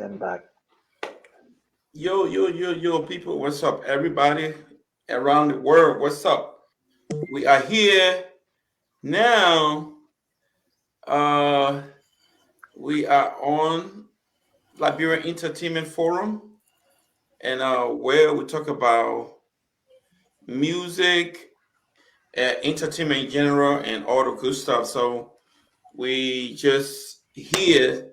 and back. Yo, people, what's up? Everybody around the world, what's up? We are here now. Uh, we are on Liberian Entertainment Forum, and where we talk about music, entertainment in general, and all the good stuff. So we just here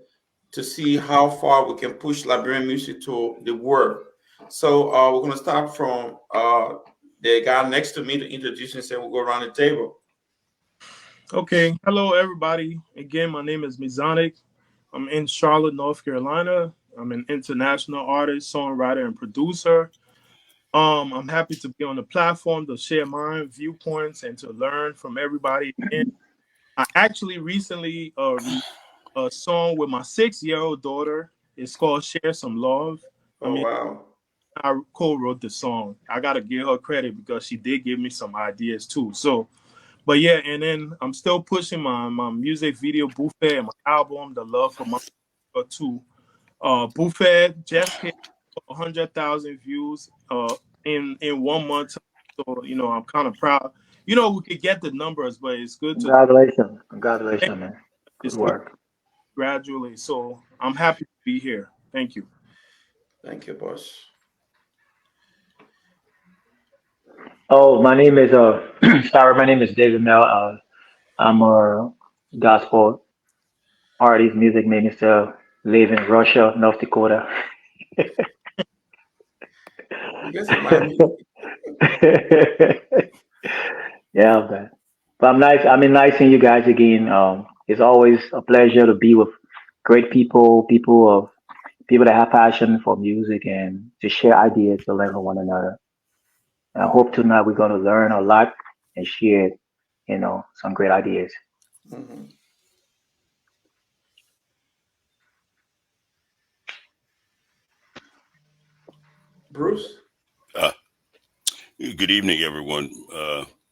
to see how far we can push Liberian music to the world. So we're gonna start from the guy next to me to introduce himself. We'll go around the table. Okay, hello everybody. Again, my name is Mizanic. I'm in Charlotte, North Carolina. I'm an international artist, songwriter, and producer. I'm happy to be on the platform to share my viewpoints and to learn from everybody. And I actually recently released a song with my 6-year-old daughter. It's called "Share Some Love." I Oh mean, wow. I co-wrote the song. I gotta give her credit because she did give me some ideas too. So but yeah, and then I'm still pushing my music video Buffet and my album, The Love for My too. Buffet just hit 100,000 views in 1 month. So I'm kind of proud. We could get the numbers, but it's good to Congratulations. Congratulations, man. Good it's good work. gradually. So I'm happy to be here. Thank you. Thank you, boss. Oh, my name is sorry, my name is David Mel. I'm a gospel artist, music minister, live in Russia, North Dakota. You guys remind me. Yeah, man. But I'm nice. I mean, nice seeing you guys again. It's always a pleasure to be with great people, people that have passion for music and to share ideas to learn from one another. And I hope tonight we're going to learn a lot and share, some great ideas. Mhm. Bruce. Uh, Good evening, everyone.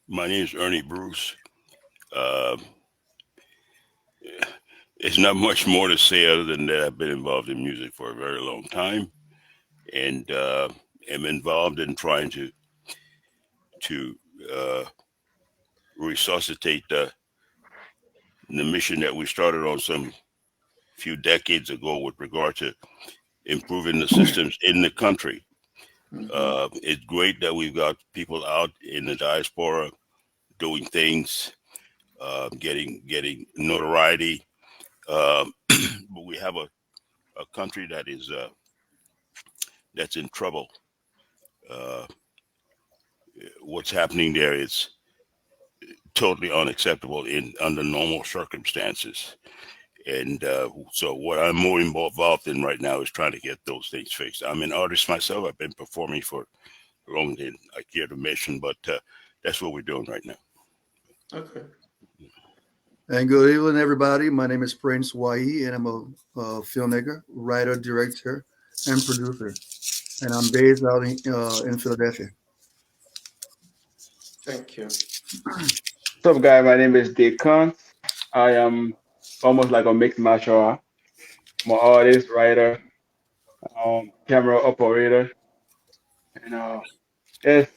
My name is Ernie Bruce. Uh, it's not much more to say other than that I've been involved in music for a very long time, and am involved in trying to uh, resuscitate the mission that we started on some few decades ago with regard to improving the systems in the country. Hmm. It's great that we've got people out in the diaspora doing things, getting notoriety. But we have a country that's in trouble. Uh, what's happening there is totally unacceptable in under normal circumstances. And so, what I'm more involved in right now is trying to get those things fixed. I'm an artist myself. I've been performing for longer than I care to mention, but that's what we're doing right now. Okay. And good evening, everybody. My name is Prince Wai, and I'm a filmmaker, writer, director, and producer. And I'm based out in Philadelphia. Thank you. What's up, guy? My name is Deacon. I am almost like a mixed martial art. I'm an artist, writer, camera operator, and yes,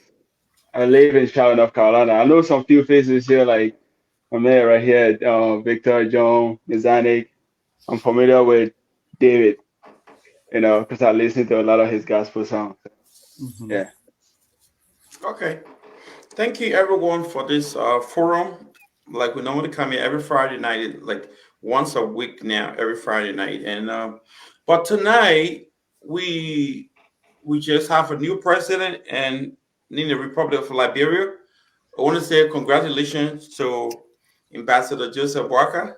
I live in Charlotte, North Carolina. I know some few faces here, like my man right here, Victor, John, Nizanik. I'm familiar with David, because I listen to a lot of his gospel songs. Hmm. Yeah. Okay. Thank you, everyone, for this forum. Like we normally come here every Friday night, like once a week now, every Friday night. And but tonight we we just have a new president and in the Republic of Liberia. I want to say congratulations to Ambassador Joseph Walker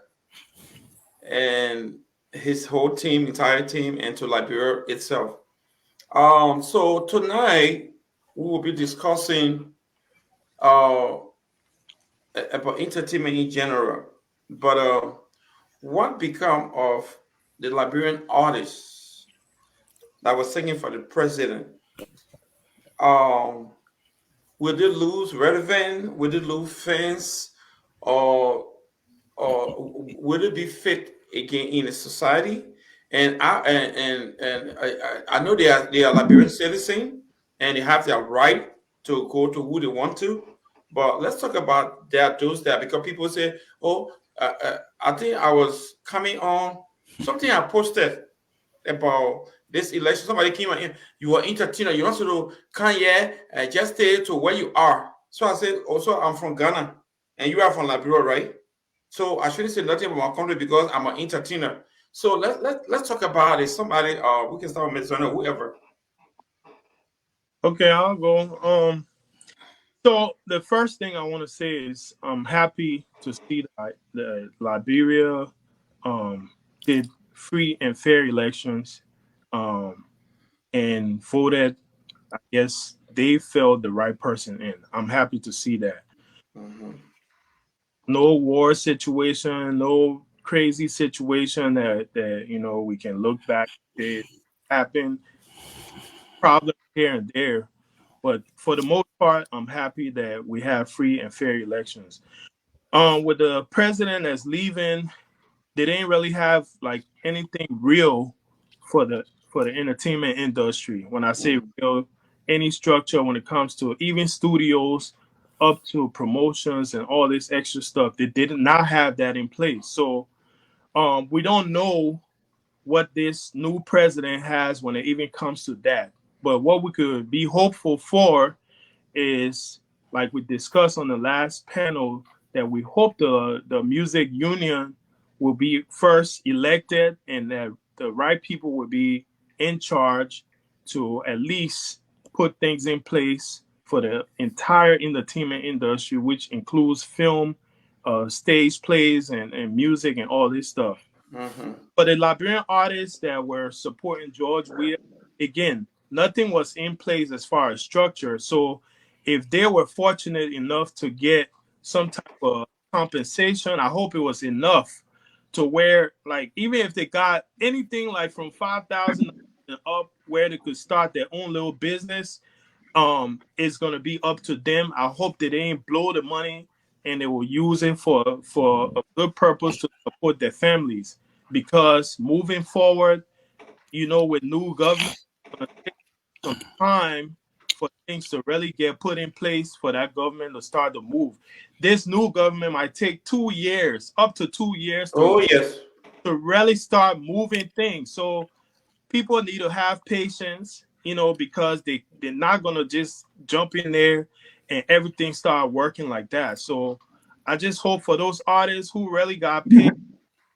and his whole team, entire team, and to Liberia itself. So tonight we will be discussing uh about entertainment in general. But what become of the Liberian artists that was singing for the president? Um, will they lose relevance? Will they lose fans? Or will it be fit again in the society? and I know they are Liberian citizen, and they have their right to go to who they want to. But let's talk about there those there, because people say, "Oh, I think I was coming on something I posted about this election. Somebody came in, you are entertainer, you want to come here, just stay to where you are." So I said, also, I'm from Ghana, and you are from Liberia, right? So I shouldn't say nothing about my country because I'm an entertainer. So let's talk about it. Somebody, we can start with Ms. whoever. Okay, I'll go. So the first thing I want to say is I'm happy to see that the Liberia um, did free and fair elections um, and voted. I guess they felt the right person in. I'm happy to see that. Mm-hmm. No war situation, no crazy situation that we can look back and say happened. Problems here and there, but for the most part, I'm happy that we have free and fair elections. With the president that's leaving, they didn't really have like anything real for the entertainment industry. When I say real, any structure when it comes to even studios up to promotions and all this extra stuff, they did not have that in place. So we don't know what this new president has when it even comes to that. But what we could be hopeful for is, like we discussed on the last panel, that we hope the music union will be first elected and that the right people will be in charge to at least put things in place for the entire entertainment industry, which includes film, stage plays, and music and all this stuff. Mm-hmm. For the Liberian artists that were supporting George Weah, again, nothing was in place as far as structure. So if they were fortunate enough to get some type of compensation, I hope it was enough to where, like, even if they got anything like from 5,000 and up, where they could start their own little business, it's gonna be up to them. I hope that they ain't blow the money and they will use it for a good purpose to support their families. Because moving forward, with new government, it's gonna take some time for things to really get put in place for that government to start to move. This new government might take 2 years, up to 2 years Oh yes. to really start moving things. So people need to have patience, because they're not gonna just jump in there and everything start working like that. So I just hope for those artists who really got paid,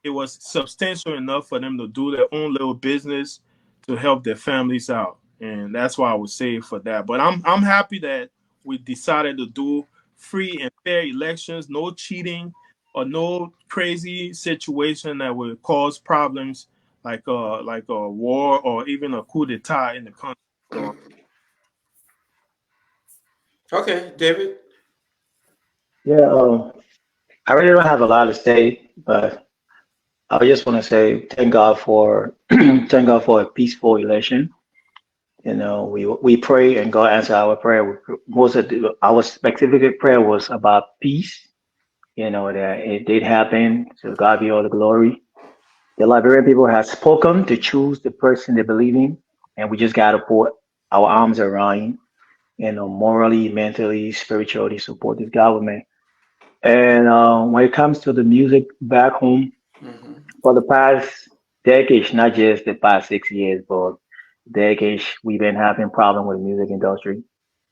it was substantial enough for them to do their own little business to help their families out. And that's why I would say for that. But I'm happy that we decided to do free and fair elections, no cheating or no crazy situation that would cause problems like a war or even a coup d'etat in the country. So Okay, David. Yeah, I really don't have a lot to say, but I just want to say thank God for thank God for a peaceful election. We pray and God answer our prayer. Most of our specific prayer was about peace. That it did happen. So God be all the glory. The Liberian people have spoken to choose the person they believe in, and we just gotta put our arms around, morally, mentally, spiritually support this government. And when it comes to the music back home, Mm-hmm. for the past decades, not just the past 6 years, but decades, we've been having problem with the music industry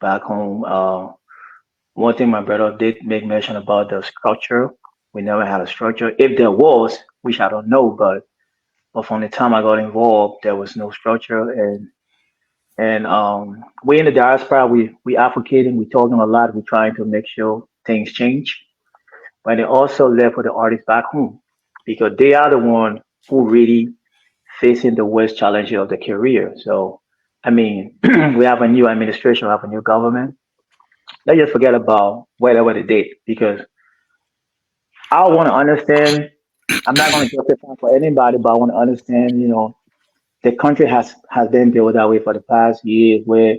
back home. One thing my brother did make mention about the structure. We never had a structure. If there was, which I don't know, but from the time I got involved, there was no structure. And we in the diaspora, we advocating, we talking a lot, we trying to make sure things change. But it also left with the artists back home because they are the one who really facing the worst challenges of the career. So, I mean, we have a new administration, we have a new government. Let's just forget about whatever they did because I want to understand. I'm not going to justify for anybody, but I want to understand. The country has been built that way for the past years, where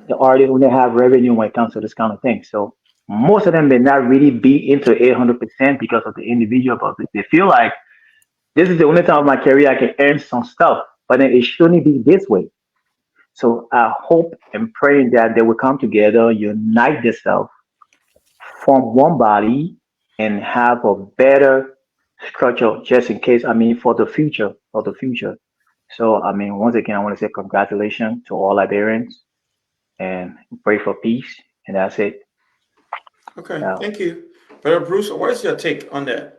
the artists when they have revenue when it comes to this kind of thing. So most of them may not really be into 800% because of the individual, but they feel like This is the only time of my career I can earn some stuff, but then it shouldn't be this way. So I hope and pray that they will come together, unite themselves, form one body, and have a better structure just in case, I mean, for the future. So, I mean, once again, I want to say congratulations to all Liberians and pray for peace. And that's it. Okay, Yeah. thank you. Brother Bruce, what is your take on that?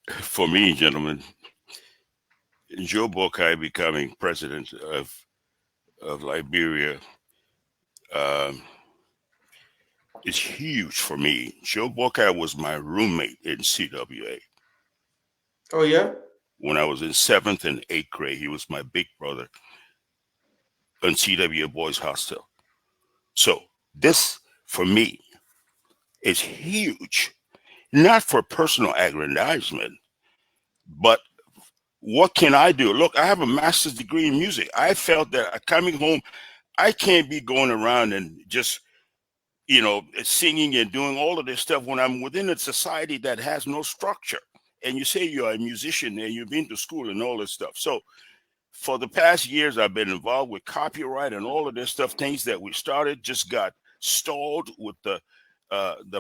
For me, gentlemen, Joe Bokai becoming president of Liberia um, is huge for me. Joe Bokai was my roommate in CWA Oh yeah? when I was in seventh and eighth grade. He was my big brother in CWA Boys Hostel. So this, for me, is huge. Not for personal aggrandizement, but what can I do? Look, I have a master's degree in music. I felt that coming home, I can't be going around and just, singing and doing all of this stuff when I'm within a society that has no structure. And you say you're a musician and you've been to school and all this stuff. So for the past years, I've been involved with copyright and all of this stuff. Things that we started just got stalled with the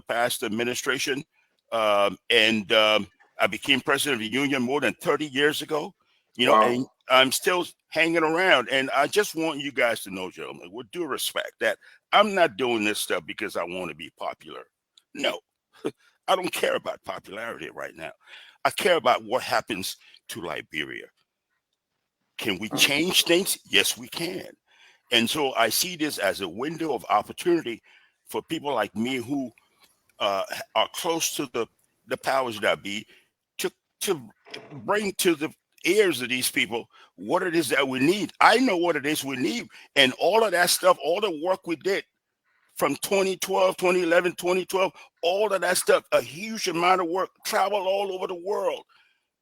past administration, and I became president of the union more than 30 years ago. And Wow. I'm still hanging around. And I just want you guys to know, gentlemen, with due respect, that I'm not doing this stuff because I want to be popular. No, I don't care about popularity right now. I care about what happens to Liberia. Can we Uh, change things? Yes, we can. And so I see this as a window of opportunity for people like me who are close to the powers that be to to bring to the ears of these people what it is that we need. I know what it is we need, and all of that stuff, all the work we did from 2012, 2011, 2012, all of that stuff, a huge amount of work, traveled all over the world.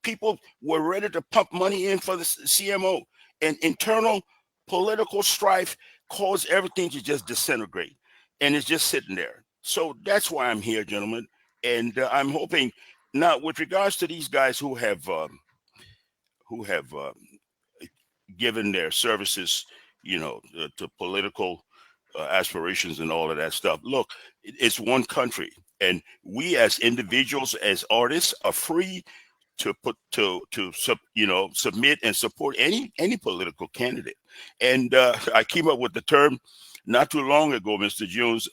People were ready to pump money in for the CMO, and internal political strife caused everything to just disintegrate, and it's just sitting there. So that's why I'm here, gentlemen, and I'm hoping now, with regards to these guys who have given their services, to political aspirations and all of that stuff. Look, it's one country, and we as individuals, as artists, are free to put to submit and support any political candidate. And I came up with the term not too long ago, Mr. Jones,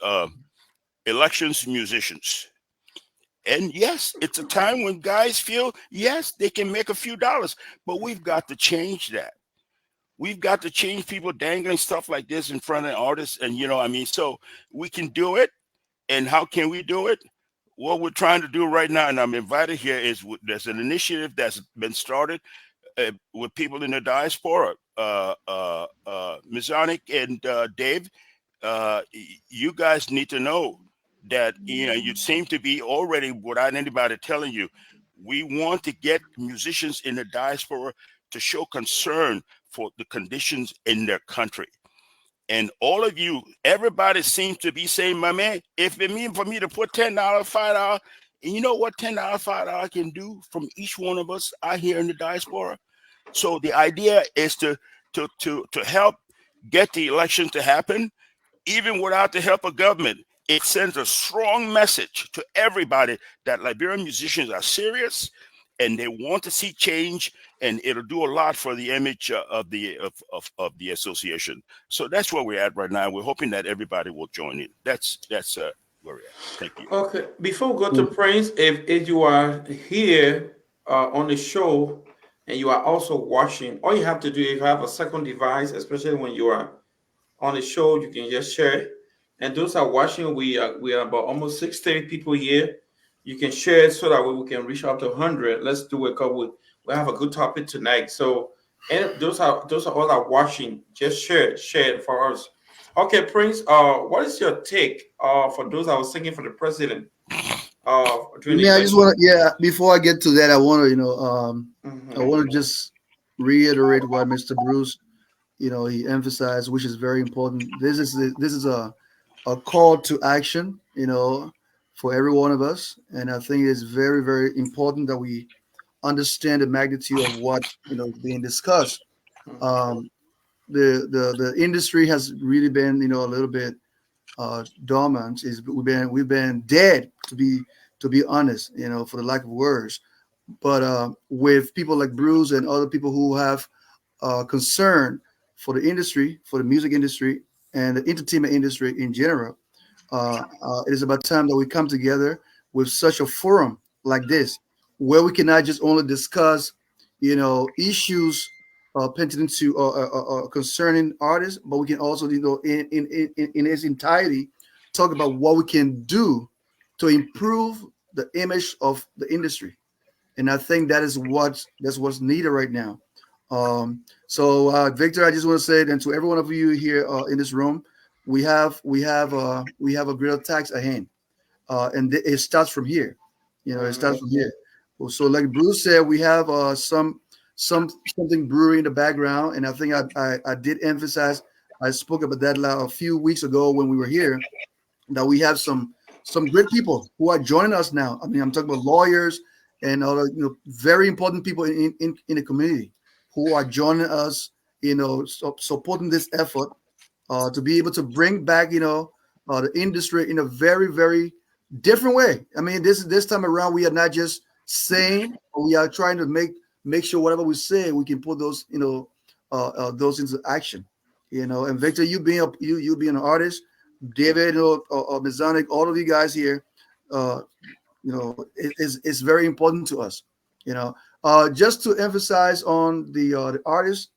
elections musicians. And yes, it's a time when guys feel yes they can make a few dollars, but we've got to change that. We've got to change people dangling stuff like this in front of artists, and so we can do it. And how can we do it? What we're trying to do right now, and I'm invited here, is there's an initiative that's been started with people in the diaspora. Mizanic and Dave, you guys need to know that you seem to be already, without anybody telling you, we want to get musicians in the diaspora to show concern for the conditions in their country. And all of you, everybody seems to be saying, my man, if it means for me to put $10, $5, and you know what $10, $5 can do from each one of us out here in the diaspora. So the idea is to help get the election to happen, even without the help of government. It sends a strong message to everybody that Liberian musicians are serious and they want to see change, and it'll do a lot for the image of the association. So that's where we're at right now. We're hoping that everybody will join in. That's where we're at. Thank you. okay, before we go to Prince, if you are here on the show and you are also watching, all you have to do, if you have a second device, especially when you are on the show, you can just share it. And those are watching, we are about almost 630 people here. You can share it so that way we can reach up to 100. Let's do a couple. We have a good topic tonight. So, and those are all that watching. Just share it for us. Okay, Prince. What is your take? For those that was singing for the president. During the I just want election. to, yeah, before I get to that, I want to, I Mhm. want to just reiterate what Mr. Bruce, he emphasized, which is very important. This is a call to action, for every one of us, and I think it's very, very important that we understand the magnitude of what is being discussed. Um, the industry has really been a little bit dormant. Is we've been dead, to be honest, for the lack of words. But with people like Bruce and other people who have concern for the industry, for the music industry, and the entertainment industry in general, it is about time that we come together with such a forum like this, where we can not just only discuss, issues pertaining to concerning artists, but we can also, in its entirety, talk about what we can do to improve the image of the industry. And I think that's what's needed right now. So, Victor, I just want to say, and to every one of you here in this room, we have a greater tax at hand, and it starts from here. It starts from here. Well, so, like Bruce said, we have something brewing in the background, and I think I did emphasize. I spoke about that a few weeks ago when we were here, that we have some great people who are joining us now. I mean, I'm talking about lawyers and other very important people in the community who are joining us, supporting this effort to be able to bring back the industry in a very, very different way. I mean, this time around we are not just saying, we are trying to make sure whatever we say we can put those into action. And Victor, you being an artist, David, Mizanic, all of you guys here, uh, it's very important to us. Just to emphasize on the artists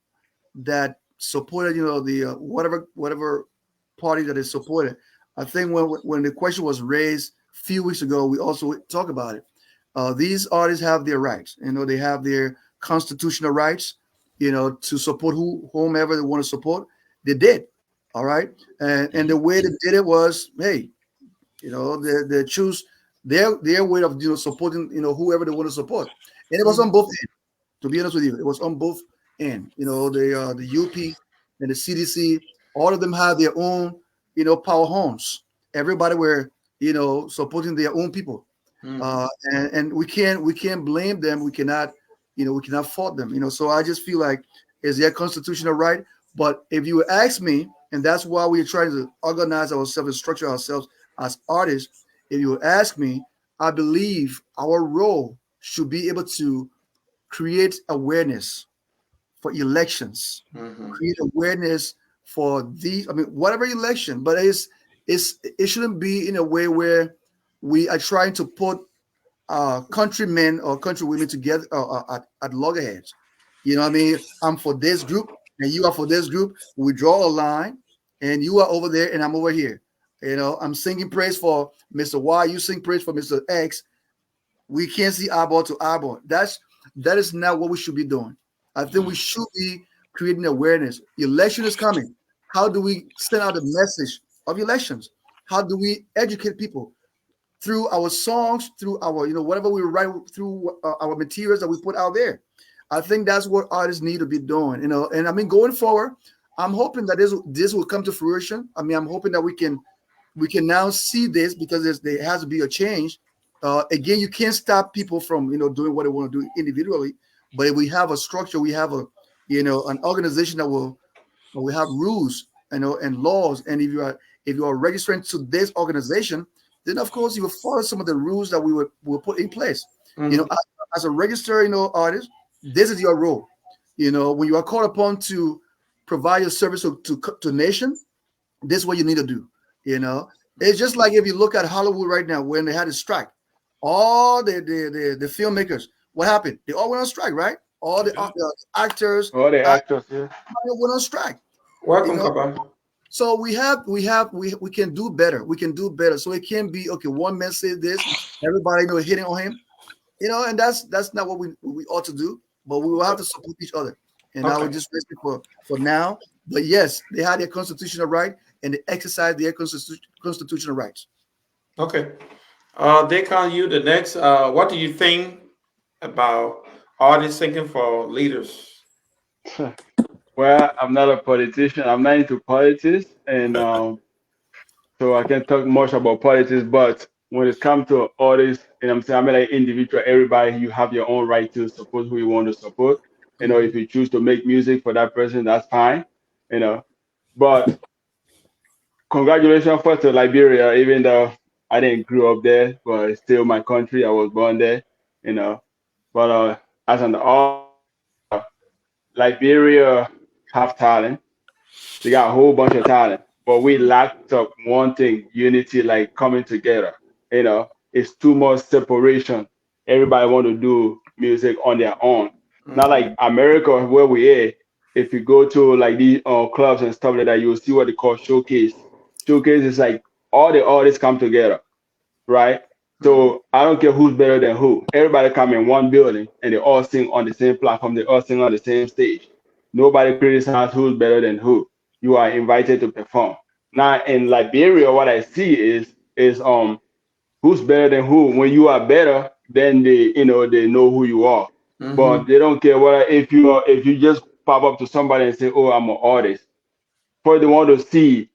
that supported, the whatever party that is supported. I think when the question was raised a few weeks ago, we also talked about it. These artists have their rights. They have their constitutional rights. To support whomever they want to support. They did. All right, and the way they did it was, hey, they choose their way of supporting whoever they want to support, and it was on both ends. To be honest with you, it was on both ends. The UP and the CDC, all of them have their own power homes. Everybody were supporting their own people, and we can't blame them. We cannot fault them. So I just feel like it's their constitutional right. But if you ask me, and that's why we're trying to organize ourselves and structure ourselves as artists. If you ask me, I believe our role should be able to create awareness for elections, create awareness for these. I mean, whatever election, but it shouldn't be in a way where we are trying to put countrymen or countrywomen together at loggerheads. What I mean? I'm for this group and you are for this group. We draw a line and you are over there and I'm over here. I'm singing praise for Mr. Y, you sing praise for Mr. X. We can't see eyeball to eyeball. That is not what we should be doing. I think we should be creating awareness. Election is coming. How do we send out a message of elections? How do we educate people? Through our songs, through our, whatever we write, through our materials that we put out there. I think that's what artists need to be doing, And I mean, going forward, I'm hoping that this will come to fruition. I mean, I'm hoping that we can now see this because there has to be a change. Again, you can't stop people from doing what they want to do individually, but if we have a structure, we have an organization that will have rules, and laws. And if you are registering to this organization, then of course you will follow some of the rules that we will put in place. As a registered artist, this is your role. When you are called upon to provide your service to nation, this is what you need to do. It's just like if you look at Hollywood right now when they had a strike, all the filmmakers, what happened? They all went on strike, right? All the actors, All the actors, yeah. went on strike. You Welcome, know, Kaba. so we can do better. We can do better. So it can't be okay. One man said this, everybody hitting on him. And that's not what we ought to do. But we will have to support each other. And I would Okay. just rest it for now. But yes, they had their constitutional right and they exercise their constitutional rights. Okay. Deacon, you the next. What do you think about artists thinking for leaders? Well, I'm not a politician. I'm not into politics, and so I can't talk much about politics. But when it comes to artists, and I'm saying, I mean, like individual, everybody, you have your own right to support who you want to support. If you choose to make music for that person, that's fine. You know, but congratulations first to Liberia, even though I didn't grow up there, but it's still my country. I was born there. You know, but as an artist, Liberia have talent. They got a whole bunch of talent, but we lacked of one thing: unity, like coming together. It's too much separation. Everybody want to do music on their own. Not like America, where we are. If you go to like these clubs and stuff like that, you'll see what they call showcase. Showcase is like all the artists come together, right? So I don't care who's better than who. Everybody come in one building and they all sing on the same platform. They all sing on the same stage. Nobody criticizes who's better than who. You are invited to perform. Now in Liberia, what I see is who's better than who. When you are better, then they know who you are. Mm-hmm. But they don't care what if you just pop up to somebody and say, "Oh, I'm an artist." First, they want to see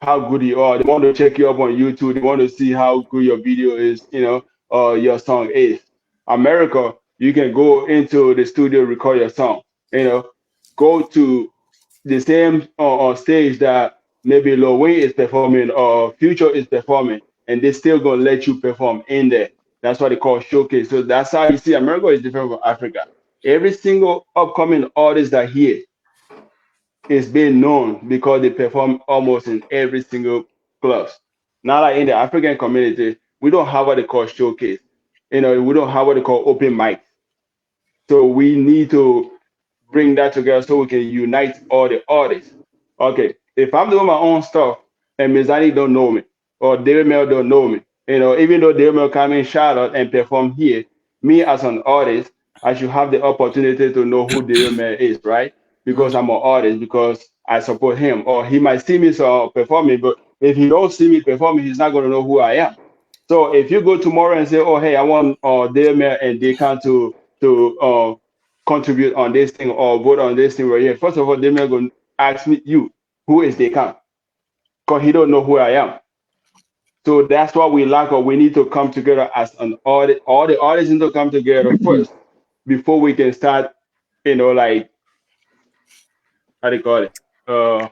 how good you are. They want to check you up on YouTube. They want to see how good your video is, your song is. America, you can go into the studio, record your song, go to the same on stage that maybe Lil Wayne is performing or Future is performing, and they still gonna let you perform in there. That's what they call showcase. So that's how you see America is different from Africa. Every single upcoming artist that here is being known because they perform almost in every single clubs. Not like in the African community, we don't have what they call showcase. We don't have what they call open mic. So we need to bring that together so we can unite all the artists. Okay, if I'm doing my own stuff and Mizani don't know me or David Mel don't know me, even though David Mel come in Charlotte and perform here, me as an artist, I should have the opportunity to know who David Mel is, right? Because I'm an artist, because I support him, or he might see me performing, but if he don't see me performing, he's not going to know who I am. So if you go tomorrow and say, "Oh, hey, I want David Mel and Decan to contribute on this thing or vote on this thing right here," first of all, they're going to ask me, "You, who is Decan?" Because he don't know who I am. So that's what we lack, or we need to come together as an audit. All the artists need to come together first before we can start, like, how do you call it? Uh,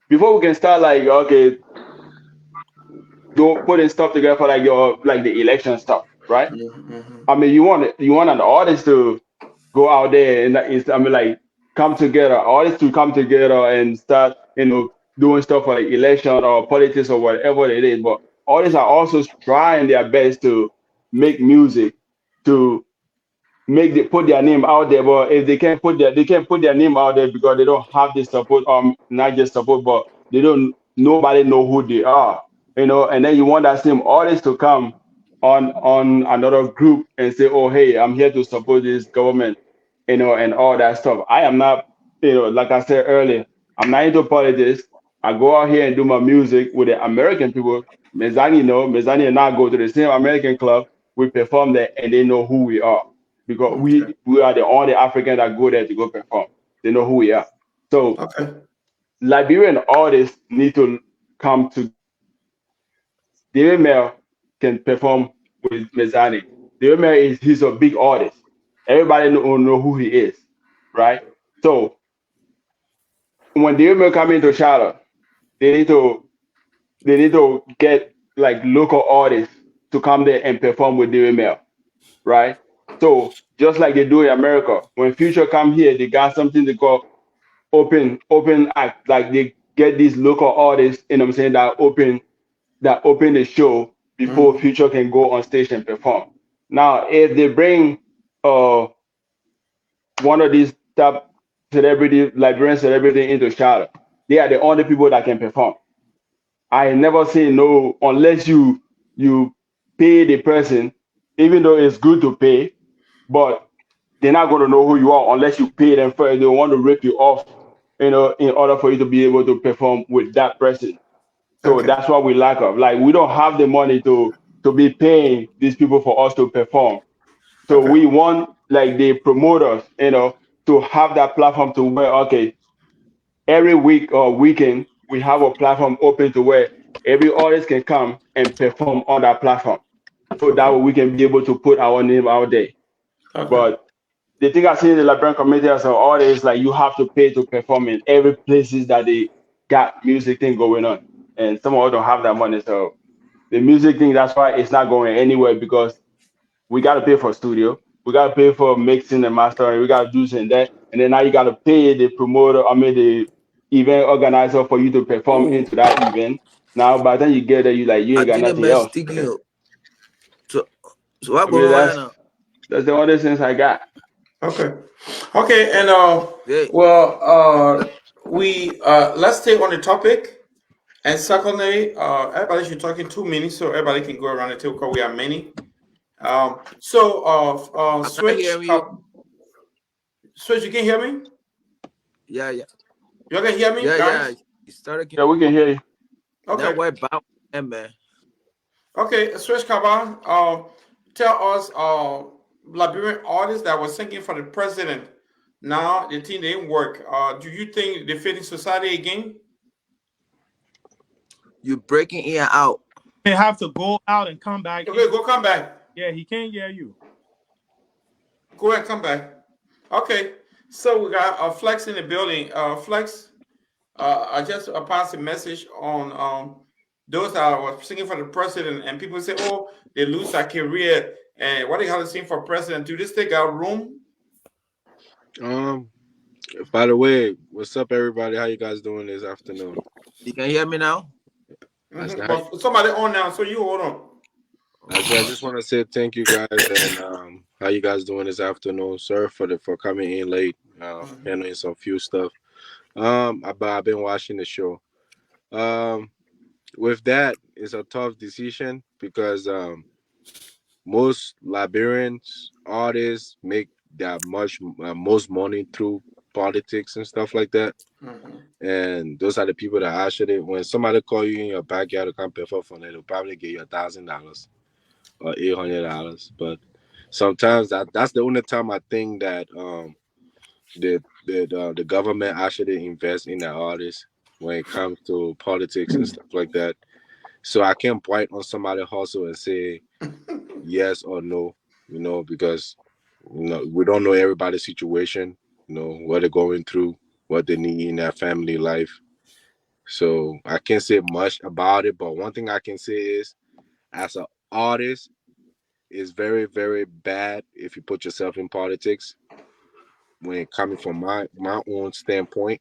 Before we can start, like, okay, do putting stuff together for like your like the election stuff, right? Mm-hmm. I mean, you want an artist to go out there and I mean, like, come together, artists to come together and start, doing stuff for like election or politics or whatever it is. But artists are also trying their best to make music to put their name out there. But if they can't put their name out there because they don't have the support, not just support, but they don't nobody know who they are, and then you want that same artist to come on another group and say, "Oh, hey, I'm here to support this government," and all that stuff. I am not, like I said earlier, I'm not into politics. I go out here and do my music with the American people. Mezani and I go to the same American club. We perform there, and they know who we are because Okay. we are the only African that go there to go perform. They know who we are. So Okay. Liberian artists need to come to David Mel can perform with Mezani. David Mel he's a big artist. Everybody know who he is, right? So when David Mel come into Charlotte, they need to get like local artists to come there and perform with David Mel, right? So just like they do in America, when Future come here, they got something they call open act. Like they get these local artists, I'm saying, that open the show before Mm-hmm. Future can go on stage and perform. Now, if they bring uh one of these top celebrity, Liberian celebrity into Charlotte, they are the only people that can perform. I never say no unless you pay the person, even though it's good to pay, but they're not going to know who you are unless you pay them first. They want to rip you off, in order for you to be able to perform with that person. So Okay. that's what we lack of. Like we don't have the money to be paying these people for us to perform. So Okay. we want like the promoters, to have that platform to where, okay, every week or weekend we have a platform open to where every artist can come and perform on that platform. So that Okay. way we can be able to put our name out there. Okay. But the thing I see in the Liberian community as an artist, like you have to pay to perform in every places that they got music thing going on. And some of us don't have that money. So the music thing, that's why it's not going anywhere because we got to pay for studio. We got to pay for mixing and mastering. We got to do this and that. And then now you got to pay the promoter, the event organizer for you to perform into that event. Now, by the time you get there, you I ain't got think the nothing best else. sticky up. So what I mean, going on now? that's the only sense I got. Okay. Okay. And Yeah, well, we let's stay on the topic. And secondly, everybody should talk in 2 minutes so everybody can go around the table because we are many. I can't hear you. Switch, you can hear me? Yeah, yeah, You can hear me, yeah. guys? You started Yeah, we can hear you. now Okay. what about man? Okay, Switch Kaba, tell us Liberian artists that were singing for the president. Now the thing didn't work. Do you think they fit in society again? You breaking in and out. They have to go out and come back in. Okay, go come back. Yeah, he can't hear you. Go ahead, come back. Okay, so we got Flex in the building. Flex, I just passed a message on those that were singing for the president, and people say, "Oh, they lose their career." And what they have to sing for president? Do they still got room? Um, by the way, what's up, everybody? How you guys doing this afternoon? You can hear me now? I said, But somebody on now, so you hold on. I just want to say thank you guys and how you guys doing this afternoon? Sorry for coming in late, handling some few stuff. But I've been watching the show. Um, with that, it's a tough decision because most Liberians artists make that much most money through politics and stuff like that. Mhm. And those are the people that actually, when somebody call you in your backyard to come perform for them, they'll probably give you $1,000 or $800. But sometimes that's the only time I think that the government actually invests in the artists when it comes to politics and stuff like that. So I can't point on somebody hustle and say yes or no, because we don't know everybody's situation, what they're going through, what they need in their family life. So I can't say much about it, but one thing I can say is, as an artist, it's very, very bad if you put yourself in politics. When coming from my own standpoint,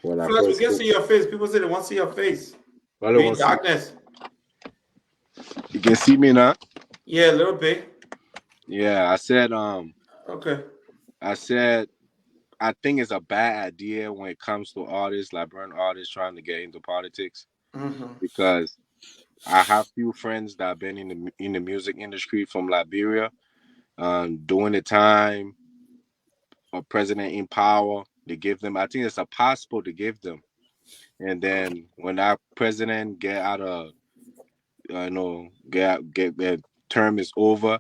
when I Flex, we first can came, see your face. People say they want to see your face. all I You in want to see, darkness. you can see me now. Yeah, a little bit. Yeah, Okay. I said, I think it's a bad idea when it comes to artists, like burn artists trying to get into politics, Mm-hmm. because I have few friends that have been in the music industry from Liberia. During the time of president in power, they give them. I think it's a passport to give them, and then when that president get out of, get their term is over,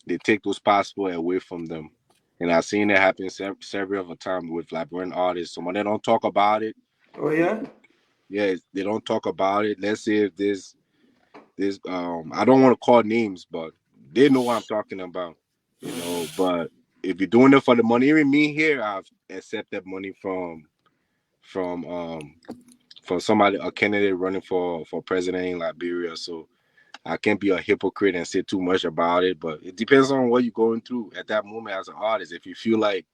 they take those passport away from them. And I've seen it happen several of a time with Liberian artists. So when they don't talk about it, Oh yeah. yeah, they don't talk about it. Let's say if this I don't want to call names, but they know what I'm talking about, But if you're doing it for the money, even me here, I've accepted money from from somebody, a candidate running for president in Liberia. So I can't be a hypocrite and say too much about it, but it depends on what you're going through at that moment as an artist. If you feel like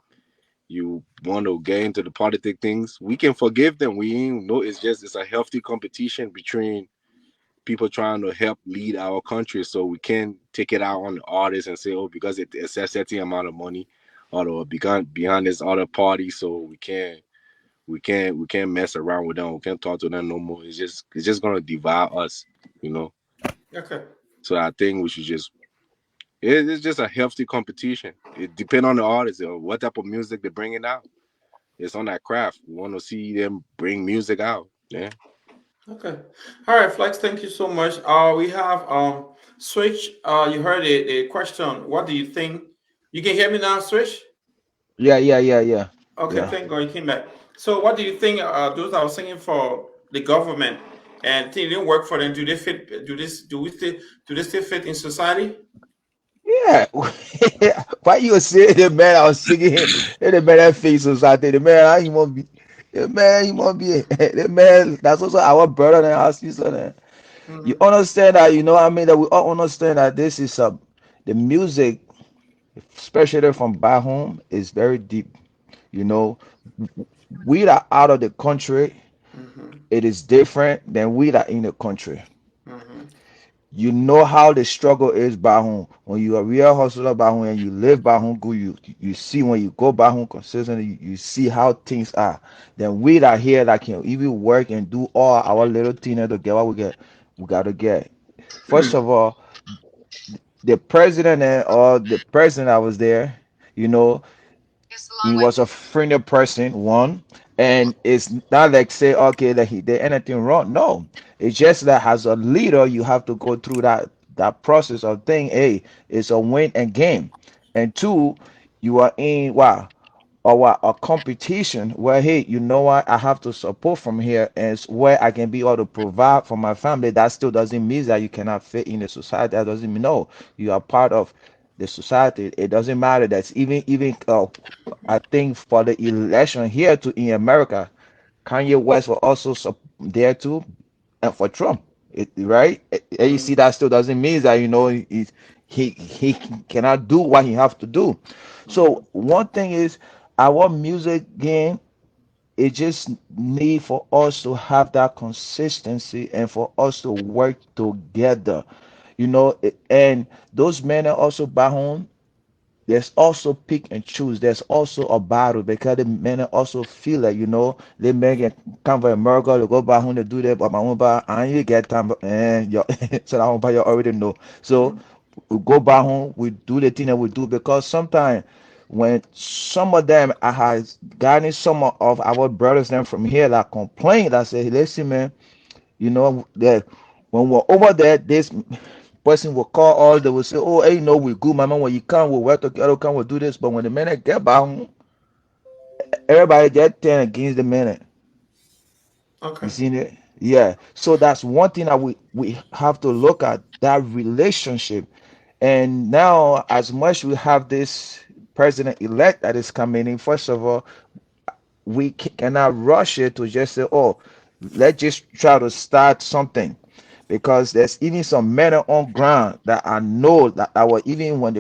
you want to get into the politic things, we can forgive them. We ain't know, it's a healthy competition between people trying to help lead our country, so we can't take it out on the artists and say, oh, because it's a certain amount of money or behind this other party, so we can't mess around with them. We can't talk to them no more. It's just gonna divide us, you know. Okay. So I think we should it's just a healthy competition. It depends on the artist or what type of music they're bringing out. It's on that craft. We want to see them bring music out. Yeah. Okay. All right, Flex. Thank you so much. We have Switch. You heard a question. What do you think? You can hear me now, Switch. Okay, Yeah. thank God you came back. So, what do you think? Those that were singing for the government, and things didn't work for them. Do they fit? Do this? Do we still? Do they still fit in society? Yeah. Why you say the man I was singing the man that face society, the man he must be the man he must be the man that's also our brother and our sister. You Hmm. understand that, what I mean, that we all understand that this is the music, especially from back home, is very deep. You know, we that are out of the country, Hmm. it is different than we that in the country. Hmm. You know how the struggle is back home. When you are a real hustler back home and you live back home good, you see when you go back home consistently, you see how things are. Then we that here that can even work and do all our little things to get what we gotta get. First of all, the president or the president that was there, you know, he was a friendly person, one, and it's not like say, okay, that he did anything wrong. No, it's just that as a leader, you have to go through that process of thing. Hey, it's a win and game, and two, you are in wow or a competition where hey, you know what, I have to support from here and it's where I can be able to provide for my family. That still doesn't mean that you cannot fit in the society. That doesn't mean no, you are part of the society. It doesn't matter. That's even I think for the election here to in America, Kanye West was also there too, and for Trump, right? And you see that still doesn't mean that he cannot do what he have to do. Hmm. So one thing is our music game. It just need for us to have that consistency and for us to work together, and those men are also back home. There's also pick and choose. There's also a battle because the men also feel like, they men can come from America to go back home to do that, but my own bar, I ain't get time, and so that one bar you already know. So we go back home, we do the thing that we do because sometimes when some of them I has gotten some of our brothers them from here that complain that say, listen, man, that when we're over there, this person will call all, they will say, oh, hey, no, we good, mama. When you come, we'll work together, come, we'll do this. But when the minute get back home, everybody get 10 against the minute. You Okay. see it? Yeah. So that's one thing that we have to look at that relationship. And now, as much we have this president elect that is coming in, first of all, we cannot rush it to just say, oh, let's just try to start something. Because there's even some men on ground that I know that were even when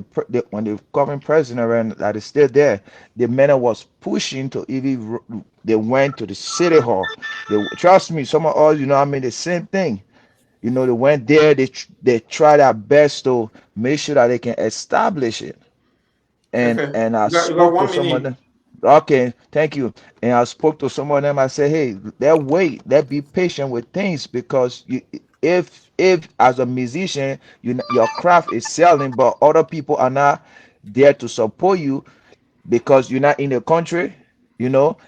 when the current president ran, that is still there, the men was pushing to even they went to the city hall. They trust me, some of us, I mean the same thing. They went there, they tried their best to make sure that they can establish it, and Okay. and I You got spoke to one some of minute. them. Okay, thank you. And I spoke to some of them. I said, hey, let wait, let be patient with things because if as a musician your craft is selling, but other people are not there to support you because you're not in the country,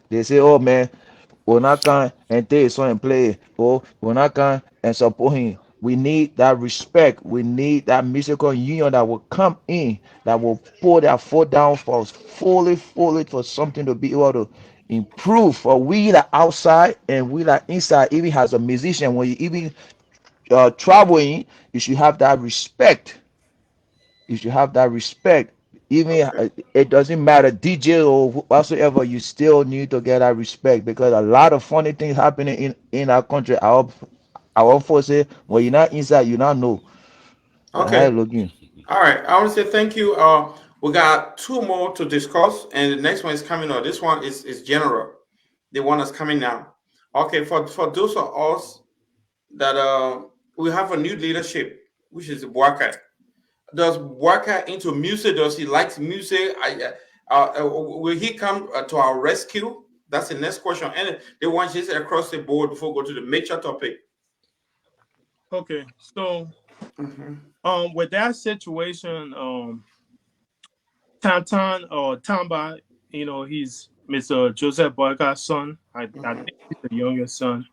they say, oh man, we're not going and take so and play. Oh, we're not going and support him. We need that respect. We need that musical union that will come in, that will put their foot down for us fully for something to be able to improve. For we that outside and we that inside, even as a musician, when you even traveling, you should have that respect. You should have that respect. Even Okay. it doesn't matter, DJ or whatsoever, you still need to get that respect because a lot of funny things happening in our country. Our folks say, well, you're not inside, you not know. That's how it Okay. looking. All right. I want to say thank you. We got two more to discuss, and the next one is coming up. This one is general. The one that's coming now. Okay. For those of us that we have a new leadership, which is Waka. Does Waka into music? Does he like music? Will he come to our rescue? That's the next question. And they want just across the board before we go to the major topic. Okay, so Hmm. with that situation, Tantan or Tamba, he's Mr. Joseph Boyka's son. I Hmm. think he's the youngest son.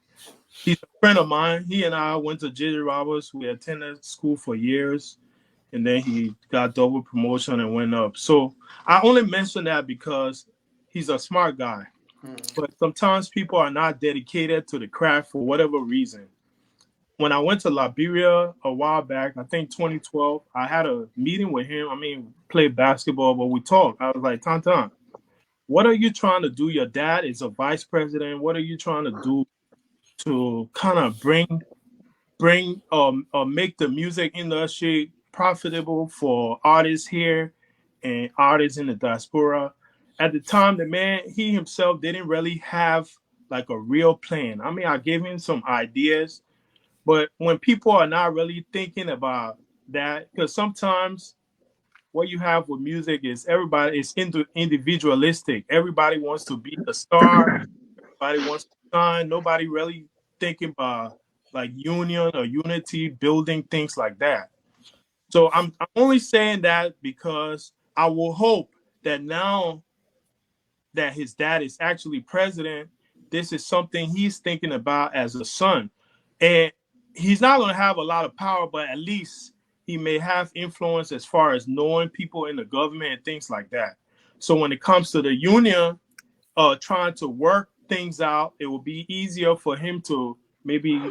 He's a friend of mine. He and I went to J.J. Roberts. We attended school for years, and then he got double promotion and went up. So I only mention that because he's a smart guy. But sometimes people are not dedicated to the craft for whatever reason. when I went to Liberia a while back, I think 2012, I had a meeting with him. I mean, played basketball, but we talked. I was like, Tantan, what are you trying to do? Your dad is a vice president. What are you trying to do to kind of make the music industry profitable for artists here and artists in the diaspora? At the time, the man, he himself didn't really have like a real plan. I mean, I gave him some ideas, but when people are not really thinking about that, because sometimes what you have with music is everybody is individualistic. Everybody wants to be a star. Everybody wants to shine. Nobody really thinking about like union or unity, building things like that. So I'm only saying that because I will hope that now that his dad is actually president, this is something he's thinking about as a son. And he's not going to have a lot of power, but at least he may have influence as far as knowing people in the government and things like that. So when it comes to the union, trying to work things out, it will be easier for him to maybe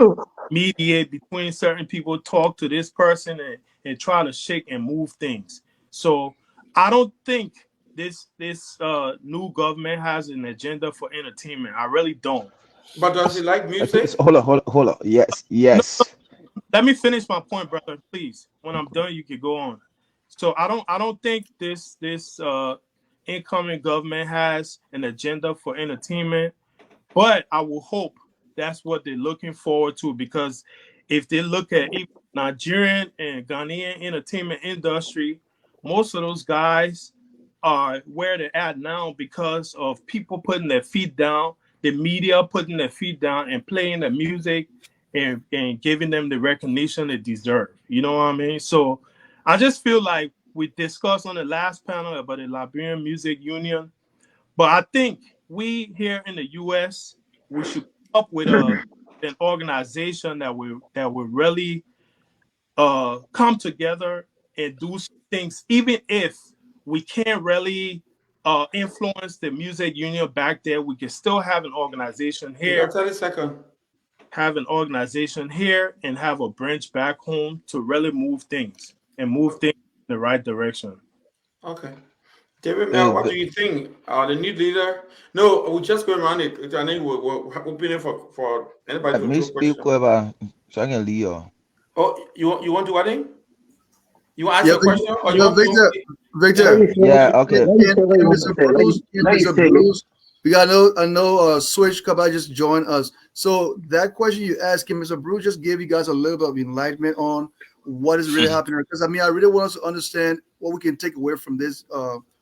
mediate between certain people, talk to this person, and try to shake and move things. So I don't think this new government has an agenda for entertainment. I really don't. But does he like Okay, music? so hold on. Yes, No, yes. let me finish my point, brother, please. When I'm done, you can go on. So I don't think this incoming government has an agenda for entertainment. But I will hope that's what they're looking forward to, because if they look at even Nigerian and Ghanaian entertainment industry, most of those guys are where they're at now because of people putting their feet down, the media putting their feet down and playing the music and giving them the recognition they deserve. You know what I mean? So I just feel like we discussed on the last panel about the Liberian Music Union, but I think we here in the U.S. we should come up with a an organization that will really come together and do some things, even if we can't really influence the music union back there. We can still have an organization You got here, 30 seconds. and have a branch back home to really move things in the right direction. Okay. David Hey, Mel, what do you think? The new leader? No, we're just going around it. I think we'll be there for anybody let to me throw speak question. whoever so I can leave. Oh, you want to what thing? You want to ask Yeah, your question, or you no, want Victor, Let Victor, you say Yeah, okay. let you say what you and want to Mr. say. Bruce, and Let you Mr. say it. Bruce, we got I know Switch Cup. Just joined us. So that question you asked him, Mr. Bruce just gave you guys a little bit of enlightenment on what is really happening. Because I mean, I really want us to understand what we can take away from this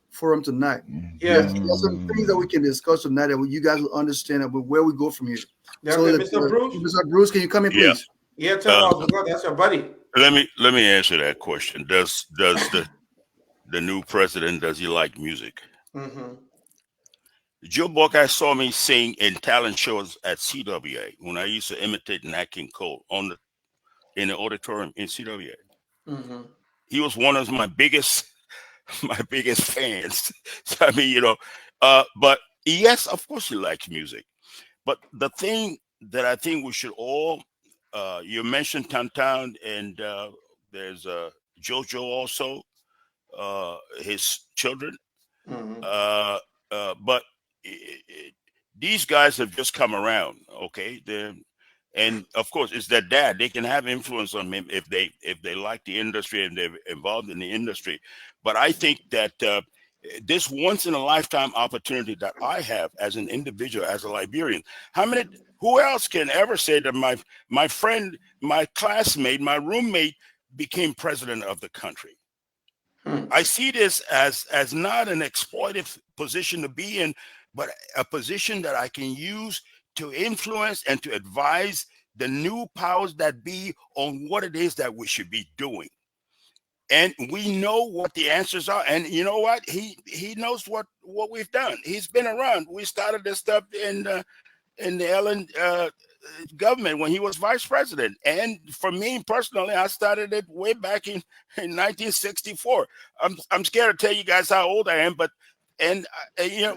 forum tonight. Yeah, There's some things that we can discuss tonight that you guys will understand about where we go from here. yeah. So, Okay, Mr. Bruce. Mr. Bruce, can you come in, Yeah. please? Yeah, tell Uh, us because that's your buddy. let me answer that question. Does the new president, does he like music? Mm-hmm. Joe Buckeye saw me sing in talent shows at CWA when I used to imitate Nat King Cole in the auditorium in CWA. Mm-hmm. He was one of my biggest my biggest fans. So, I mean, but yes, of course he likes music. But the thing that I think we should all, you mentioned Tantan, and there's Jojo also, his children. Mm-hmm. But these guys have just come around, okay? And of course, it's their dad. They can have influence on him if they like the industry and they're involved in the industry. But I think that this once in a lifetime opportunity that I have as an individual, as a Liberian, who else can ever say that my friend, my classmate, my roommate became president of the country? Hmm. I see this as not an exploitive position to be in, but a position that I can use to influence and to advise the new powers that be on what it is that we should be doing. And we know what the answers are. And you know what? He knows what we've done. He's been around. We started this stuff in the Ellen government when he was vice president. And for me personally, I started it way back in 1964. I'm scared to tell you guys how old I am, but and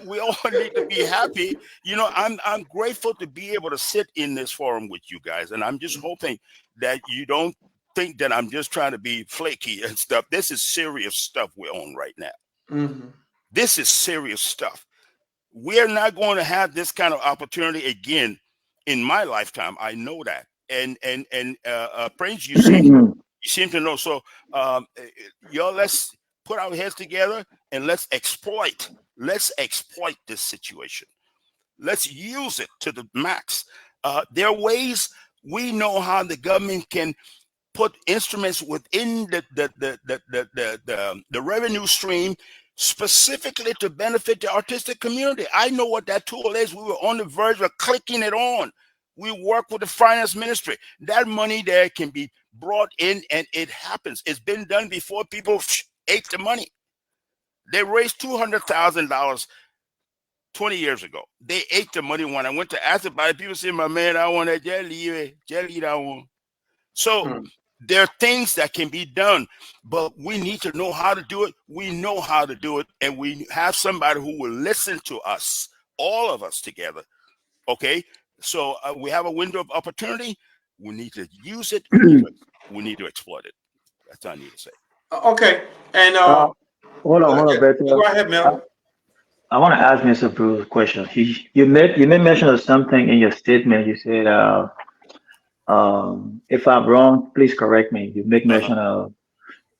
we all need to be happy. I'm grateful to be able to sit in this forum with you guys, and I'm just hoping that you don't think that I'm just trying to be flaky and stuff. This is serious stuff we're on right now. Mm-hmm. This is serious stuff. We're not going to have this kind of opportunity again in my lifetime. I know that. And Prince, you seem to know. So y'all, let's put our heads together and let's exploit this situation. Let's use it to the max. There are ways we know how the government can put instruments within the revenue stream specifically to benefit the artistic community. I know what that tool is. We were on the verge of clicking it on. We work with the finance ministry. That money there can be brought in, and it happens. It's been done before. People ate the money. They raised $200,000 20 years ago. They ate the money. When I went to ask about it, people say, "My man, I want that jelly that one." So there are things that can be done, but we need to know how to do it. We know how to do it, and we have somebody who will listen to us, all of us together. Okay, so we have a window of opportunity. We need to use it. We need to exploit it. That's all I need to say. Okay, and Hold on, go Beto. ahead, Mel. I want to ask Mr. Bruce a question. You made mention of something in your statement. You said, if I'm wrong, please correct me. You make Uh-huh. mention of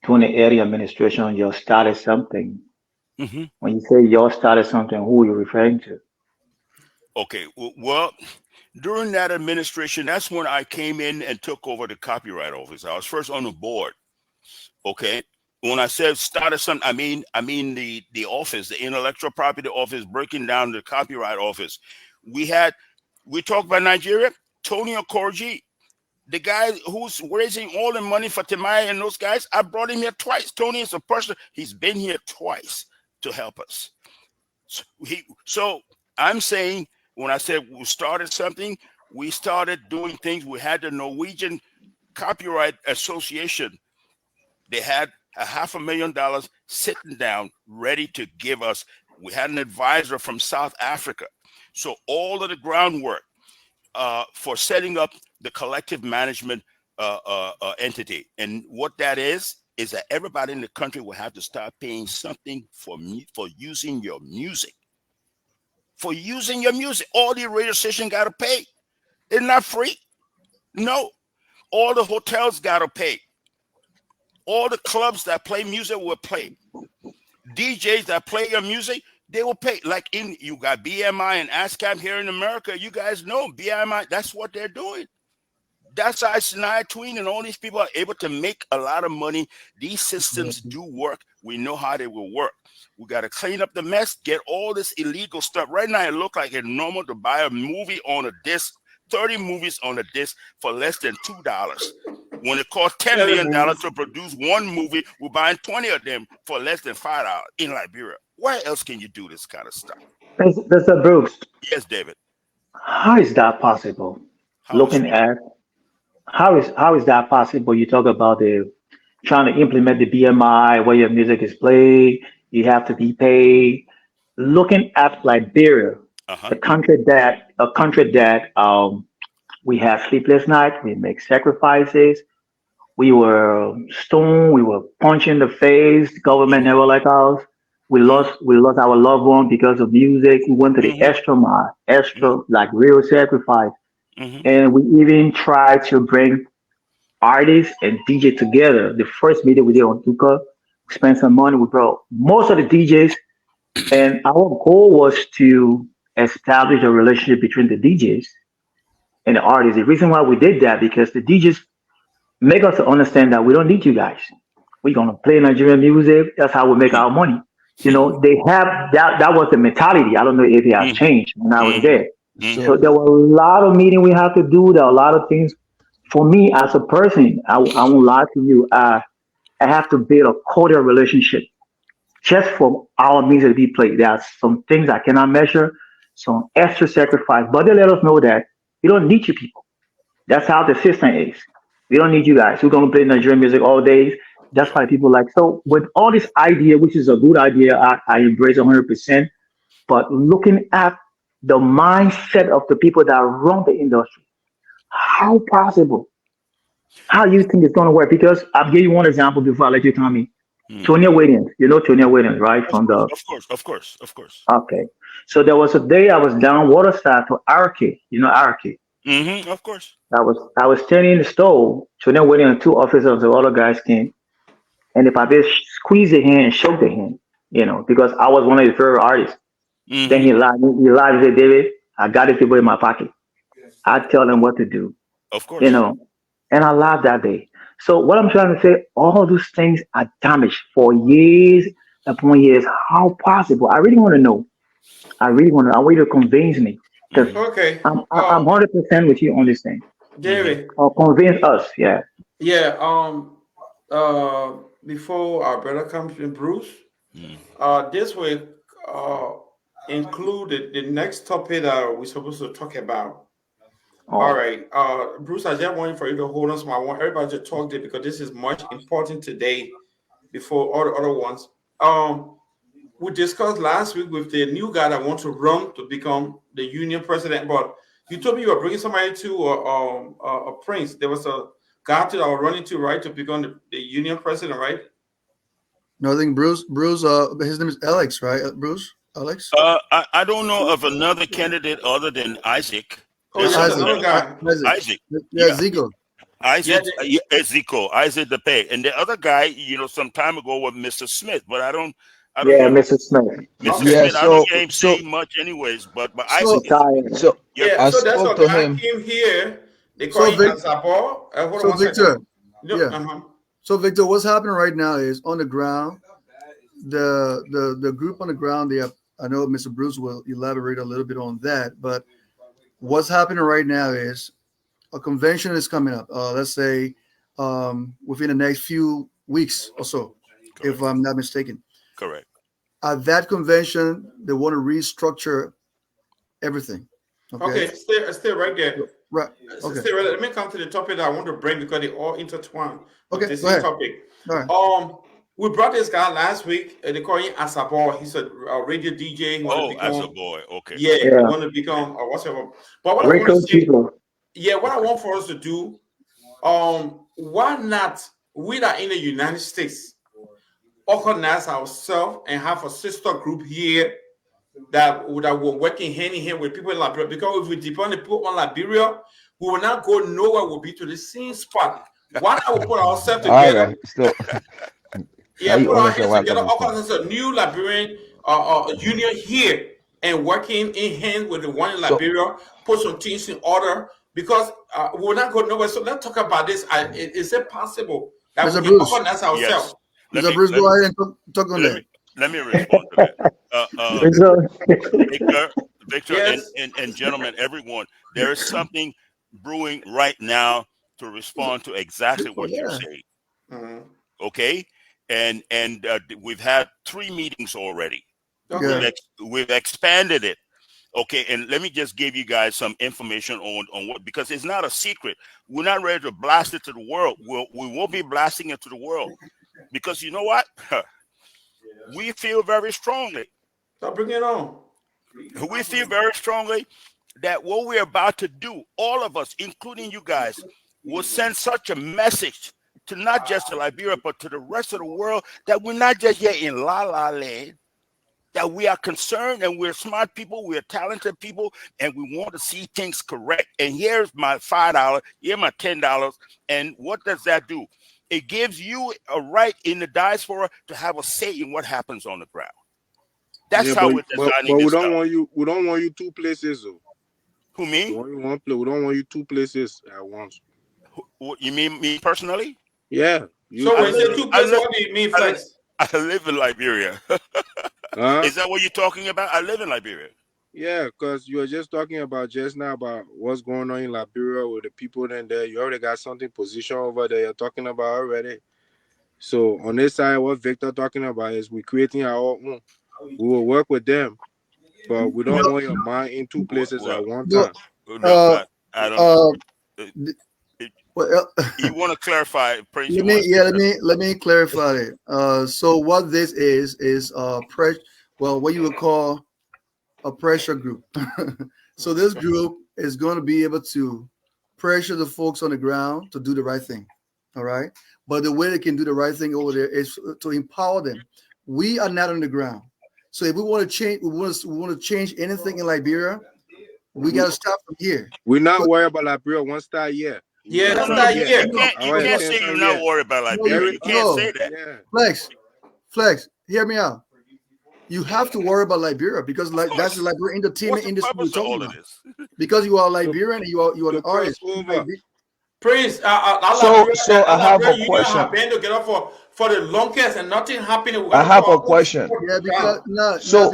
during the area administration, you started something. Mm-hmm. When you say you started something, who are you referring to? Okay. Well, during that administration, that's when I came in and took over the copyright office. I was first on the board. Okay. When I said started something, I mean the office, the intellectual property office, breaking down the copyright office. We talked about Nigeria, Tony Okorji, the guy who's raising all the money for Timaya and those guys. I brought him here twice. Tony is a person, he's been here twice to help us. So I'm saying, when I said we started something, we started doing things. We had the Norwegian Copyright Association. They had $500,000 sitting down ready to give us. We had an advisor from South Africa. So all of the groundwork for setting up the collective management entity. And what that is that everybody in the country will have to start paying something for using your music. For using your music, all the radio stations got to pay. It's not free. No, all the hotels got to pay. All the clubs that play music will pay. DJs that play your music, they will pay. Like you got BMI and ASCAP here in America. You guys know BMI. That's what they're doing. That's how Shania Twain and all these people are able to make a lot of money. These systems do work. We know how they will work. We got to clean up the mess, get all this illegal stuff. Right now, it looks like it's normal to buy a movie on a disc, 30 movies on a disc for less than $2. When it costs $10 million to produce one movie, we're buying 20 of them for less than $5 in Liberia. Where else can you do this kind of stuff? Mr. Brooks, Yes, David. how is that possible? How is Looking what? at how is that possible? You talk about the trying to implement the BMI where your music is played, you have to be paid. Looking at Liberia, Uh-huh. a country that we have sleepless nights, we make sacrifices, we were stoned, we were punched in the face, the government Mm-hmm. never like us. We lost our loved one because of music. We went to the Mm-hmm. extra mile, Mm-hmm. extra like real sacrifice. Mm-hmm. And we even tried to bring artists and DJ together. The first meeting we did on Tuka, we spent some money. We brought most of the DJs, and our goal was to establish a relationship between the DJs and the artists. The reason why we did that because the DJs make us understand that we don't need you guys. We're gonna play Nigerian music. That's how we make our money. They have that. That was the mentality. I don't know if it has Mm-hmm. changed when I was Mm-hmm. there. Mm-hmm. So there were a lot of meeting we have to do. There are a lot of things for me as a person. I won't lie to you. I have to build a cordial relationship just for our music to be played. There are some things I cannot measure, some extra sacrifice, but they let us know that we don't need you people. That's how the system is. We don't need you guys. We're gonna play Nigerian music all day. That's why people like. So with all this idea, which is a good idea, I embrace 100%. But looking at the mindset of the people that run the industry, how possible? How you think it's going to work? Because I'll give you one example before I let you tell me. Hmm. Tonya Williams, you know Tonya Williams, right? Of From course, the of course, of course, of course. okay. So there was a day I was down Waterside to Arcade, you know Arcade. Of course. I was standing in the store. Tonya Williams and two officers of the other guys came, and if I just squeeze the hand and shook the hand, because I was one of his favorite artists. Then Hmm. he lied and said, David, I got these people in my pocket. I tell them what to do, Of you course. know. And I laughed that day. So what I'm trying to say, all those things are damaged for years upon years. How possible? I really want to know. I want you to convince me because Hmm. Okay. I'm 100% with you on this thing. Hmm. David. Or convince us. Yeah. Yeah. Before our brother comes in, Bruce. Hmm. This will uh include the next topic that we're supposed to talk about. All Oh, right. Bruce, I just want for you to hold on. So I want everybody to talk there because this is much important today before all the other ones. We discussed last week with the new guy that wants to run to become the union president, but you told me you were bringing somebody to a prince. There was a guy that I was running to, right, to become the union president, right? No, I think Bruce. His name is Alex, right? Bruce, Alex, I don't know of another candidate other than Isaac. Oh, There's yeah, there's Isaac, another somebody, guy. Isaac. Isaac. Yeah, Yeah, Zico. Yeah, Isaac, yeah, Ezekiel, Isaac the Pay, and the other guy, some time ago was Mr. Smith, but I don't yeah, hear Mrs. Smith. Mr. okay. Yeah, Smith. I don't so hear him so saying much, anyways. But Isaac So is. Retired. so Yep. Yeah, I so there's spoke a to guy him. came here. They call so him Vic, Azabor. Hold on so one second. Victor. Yep. Yeah. So Victor, what's happening right now is on the ground. The group on the ground. They have. I know Mr. Bruce will elaborate a little bit on that, but what's happening right now is a convention is coming up. Let's say within the next few weeks or so, if Correct. I'm not mistaken. Correct. At that convention, they want to restructure everything. Okay. Okay, stay right there. Right. Okay. Stay right there. Let me come to the topic that I want to bring because they all intertwine with Okay. the Go same ahead. topic. All right. We brought this guy last week. They call him Asabor. He's a radio DJ. He want to Oh, as a become, boy. Okay. yeah, he Yeah. want to become whatever. But what I want to Rico say, Chico. yeah, what I Okay. want for us to do, why not we that in the United States organize ourselves and have a sister group here that were working hand in hand with people in Liberia. Because if we depend on people on Liberia, we will not go nowhere. We'll be to the same spot. Why not we put ourselves All together? right. So now Yeah, you put our understand hands where I'm together. coming from. Organize a new Liberian union here and working in hand with the one in So Liberia. Put some things in order because we will not go nowhere. So let's talk about this. Is it possible that we Mr. can Bruce. organize ourselves? Yes. Let Mr. me Bruce, let go me ahead and talk on let me that. let me respond to that. Rico. Victor, Victor, and, Yes. and and gentlemen, everyone, there is something brewing right now to respond to exactly Oh, what you yeah. say. Mhm. Okay, and we've had 3 meetings already. Yeah. Okay. We've expanded it. Okay, and let me just give you guys some information on what, because it's not a secret. We're not ready to blast it to the world. We won't be blasting it to the world because you know what? We feel very strongly. So bring it on. We feel very strongly that what we're about to do, all of us, including you guys, will send such a message to not just to Liberia, but to the rest of the world that we're not just here in La La Land, that we are concerned and we're smart people, we're talented people, and we want to see things correct. And here's my $5, here's my $10. And what does that do? It gives you a right in the diaspora to have a say in what happens on the ground. That's Yeah, how but we're but designing but we this don't stuff. want you. We don't want you two places though. Who, We me? want you one place. We don't want you two places at once. You mean me personally? Yeah, you So I when you live, say personally. two I places, live, what do you mean, I, li- Flex? I live in Liberia. Huh? Is that what you're talking about? I live in Liberia. Yeah, because you were just talking about just now about what's going on in Liberia with the people in there. You already got something position over there. You're talking about already. So on this side, what Victor talking about is we creating our own. We will work with them, but we don't Well, want your mind in two well, places well at one So, time. no, uh, I don't. uh, uh, th- it, Well, You want to clarify, Prince? let You me want to let clarify? me clarify it. So what this is pressure. Well, what you would call a pressure group. So this group is going to be able to pressure the folks on the ground to do the right thing. All right. But the way they can do the right thing over there is to empower them. We are not on the ground. So if we want to change, we want to change anything in Liberia, we got to start from here. We're not So worried about Liberia one star yet. We Yeah, got let's No, some start yet. you here. can't. You Our can't say intention you're not yet. worried about no, Liberia. Every You can't no, say that. yeah. flex. Hear me out. You have to worry about Liberia because Of like that's the course. Liberian What's entertainment the industry we're purpose of talking all of about. this? Because you are To Liberian and you are an to cross artist. over. Prince, So I our have a Liberian Union have question. been together for the longest and nothing happening. We got I to put have our a own question. foot Yeah, because down. no, So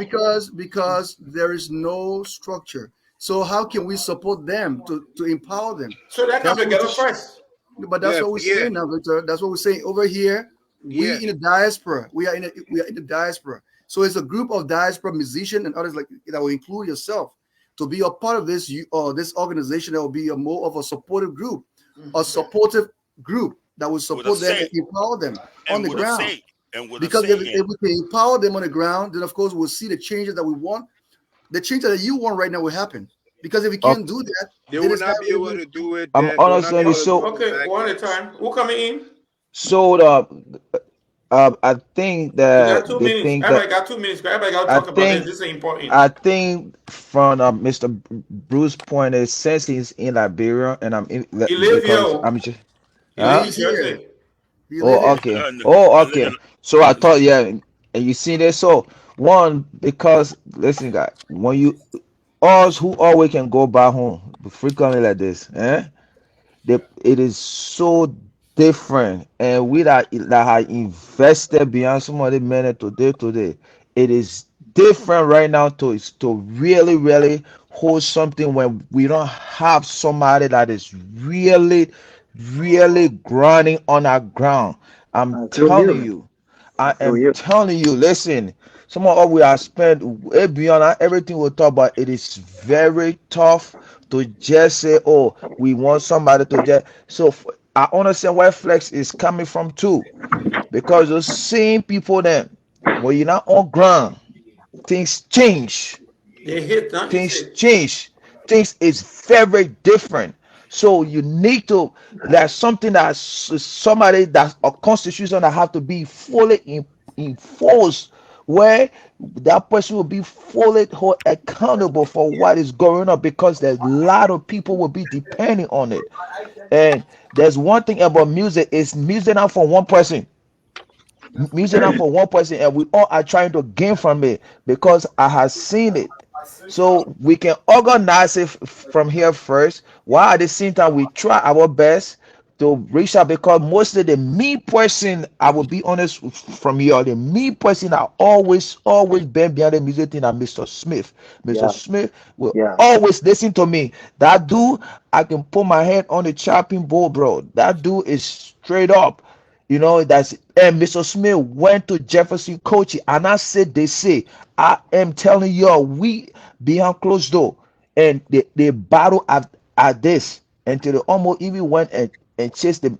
because there is no structure. So how can we support them to empower them? So they come That's what together we first. but that's Yeah, what we're yeah, saying now, Victor. That's what we're saying over here. yeah. We in the diaspora. We are in the diaspora. So it's a group of diaspora musicians and others like that will include yourself to be a part of this this organization that will be a more of a supportive group, a supportive group that will With a support them and say, empower them on and the with a ground. say, and with a Because say if in. we can empower them on the ground, then of course we'll see the changes that we want. The change that you want right now will happen. Because if we can't okay, do that, They then will it's not not be able really. to do it I'm then. They will not be understanding. able to do So it on the Okay, back one at a end. time. Who coming in? so I think You got that two the minutes. thing that Everybody got 2 minutes. Everybody got to I talk about this. think This is important. I think from Mr. Bruce point is since he's in Liberia and He live because here. I'm just He live huh? in He's here. Jersey. He live Oh, here. okay. And Oh, I live okay. in. So I I live, thought, yeah, and you see this. So one, because listen, guy, when you us who always can go back home frequently like this, it is so different, and we that have invested beyond some of the minute today, it is different right now to really hold something when we don't have somebody that is really grinding on our ground. I'm I feel telling you. you. I I feel am you. telling you, listen, some of what we have spent way beyond everything we talk about, it is very tough to just say, oh, we want somebody to just. So I understand where Flex is coming from too, because those same people then, when you're not on ground, things change. They hit, don't you Things say? change. Things is very different. So you need to there's something that's somebody that's a constitution that have to be fully enforced where that person will be fully accountable for what is going on because there's a lot of people will be depending on it. And there's one thing about music is music not for one person, music not for one person, and we all are trying to gain from it because I have seen it. So we can organize it from here first, while at the same time we try our best to reach out because mostly the me person, I will be honest from here, the me person I always been behind the music thing at Mr. Smith. Mr. Yeah, Smith will yeah, always listen to me. That dude, I can put my head on the chopping board, bro. That dude is straight up. You know, that's and Mr. Smith went to Jefferson coaching, and I said they say, I am telling you, we behind closed door, and they battle at this until they almost even went and chased the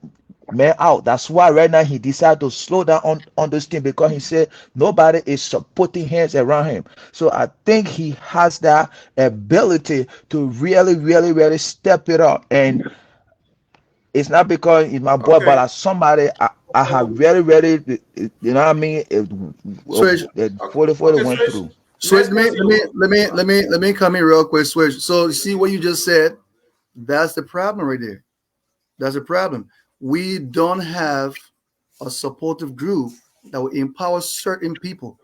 man out. That's why right now he decided to slow down on this thing because he said nobody is putting hands around him. So I think he has that ability to really step it up. And it's not because he's my boy, but Okay. as somebody I have very, you know what I mean, Switch. fully Okay, went switch. through. Switch. Next person. Let me come in real quick. Switch. So you see what you just said. That's the problem right there. That's the problem. We don't have a supportive group that will empower certain people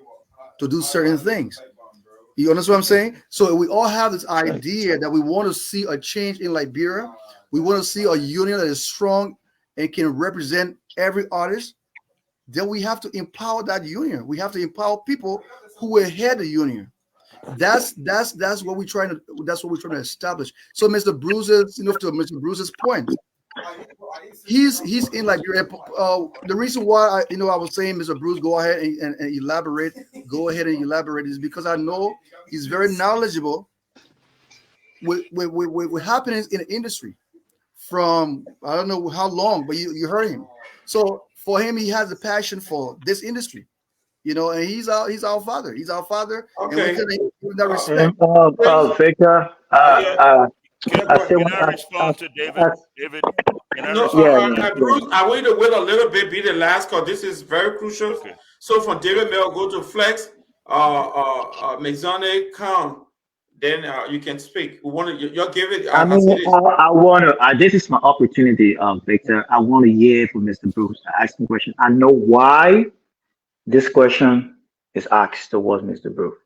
to do certain things. You understand what I'm saying? So we all have this Right. idea that we want to see a change in Liberia. We want to see a union that is strong and can represent every artist. Then we have to empower that union. We have to empower people who will head the union. That's what we're trying to establish. So Mr. Bruce's, to Mr. Bruce's point, he's in Liberia. The reason why I was saying Mr. Bruce, go ahead and elaborate. Go ahead and elaborate is because I know he's very knowledgeable with happenings in the industry. from I don't know how long, but you heard him. So for him, he has a passion for this industry, and he's our father. He's our father, and we Okay. couldn't give him that Uh, respect. please. Victor, Yeah. Can, Yeah. I Go ahead. still can want, I respond to David? David, can I No, yeah, respond? yeah, yeah. Bruce, I want you to wait a little bit, be the last, because this is very crucial. Okay. So from David Okay. Mill, go to Flex, Mexonic, Khan, then you can speak. We want to, you'll give it, I I mean, say this. I want to. This is my opportunity, Victor. I want to hear from Mr. Bruce asking question. I know why this question is asked towards Mr. Bruce.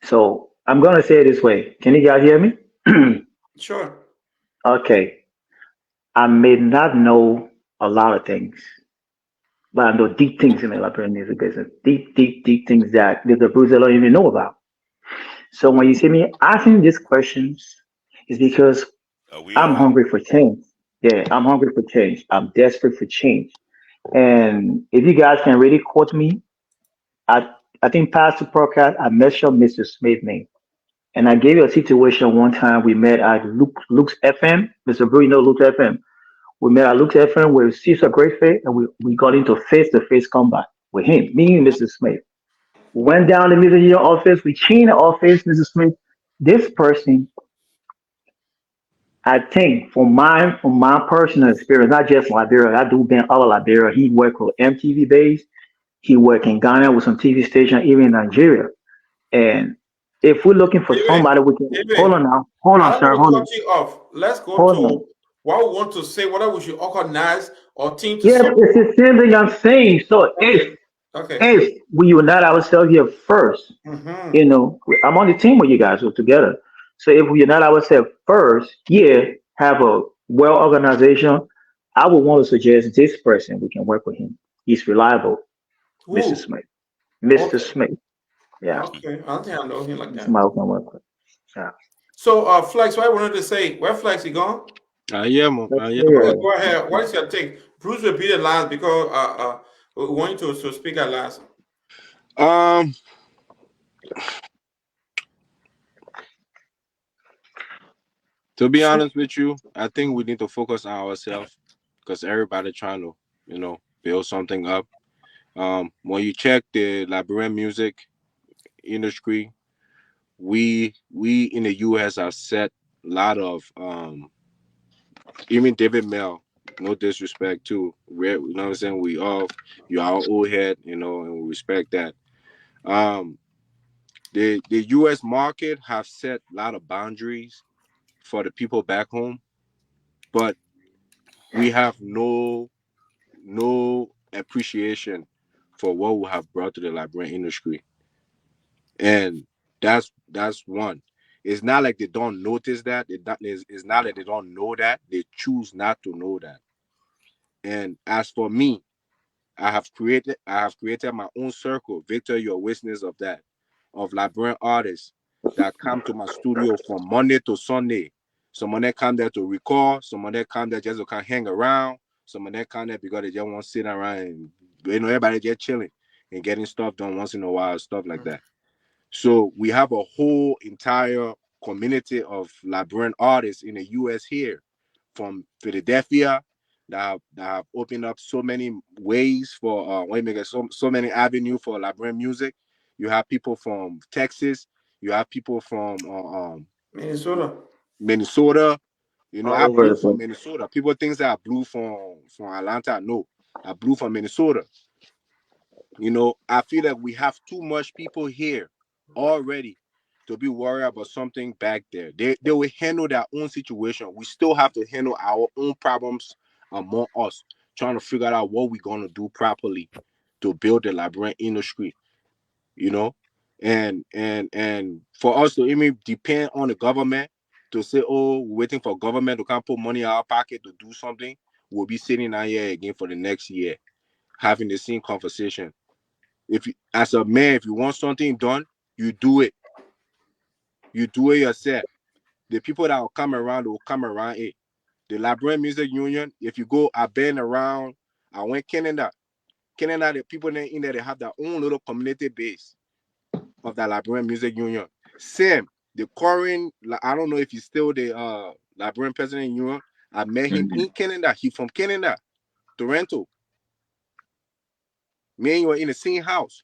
So I'm gonna say it this way. Can you guys hear me? Sure. Okay. I may not know a lot of things, but I know deep things in the Liberian music business. Deep, deep, deep things that Mr. Bruce don't even know about. So when you see me asking these questions, it's because We I'm are. hungry for change. Yeah, I'm hungry for change. I'm desperate for change. And if you guys can really quote me, I I think past the podcast, I mentioned Mr. Smith name. And I gave you a situation one time we met at Luke's FM. Mr. Brew, you know Luke's FM. We met at Luke's FM with Cesar Greatface and we got into face to face combat with him, me and Mr. Smith. We went down to Mr. Your office, we changed the office, Mr. Smith. This person, I think from my personal experience, not just Liberia, I do been all Liberia. He worked with MTV base, he worked in Ghana with some TV station, even in Nigeria. And if we're looking for David, somebody, we can hold David, on now. Hold I on, don't sir. want to Hold cut on. you off. Let's go Hold on. to what we want to say, whether we should organize or team to Yeah, solve. it's the same thing I'm saying. So if Okay. Okay. if we unite ourselves here first, Mm-hmm. I'm on the team with you guys. We're together. So if we unite ourselves first, yeah, have a well organization, I would want to suggest this person. We can work with him. He's reliable, Mr. Who? Smith. Mr. Okay. Smith. Yeah, Okay. I don't think I know him like he's that. somebody we can work with. Yeah. So, Flex, what I wanted to say, where Flex, he gone? Yeah, man. Let's Yeah, hear Okay, man. it. go ahead. What is your take? Bruce will be the last because we want you to speak at last. Um, to be honest with you, I think we need to focus on ourselves because everybody trying to, build something up. When you check the Liberian music industry, we in the US have set a lot of even David Mel, no disrespect too. You know what I'm saying? You are old head, and we respect that. Um the US market have set a lot of boundaries for the people back home, but we have no appreciation for what we have brought to the Liberian industry. And that's one. It's not like they don't notice that. It's not that they don't know that. They choose not to know that. And as for me, I have created my own circle. Victor, you're a witness of that, of Liberian artists that come to my studio from Monday to Sunday. Some of them come there to record, some of them come there just to kind of hang around, some of them come there because they just want to sit around and everybody just chilling and getting stuff done once in a while, stuff like that. So we have a whole entire community of Liberian artists in the US here, from Philadelphia, that have opened up so many ways for so many avenues for Liberian music. You have people from Texas, you have people from Minnesota. Minnesota. All I over blew the from place. Minnesota. People think that I blew from Atlanta. No, I blew from Minnesota. I feel like we have too much people here already to be worried about something back there. They will handle their own situation. We still have to handle our own problems among us, trying to figure out what we're gonna do properly to build the Liberian industry, you know. And for us to even depend on the government to say, oh, we're waiting for government to come put money in our pocket to do something, we'll be sitting out here again for the next year, having the same conversation. If you, as a man, if you want something done, you do it. You do it yourself. The people that will come around will come around it. The Liberian Music Union, if you go, I've been around, I went Canada. Canada, the people in there, they have their own little community base of the Liberian Music Union. Same, the current, I don't know if he's still the Liberian President Union, I met him in Canada. He from Canada, Toronto. Me and you were in the same house.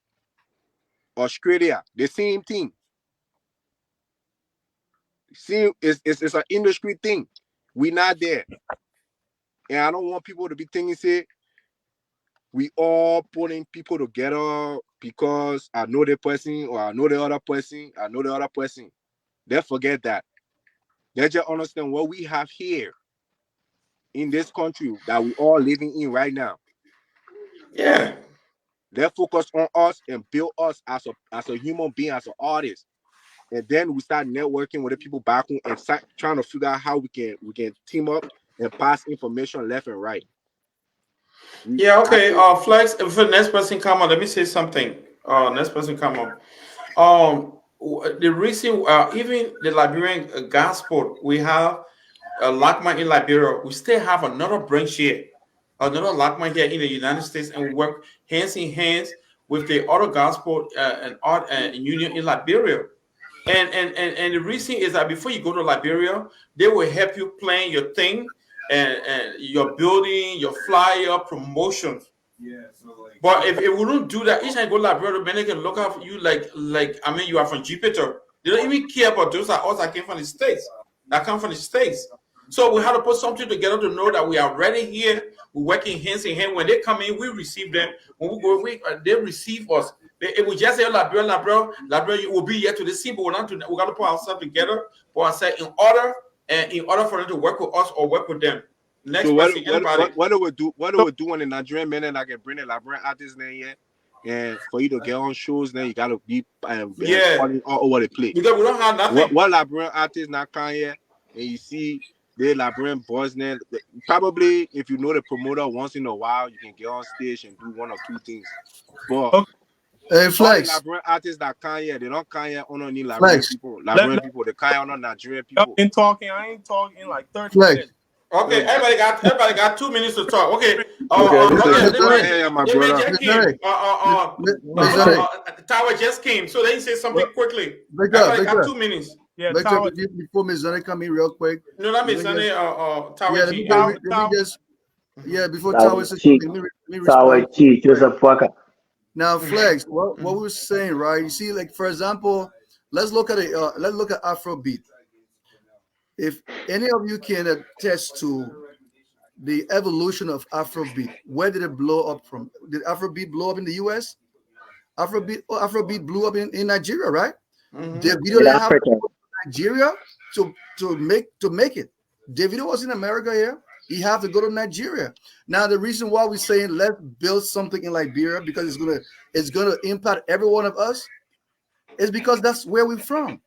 Australia, the same thing. See, it's an industry thing. We not there. And I don't want people to be thinking, say, we all putting people together because I know the person or I know the other person, I know the other person. They forget that. They just understand what we have here in this country that we all living in right now. Yeah. They focus on us and build us as a human being, as an artist. And then we start networking with the people back home and start trying to figure out how we can team up and pass information left and right. Yeah, okay. Flex, if the next person come on, let me say something. Next person come on. The reason, even the Liberian gospel, we have a Lakma in Liberia. We still have another branch here, another Lakma here in the United States, and we work hands in hands with the other gospel and art union in Liberia. And the reason is that before you go to Liberia, they will help you plan your thing and your building, your flyer, promotions. But if we don't do that, each time you go to Liberia, man, they can look at you like I mean you are from Jupiter. They don't even care about those are us that came from the States. That come from the States. So we have to put something together to know that we are ready here. We're working hands in hand. When they come in, we receive them. When we go, they receive us. If we just say Liberia, you will be here to the scene, but we got to put ourselves together, put ourselves in order for them to work with us or work with them. Next So person, anybody. what do we do? What do we do when the Nigerian men and I can bring the Liberian artists in here? And for you to get on shows, then you gotta be calling all over the place. Because we don't have nothing. What Liberian artists not come here, and you see the Liberian boys now. Probably if you know the promoter once in a while, you can get on stage and do one or two things. But hey, Flex, all the Liberian artists that come here, they don't come here on any Liberian people. Liberian people, they come here on Nigerian people. In talking, I ain't talking in like 30 Flex. minutes. Okay, everybody got 2 minutes to talk. Okay. Tower just came, so they say something quickly. Everybody got 2 minutes. Yeah, before Ms. Zane come in real quick. No, not Ms. Zane, Tower yeah, G. Let me just, before Tower says something, let me Tower G, Joseph Walker. Now, Flex, what we were saying, right? You see, like for example, let's look at Afrobeat. If any of you can attest to the evolution of Afrobeat, where did it blow up from? Did Afrobeat blow up in the US? Afrobeat blew up in Nigeria, right? Mm-hmm. Davido didn't have to go to Nigeria to make it. Davido was in America here. He have to go to Nigeria. Now, the reason why we're saying let's build something in Liberia because it's gonna impact every one of us is because that's where we're from.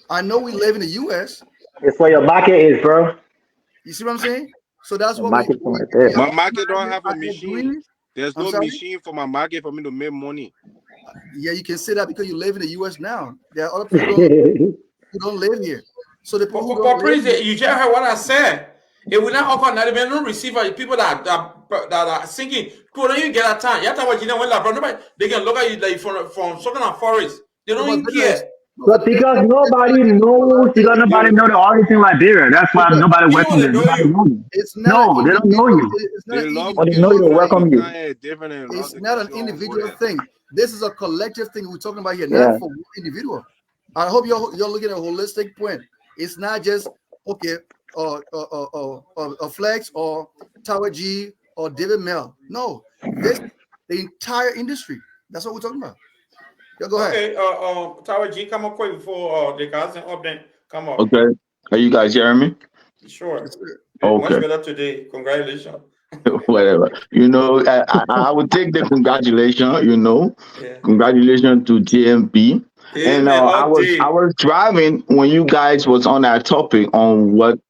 I know we live in the US. It's where your market is, bro. You see what I'm saying? So that's what market right there. My market don't have a machine. There's no machine for my market for me to make money. Yeah, you can say that because you live in the US now. There are other people who don't live here. So the people you just heard what I said. If we not offer not even no receiver, people that are singing, don't even get a time. You have to watch when nobody they can look at you like from Southern and Forest. They don't even care. But because nobody knows, because nobody know the artist in Liberia. That's why nobody welcome them. Nobody knows you. No, they don't know you. It's not they know you, welcome you. It's not an individual thing. This is a collective thing we're talking about here, not for one individual. I hope you're looking at a holistic point. It's not just okay, a Flex or Tower G or David Mel. No, this the entire industry. That's what we're talking about. Yeah, go ahead. Okay, Tower G, come up quick before the guys and update. Come on. Okay. Are you guys hearing me? Sure. Okay. Much better today. Congratulations. Whatever. I would take the congratulations, Congratulations to TMP. And I was driving when you guys was on that topic on what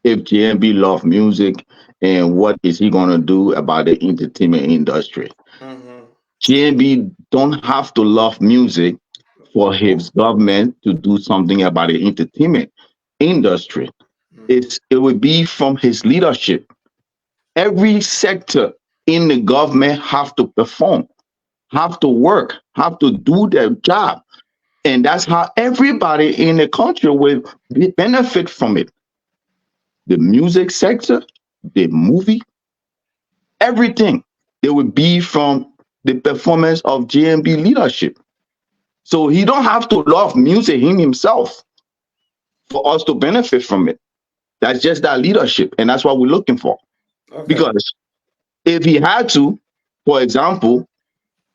if JMB love music and what is he gonna do about the entertainment industry. JMB don't have to love music for his government to do something about the entertainment industry. It would be from his leadership. Every sector in the government have to perform, have to work, have to do their job. And that's how everybody in the country will benefit from it. the music sector, the movie, everything. They would be from the performance of JMB leadership. So he don't have to love music him himself for us to benefit from it. That's just that leadership, and that's what we're looking for. Okay. Because if he had to, for example,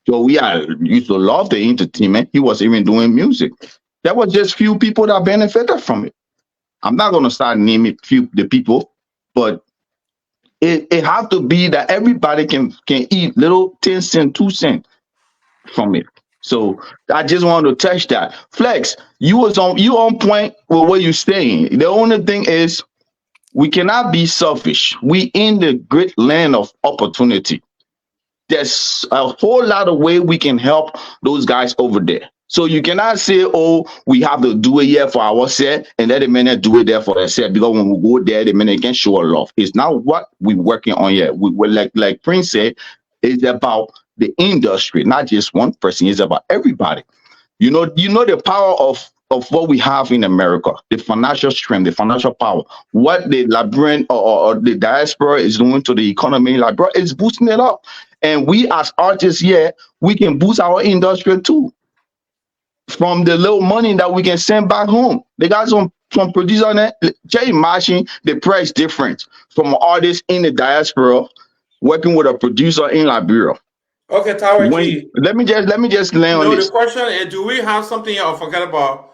Joey I used to love the entertainment. He was even doing music. There was just few people that benefited from it. I'm not gonna start naming few the people, but it have to be that everybody can eat little 10 cent, 2 cent from it. So I just wanted to touch that. Flex, you on point with what you're saying. The only thing is we cannot be selfish. We in the great land of opportunity. There's a whole lot of way we can help those guys over there. So you cannot say, oh, we have to do it here for ourselves and let the men do it there for themselves. Because when we go there, the men can show a love. It's not what we're working on here. We're like Prince said, it's about the industry, not just one person. It's about everybody. You know the power of what we have in America, the financial strength, the financial power. What the Liberian or the diaspora is doing to the economy in Liberia is boosting it up. And we as artists here, we can boost our industry too from the little money that we can send back home. They got some producer on it. Just imagine the price difference from an artist in the diaspora working with a producer in Liberia. Okay, Tower When G. let me just land on No, the this. question is, do we have something here I forgot about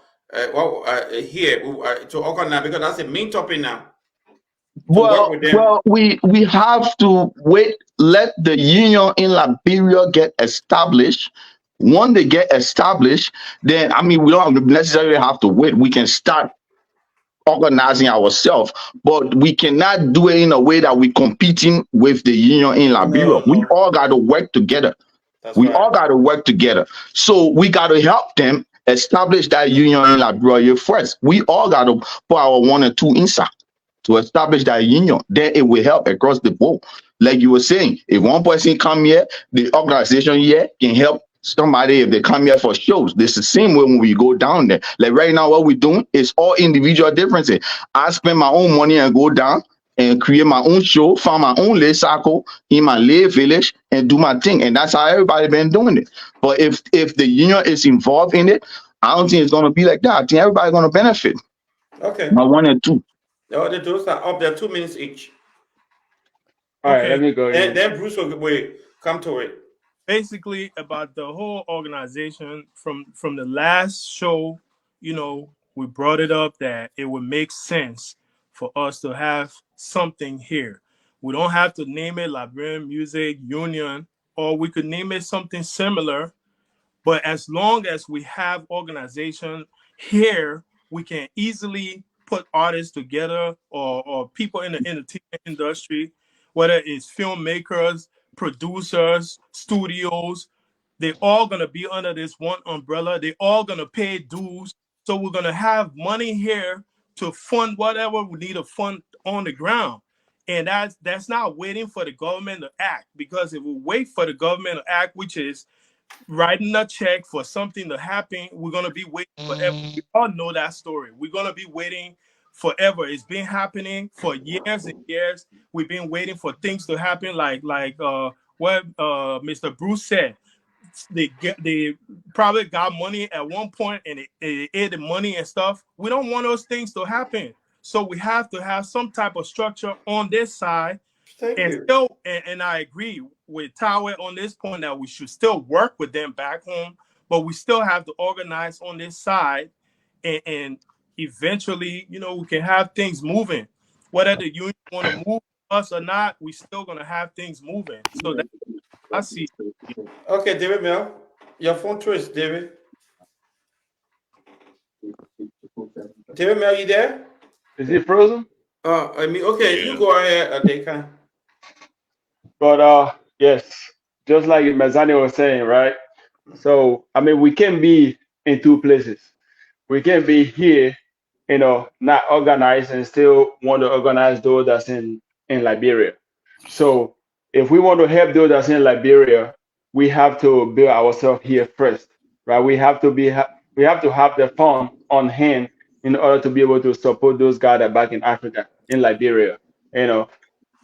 here to organize? Because that's the main topic now, to work Well, with them. well, we have to wait. Let the union in Liberia get established. When they get established, then I mean we don't necessarily have to wait. We can start organizing ourselves, but we cannot do it in a way that we're competing with the union in Liberia. No, We no, all got to work together. that's We right. all got to work together. So we got to help them establish that union in Liberia first. We all got to put our one and two inside to establish that union. Then it will help across the board. Like you were saying, if one person come here, the organization here can help somebody if they come here for shows. This is the same way when we go down there. Like right now, what we're doing is all individual differences. I spend my own money and go down and create my own show, find my own little circle in my little village and do my thing. And that's how everybody been doing it. But if the union is involved in it, I don't think it's gonna be like that. I think everybody's gonna benefit. Okay. My one and two. Those are up there, 2 minutes each. All right, let Okay. me go Then, in. then Bruce will come to it. Basically, about the whole organization from the last show, we brought it up that it would make sense for us to have something here. We don't have to name it Liberian Music Union, or we could name it something similar. But as long as we have organization here, we can easily put artists together, or people in the entertainment industry, whether it's filmmakers, producers, studios. They're all gonna be under this one umbrella. They're all gonna pay dues. So we're gonna have money here to fund whatever we need to fund on the ground. And that's not waiting for the government to act. Because if we wait for the government to act, which is writing a check for something to happen, we're gonna be waiting forever. We all know that story. We're gonna be waiting forever. It's been happening for years and years. We've been waiting for things to happen, like what Mr. Bruce said. They probably got money at one point and they ate the money and stuff. We don't want those things to happen. So we have to have some type of structure on this side, Thank and you. still, and I agree with Tower on this point that we should still work with them back home, but we still have to organize on this side, and eventually, we can have things moving. Whether the union want to move us or not, we still gonna have things moving. So that I see. Okay, David Mel, your phone twist, David. David Mel, you there? Is it frozen? Okay, you Yeah. go ahead, Dekan. But yes, just like Mazani was saying, right? So I mean, we can be in two places. We can be here, not organized and still want to organize those that's in Liberia. So if we want to help those that's in Liberia, we have to build ourselves here first, right? We have to have the fund on hand in order to be able to support those guys that are back in Africa, in Liberia, you know.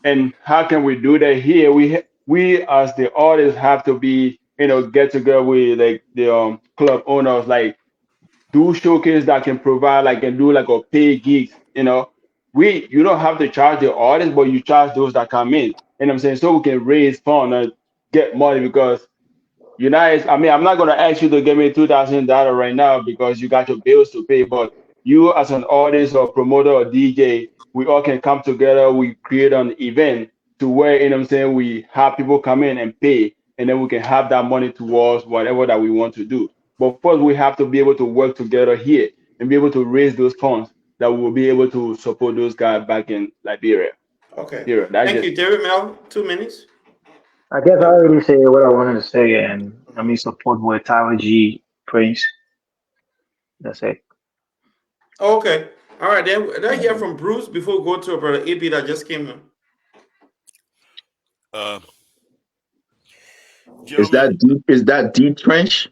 And how can we do that here? We as the artists have to be, get together with like the club owners, like do showcase that can provide like and do like a pay gigs, you don't have to charge the artist, but you charge those that come in. And I'm saying so we can raise funds and get money because United, I mean, I'm not gonna ask you to give me $2,000 right now because you got your bills to pay. But you, as an artist or promoter or DJ, we all can come together. We create an event to where, I'm saying, we have people come in and pay, and then we can have that money towards whatever that we want to do. But first, we have to be able to work together here and be able to raise those funds that we will be able to support those guys back in Liberia. Okay. Here, that's Thank just you, David Mel. 2 minutes. I guess I Yeah. already said what I wanted to say, and I mean support with Tyler G, Prince. That's it. Okay. All right. Then let's hear from Bruce before we go to brother AB that just came in. Uh, Is gentlemen, that deep? Is that deep trench?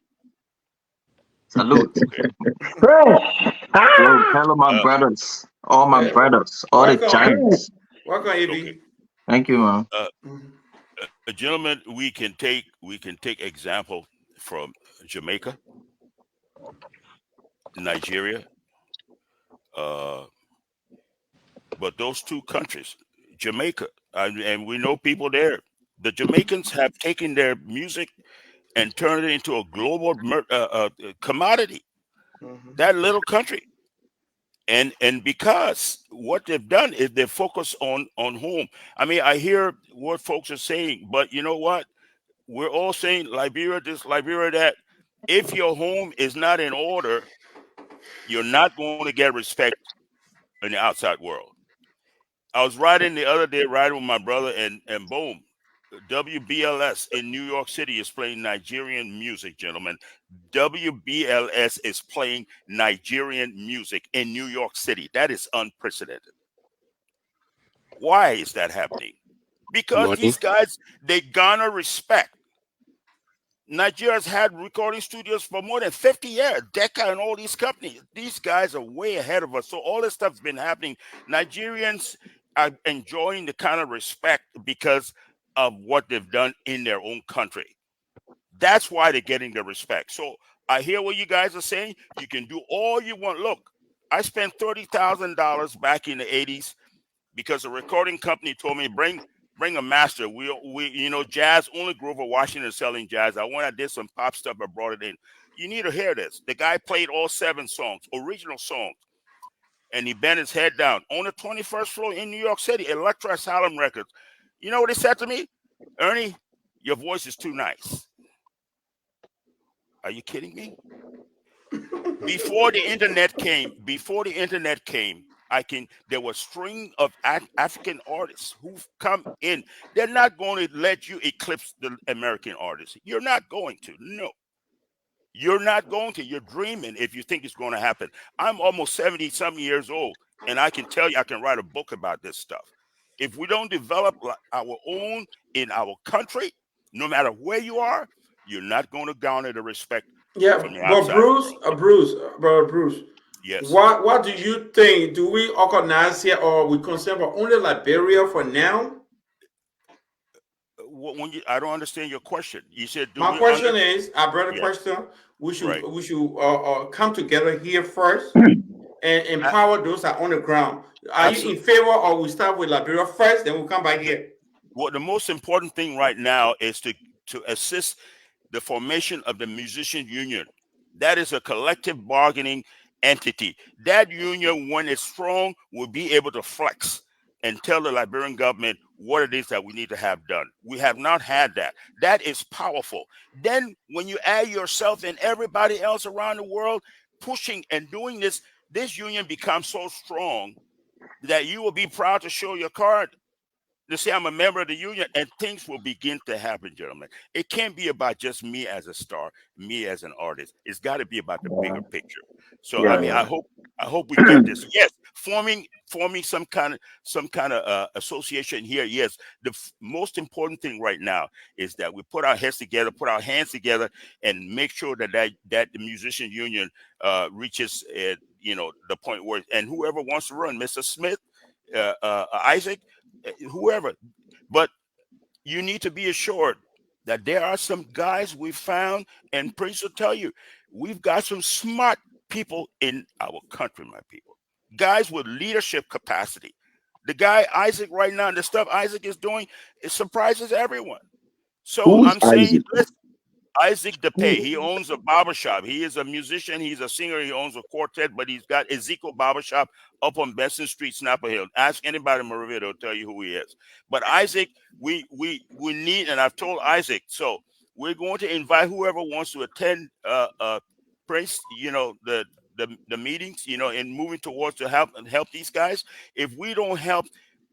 Salute. okay. Prince! Yo, Ah! hello, my Uh, brothers. All my Yeah. brothers. All the Welcome. Prince! giants. Welcome, okay. AB. Thank you, man. Uh, Mhm. gentlemen, we can take example from Jamaica, Nigeria, uh, but those two countries, Jamaica, and we know people there. The Jamaicans have taken their music and turned it into a global commodity. Mhm. That little country, and because what they've done is they focus on home. I mean, I hear what folks are saying, but you know what? We're all saying Liberia this, Liberia that. If your home is not in order, you're not going to get respect in the outside world. I was riding the other day, riding with my brother, and boom, WBLS in New York City is playing Nigerian music, gentlemen. WBLS is playing Nigerian music in New York City. That is unprecedented. Why is that happening? Because Money. these guys, they garner respect. Nigeria's had recording studios for more than 50 years, Decca and all these companies. These guys are way ahead of us. So all this stuff's been happening. Nigerians are enjoying the kind of respect because of what they've done in their own country. That's why they're getting the respect. So I hear what you guys are saying. You can do all you want. Look, I spent $30,000 back in the 80s because a recording company told me bring a master. We jazz only Grover Washington is selling jazz. I did some pop stuff. I brought it in. You need to hear this. The guy played all 7 songs, original songs, and he bent his head down on the 21st floor in New York City, Electra Asylum Records. You know what he said to me? Ernie, your voice is too nice. Are you kidding me? Before the internet came, I can there was string of African artists who've come in. They're not going to let you eclipse the American artists. You're not going to. No. You're not going to. You're dreaming if you think it's going to happen. I'm almost 70 some years old, and I can tell you I can write a book about this stuff. If we don't develop our own in our country, no matter where you are, you're not going to garner the respect Yeah, from the but outside Bruce, world. brother Bruce, Yes. what do you think? Do we organize here or we concern for only Liberia for now? I don't understand your question. You said, "Do My we under?" question is, our brother Yes, question, right. we should come together here first and A- empower those that are on the ground. Are you in Absolutely. favor or we start with Liberia first, then we'll come back here? Well, the most important thing right now is to assist the formation of the musician union. That is a collective bargaining entity. That union, when it's strong, will be able to flex and tell the Liberian government what it is that we need to have done. We have not had that. That is powerful. Then, when you add yourself and everybody else around the world pushing and doing this, this union becomes so strong that you will be proud to show your card to say I'm a member of the union, and things will begin to happen, gentlemen. It can't be about just me as a star, me as an artist. It's got to be about the Yeah, bigger picture. So I yeah, mean, yeah. I hope we get this. Yes, forming some kind of association here. Yes, the most important thing right now is that we put our heads together, put our hands together, and make sure that the musician union reaches the point where, and whoever wants to run, Mr. Smith, Isaac, whoever, but you need to be assured that there are some guys we found, and Prince will tell you, we've got some smart people in our country, my people. Guys with leadership capacity. The guy Isaac right now, the stuff Isaac is doing, it surprises everyone. So Who's I'm saying, Isaac? listen, Isaac DePay, Who? he owns a barbershop. He is a musician. He's a singer. He owns a quartet, but he's got Ezekiel Barbershop up on Benson Street, Snapper Hill. Ask anybody in Moravia, they'll tell you who he is. But Isaac, we need, and I've told Isaac, so we're going to invite whoever wants to attend Prince, the meetings, in moving towards to help these guys. If we don't help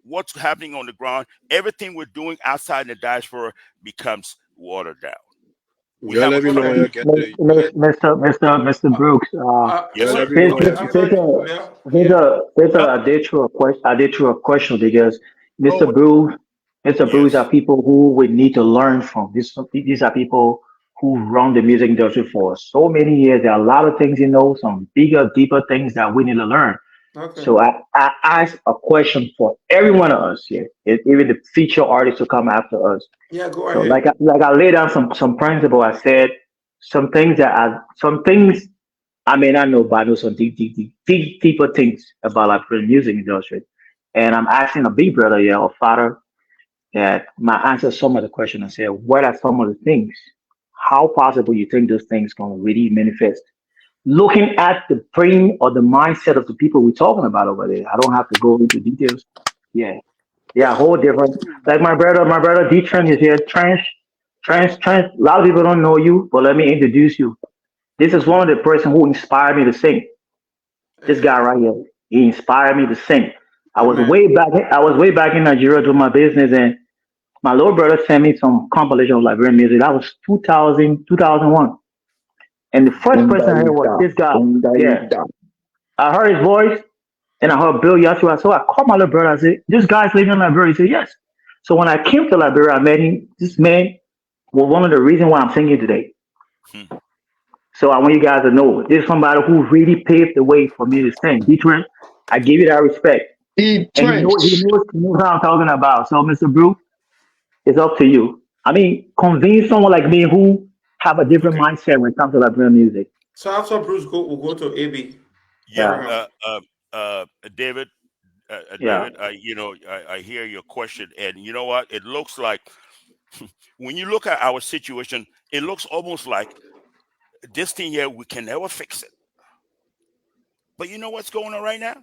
what's happening on the ground, everything we're doing outside the diaspora becomes watered down. We Y'all have a let me know when Okay. y'all get the you get Mr. Brooks, yes, y'all sir. let me since know when y'all I'm get sorry. the Yeah. since Yeah. since Uh, I did through a question because oh, Mr. Bruce, Mr. Bruce are Yes. people who we need to learn from. These are people who run the music industry for so many years. There are a lot of things, some bigger, deeper things that we need to learn. Okay. So I asked a question for every one of us here, even the feature artists who come after us. Yeah. Go So ahead. I laid down some principle. I said some things I may not know, but I know some deeper things about like the music industry. And I'm asking a big brother here or father that my answer some of the question. I said, what are some of the things? How possible you think those things gonna really manifest? Looking at the brain or the mindset of the people we're talking about over there. I don't have to go into details. Yeah. Yeah, Yeah. whole different. Like my brother D Trent is here. Trent. A lot of people don't know you, but let me introduce you. This is one of the person who inspired me to sing. This guy Amen. right here, he inspired me to sing. Amen. I was way back in Nigeria doing my business, and my little brother sent me some compilation of Liberian music. That was 2000, 2001. And the first person I heard was Ungaita. this guy. Yeah, Ungaita. I heard his voice, and I heard Bill Yashua. So I called my little brother. I said, "This guy's living in Liberia." He said, "Yes." So when I came to Liberia, I met him. This man was one of the reasons why I'm singing today. Hmm. So I want you guys to know this is somebody who really paved the way for me to sing. Detroit, I give you that respect. E And trench. he knows what I'm talking about. So, Mr. Bruce, it's up to you. I mean, convince someone like me who have a different Okay. mindset when it comes to Liberian music. So after Bruce go, we'll go to AB Yeah. Yeah, Abraham. David, yeah. I hear your question, and you know what? It looks like when you look at our situation, it looks almost like this thing here, we can never fix it. But you know what's going on right now?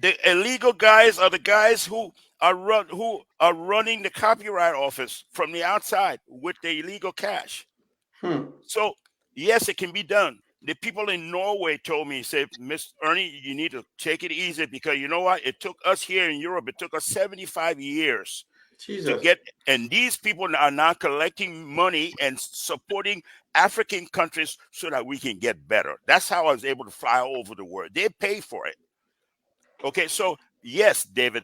The illegal guys are the guys who are running the copyright office from the outside with the illegal cash. Hmm. So yes, it can be done. The people in Norway told me, said, Miss Ernie, you need to take it easy because you know what? It took us here in Europe, it took us 75 years to Jesus. get, and these people are now collecting money and supporting African countries so that we can get better. That's how I was able to fly all over the world. They pay for it. Okay, so yes, David,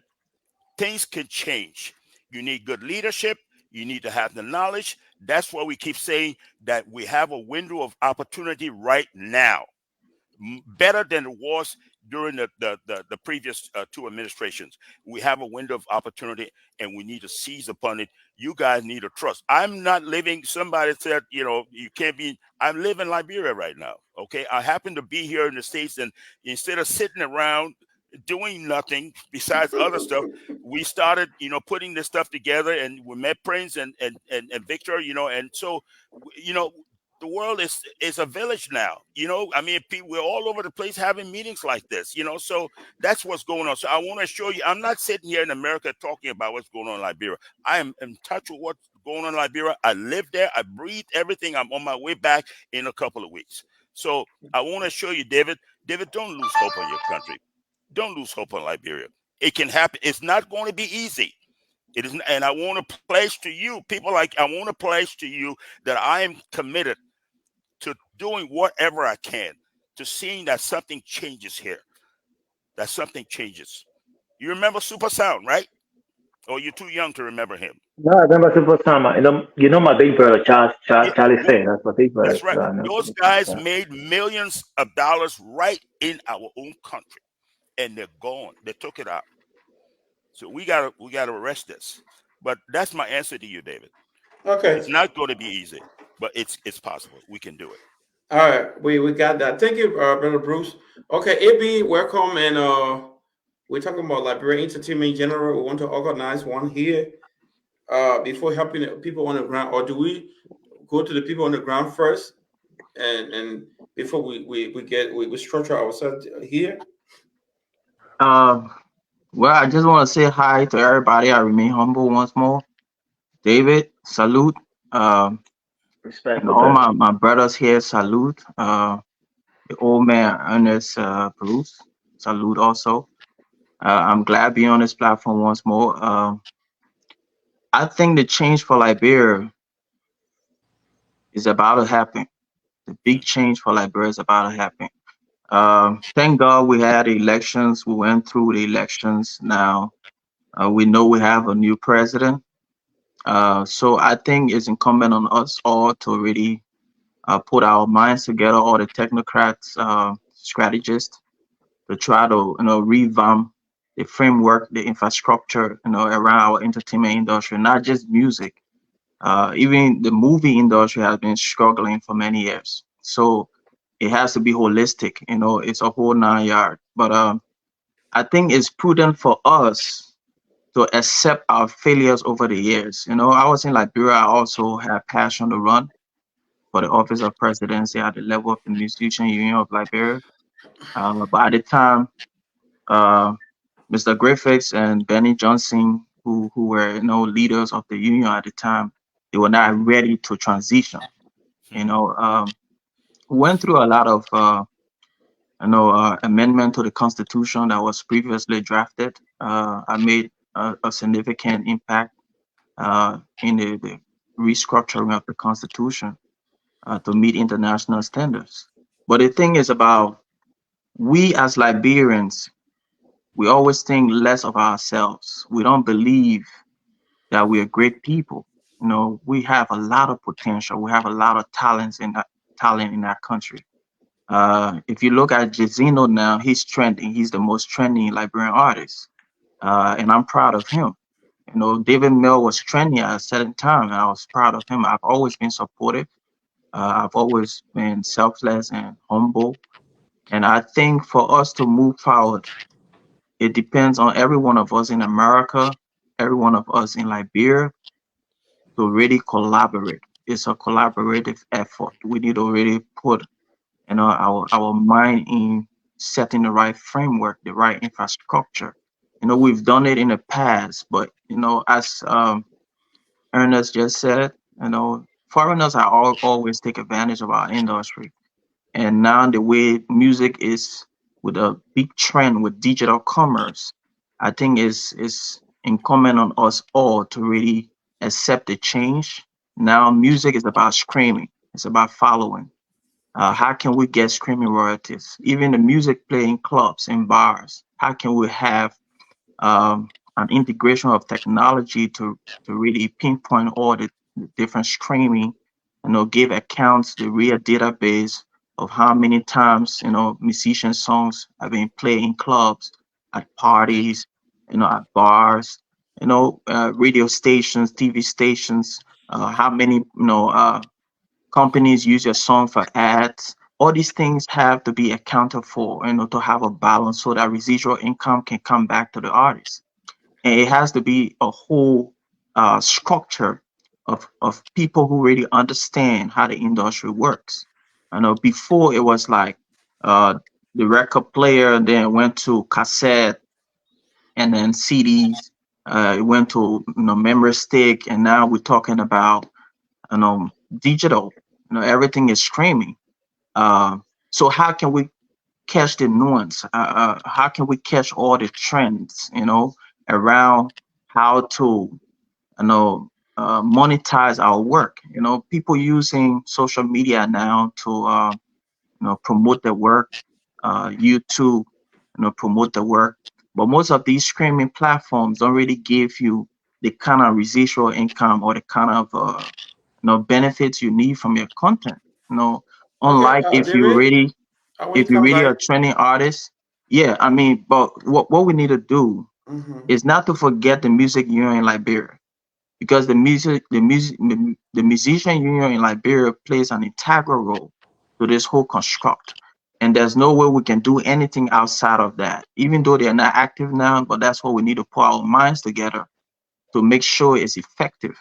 things can change. You need good leadership. You need to have the knowledge. That's why we keep saying that we have a window of opportunity right now, better than it was during the previous two administrations. We have a window of opportunity and we need to seize upon it. You guys need to trust. I'm not living, somebody said, you can't be, I'm living in Liberia right now. Okay. I happen to be here in the States, and instead of sitting around doing nothing besides other stuff, we started, putting this stuff together, and we met Prince and Victor, and so, you know, the world is a village now. I mean, we're all over the place having meetings like this. So that's what's going on. So I want to show you, I'm not sitting here in America talking about what's going on in Liberia. I am in touch with what's going on in Liberia. I live there. I breathe everything. I'm on my way back in a couple of weeks. So I want to show you, David, don't lose hope on your country. Don't lose hope on Liberia. It can happen. It's not going to be easy. It is, and I want to pledge to you, people, like, I want to pledge to you that I am committed to doing whatever I can to seeing that something changes here, that something changes. You remember Super Sound, right? Or you're too young to remember him. No, I remember Super Summer. You know my big brother, Yeah, Charlie tho- say. That's my big brother. that's right. So I know Those Super Summer. guys Yeah. made millions of dollars right in our own country, and they're gone. They took it out. So we gotta arrest this. But that's my answer to you, David. Okay. It's not going to be easy, but it's possible. We can do it. All right. We got that. Thank you, brother Bruce. Okay, AB, welcome, and we're talking about Liberian entertainment in general. We want to organize one here. Before helping the people on the ground, or do we go to the people on the ground first, and before we structure ourselves here? Um, well, I just want to say hi to everybody. I remain humble once more. David, salute. Um, Respect and for all that. my brothers here, salute. The old man, Ernest Bruce, salute also. I'm glad being on this platform once more. I think the change for Liberia is about to happen. The big change for Liberia is about to happen. Thank God we had elections. We went through the elections. Now we know we have a new president. So I think it's incumbent on us all to really put our minds together, all the technocrats, strategists, to try to revamp the framework, the infrastructure, around our entertainment industry, not just music. Even the movie industry has been struggling for many years. So it has to be holistic. It's a whole 9 yard. But I think it's prudent for us to accept our failures over the years. I was in Liberia. I also had passion to run for the office of presidency at the level of the Musician Union of Liberia. But at the time, uh, Mr. Griffiths and Benny Johnson, who were leaders of the union at the time, they were not ready to transition. You know, um, went through a lot of amendment to the constitution that was previously drafted. I made a significant impact in the restructuring of the constitution to meet international standards. But the thing is about we as Liberians, we always think less of ourselves. We don't believe that we are great people. We have a lot of potential. We have a lot of talent in our country. If you look at Jazino now, he's trending. He's the most trending Liberian artist, and I'm proud of him. David Mill was trending at a certain time, and I was proud of him. I've always been supportive. I've always been selfless and humble. And I think for us to move forward, it depends on every one of us in America, every one of us in Liberia to really collaborate. It's a collaborative effort. We need to really put our mind in setting the right framework, the right infrastructure. We've done it in the past, but as Ernest just said, foreigners are always take advantage of our industry. And now the way music is with a big trend with digital commerce, I think is incumbent on us all to really accept the change. Now music is about streaming. It's about following. How can we get streaming royalties? Even the music playing clubs and bars. How can we have an integration of technology to really pinpoint all the different streaming, give accounts the real database of how many times musician songs have been played in clubs, at parties, at bars, radio stations, TV stations, how many companies use your song for ads. All these things have to be accounted for, to have a balance so that residual income can come back to the artist. And it has to be a whole structure of people who really understand how the industry works. I know before it was like uh, the record player then went to cassette and then CDs. It went to memory stick, and now we're talking about you know digital. Everything is streaming. Uh, so how can we catch the nuance? How can we catch all the trends? Around how to monetize our work. People using social media now to promote their work. YouTube, promote the work. But most of these streaming platforms don't really give you the kind of residual income or the kind of benefits you need from your content. Okay, Unlike David, when you if you're come really back. a trending artist, yeah, I mean, but what we need to do Mm-hmm. is not to forget the music union in Liberia, because the musician union in Liberia plays an integral role to this whole construct. And there's no way we can do anything outside of that, even though they're not active now, but that's what we need to put our minds together to make sure it's effective.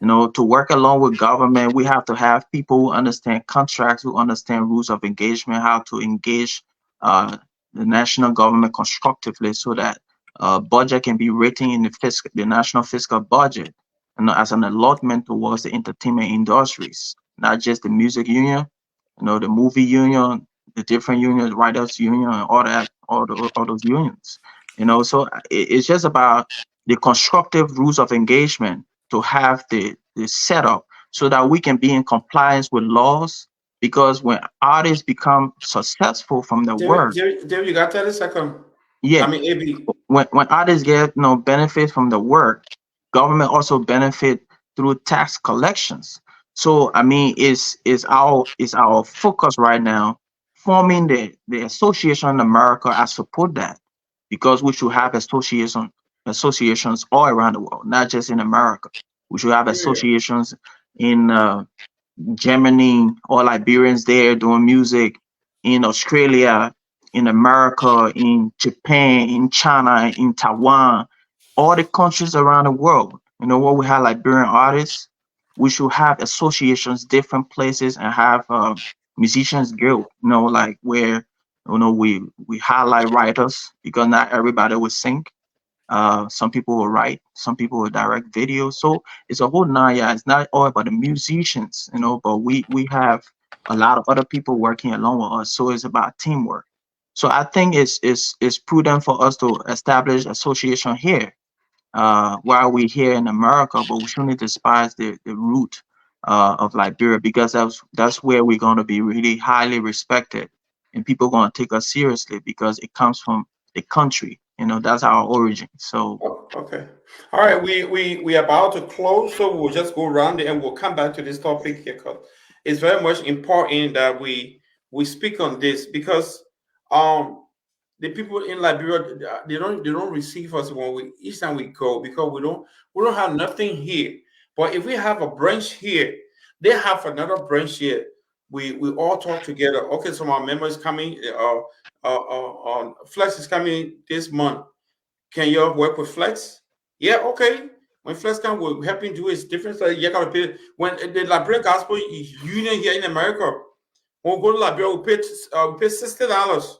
To work along with government, we have to have people who understand contracts, who understand rules of engagement, how to engage uh, the national government constructively so that budget can be written in the national fiscal budget, as an allotment towards the entertainment industries, not just the music union, the movie union, the different unions, writers union, and all that, all those unions. So it's just about the constructive rules of engagement to have the setup so that we can be in compliance with laws. Because when artists become successful from the work, David, you got 30 seconds. I yeah, mean, AB. when artists get benefit from the work, government also benefit through tax collections. So I mean, it's our focus right now forming the association in America. I support that, because we should have associations all around the world, not just in America. We should have Period. associations in Germany, or Liberians there doing music, in Australia, in America, in Japan, in China, in Taiwan, all the countries around the world. Where we have Liberian artists, we should have associations, different places, and have musicians guild. Like where we highlight writers, because not everybody will sing. Some people will write, some people will direct videos. So it's a whole nine. Yeah, it's not all about the musicians, but we have a lot of other people working along with us. So it's about teamwork. So I think it's prudent for us to establish association here, while we're here in America, but we shouldn't despise the root of Liberia, because that's where we're going to be really highly respected, and people going to take us seriously because it comes from the country. That's our origin. So Oh, okay. All right. We about to close, so we'll just go around it and we'll come back to this topic here, because it's very much important that we speak on this, because um the people in Liberia, they don't receive us when we each time we go, because we don't have nothing here. But if we have a branch here, they have another branch here. We all talk together. Okay, so my members coming. Flex is coming this month. Can you work with Flex? Yeah, okay. When Flex come, we'll help you do its different. So you gotta pay. When the Liberian Gospel Union here in America, when we go to Liberia, we pay $60.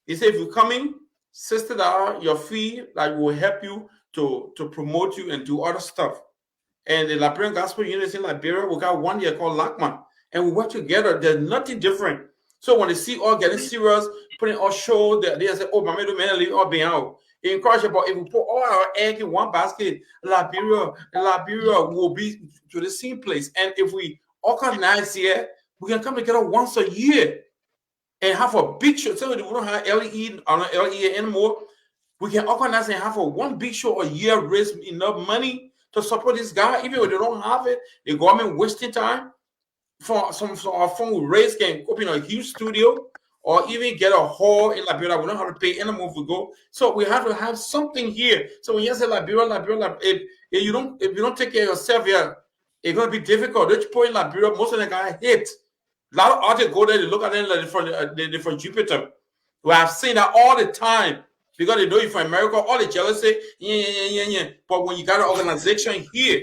He said, if you come in, $60, your fee, like will help you to promote you and do other stuff. And the Liberian Gospel Unity in Liberia, we got one year called LACMA, and we work together. There's nothing different. So when they see all getting serious, putting all show, they say, oh, my man, leave all being out. Encourage, but if we put all our egg in one basket, Liberia will be to the same place. And if we organize here, we can come together once a year and have a big show. So we don't have LE or not LEA anymore. We can organize and have one big show a year, raise enough money to support this guy. Even if they don't have it, the government wasting time. For our phone we raise can open a huge studio, or even get a hall in Liberia. We don't have to pay anymore if we go. So we have to have something here. So when you say Liberia, if you don't take care of yourself here, it's gonna be difficult. This point in Liberia, most of the guys hate. A lot of artists go there, they look at them like they're from Jupiter. We have seen that all the time, because they know you from America, all the jealousy, yeah. But when you got an organization here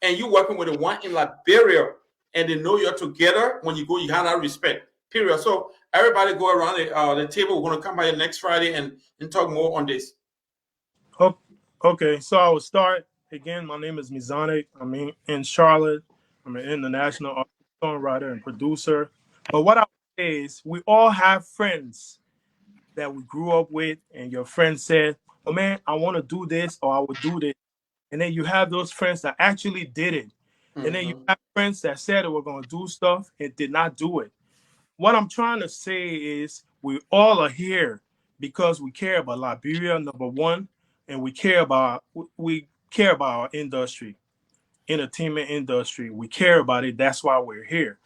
and you working with the one in Liberia, and they know you're together, when you go, you have that respect. Period. So everybody go around the table. We're gonna come by next Friday and talk more on this. Okay, so I will start again. My name is Mizanic. I'm in Charlotte. I'm an international artist, songwriter, and producer. But what I would say is, we all have friends that we grew up with, and your friend said, "Oh man, I want to do this, or I would do this," and then you have those friends that actually did it, and then you Mm-hmm. have friends that said they were going to do stuff and did not do it. What I'm trying to say is, we all are here because we care about Liberia, number one, and we care about our industry, entertainment industry. We care about it. That's why we're here.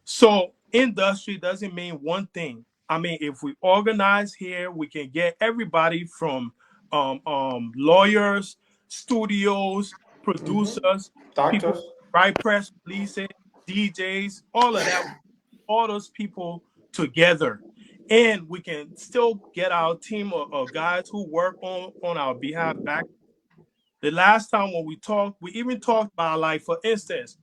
So industry doesn't mean one thing. I mean, if we organize here, we can get everybody from lawyers, studios, producers, people Doctors. write press releases, DJs, all of that, all those people together. And we can still get our team of guys who work on our behalf back. The last time when we talked, we even talked about, like, for instance,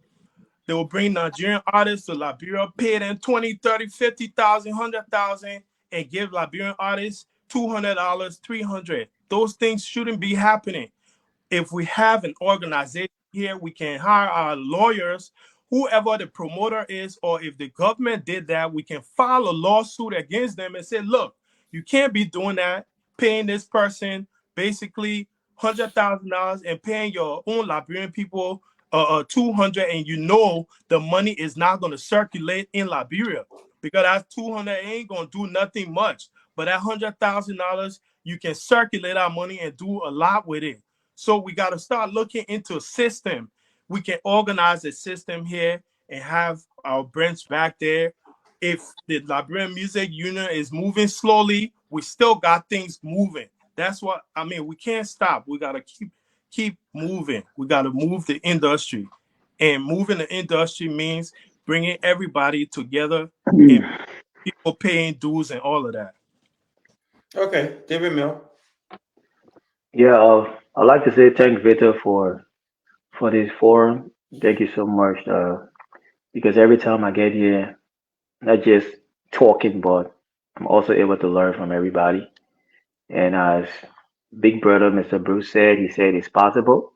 they will bring Nigerian artists to Liberia, pay them 20, 30, 50,000, 100,000, and give Liberian artists $200, 300. Those things shouldn't be happening. If we have an organization here, we can hire our lawyers, whoever the promoter is, or if the government did that, we can file a lawsuit against them and say, look, you can't be doing that, paying this person basically $100,000 and paying your own Liberian people 200, and you know the money is not going to circulate in Liberia because that 200 ain't going to do nothing much. But that $100,000, you can circulate our money and do a lot with it. So we got to start looking into a system. We can organize a system here and have our branch back there. If the Liberian Music Union is moving slowly, we still got things moving. That's what I mean. We can't stop. We got to keep moving. We got to move the industry, and moving the industry means bringing everybody together and people paying dues and all of that. Okay, David Mill. Yeah, I'd like to say thanks, Victor, for this forum. Thank you so much. Because every time I get here, not just talking, but I'm also able to learn from everybody. And as Big Brother Mr. Bruce said, he said it's possible.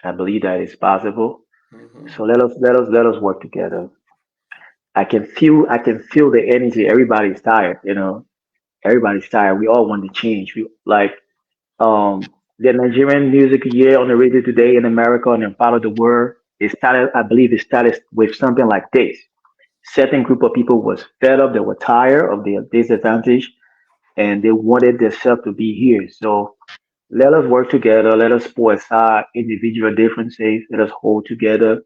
I believe that it's possible. Hmm. So let us work together. I can feel the energy. Everybody's tired, Everybody's tired. We all want to change. We like the Nigerian music year on the radio today in America and in part of the world. I believe it started with something like this. Certain group of people was fed up, they were tired of their disadvantage, and they wanted themselves to be here. So let us work together. Let us put aside individual differences. Let us hold together.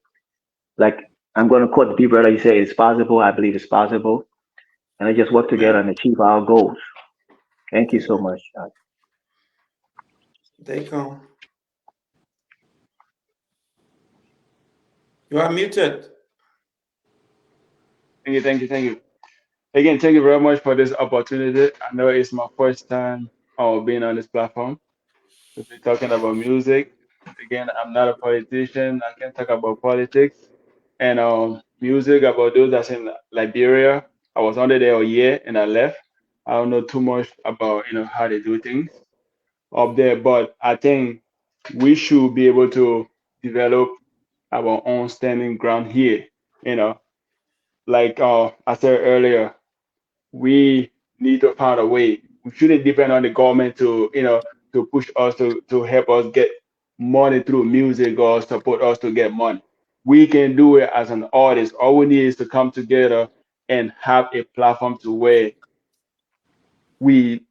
Like I'm going to quote the people that you say it's possible. I believe it's possible, and let's just work together Amen. and achieve our goals. Thank you so Amen. much. They come. You are muted. Thank you. Again, thank you very much for this opportunity. I know it's my first time being on this platform to be talking about music. Again, I'm not a politician. I can talk about politics and music about those that's in Liberia. I was under there a year and I left. I don't know too much about how they do things up there, but I think we should be able to develop our own standing ground here. You know, like I said earlier, we need to find a way. We shouldn't depend on the government to push us to help us get money through music or support us to get money. We can do it as an artist. All we need is to come together and have a platform to where we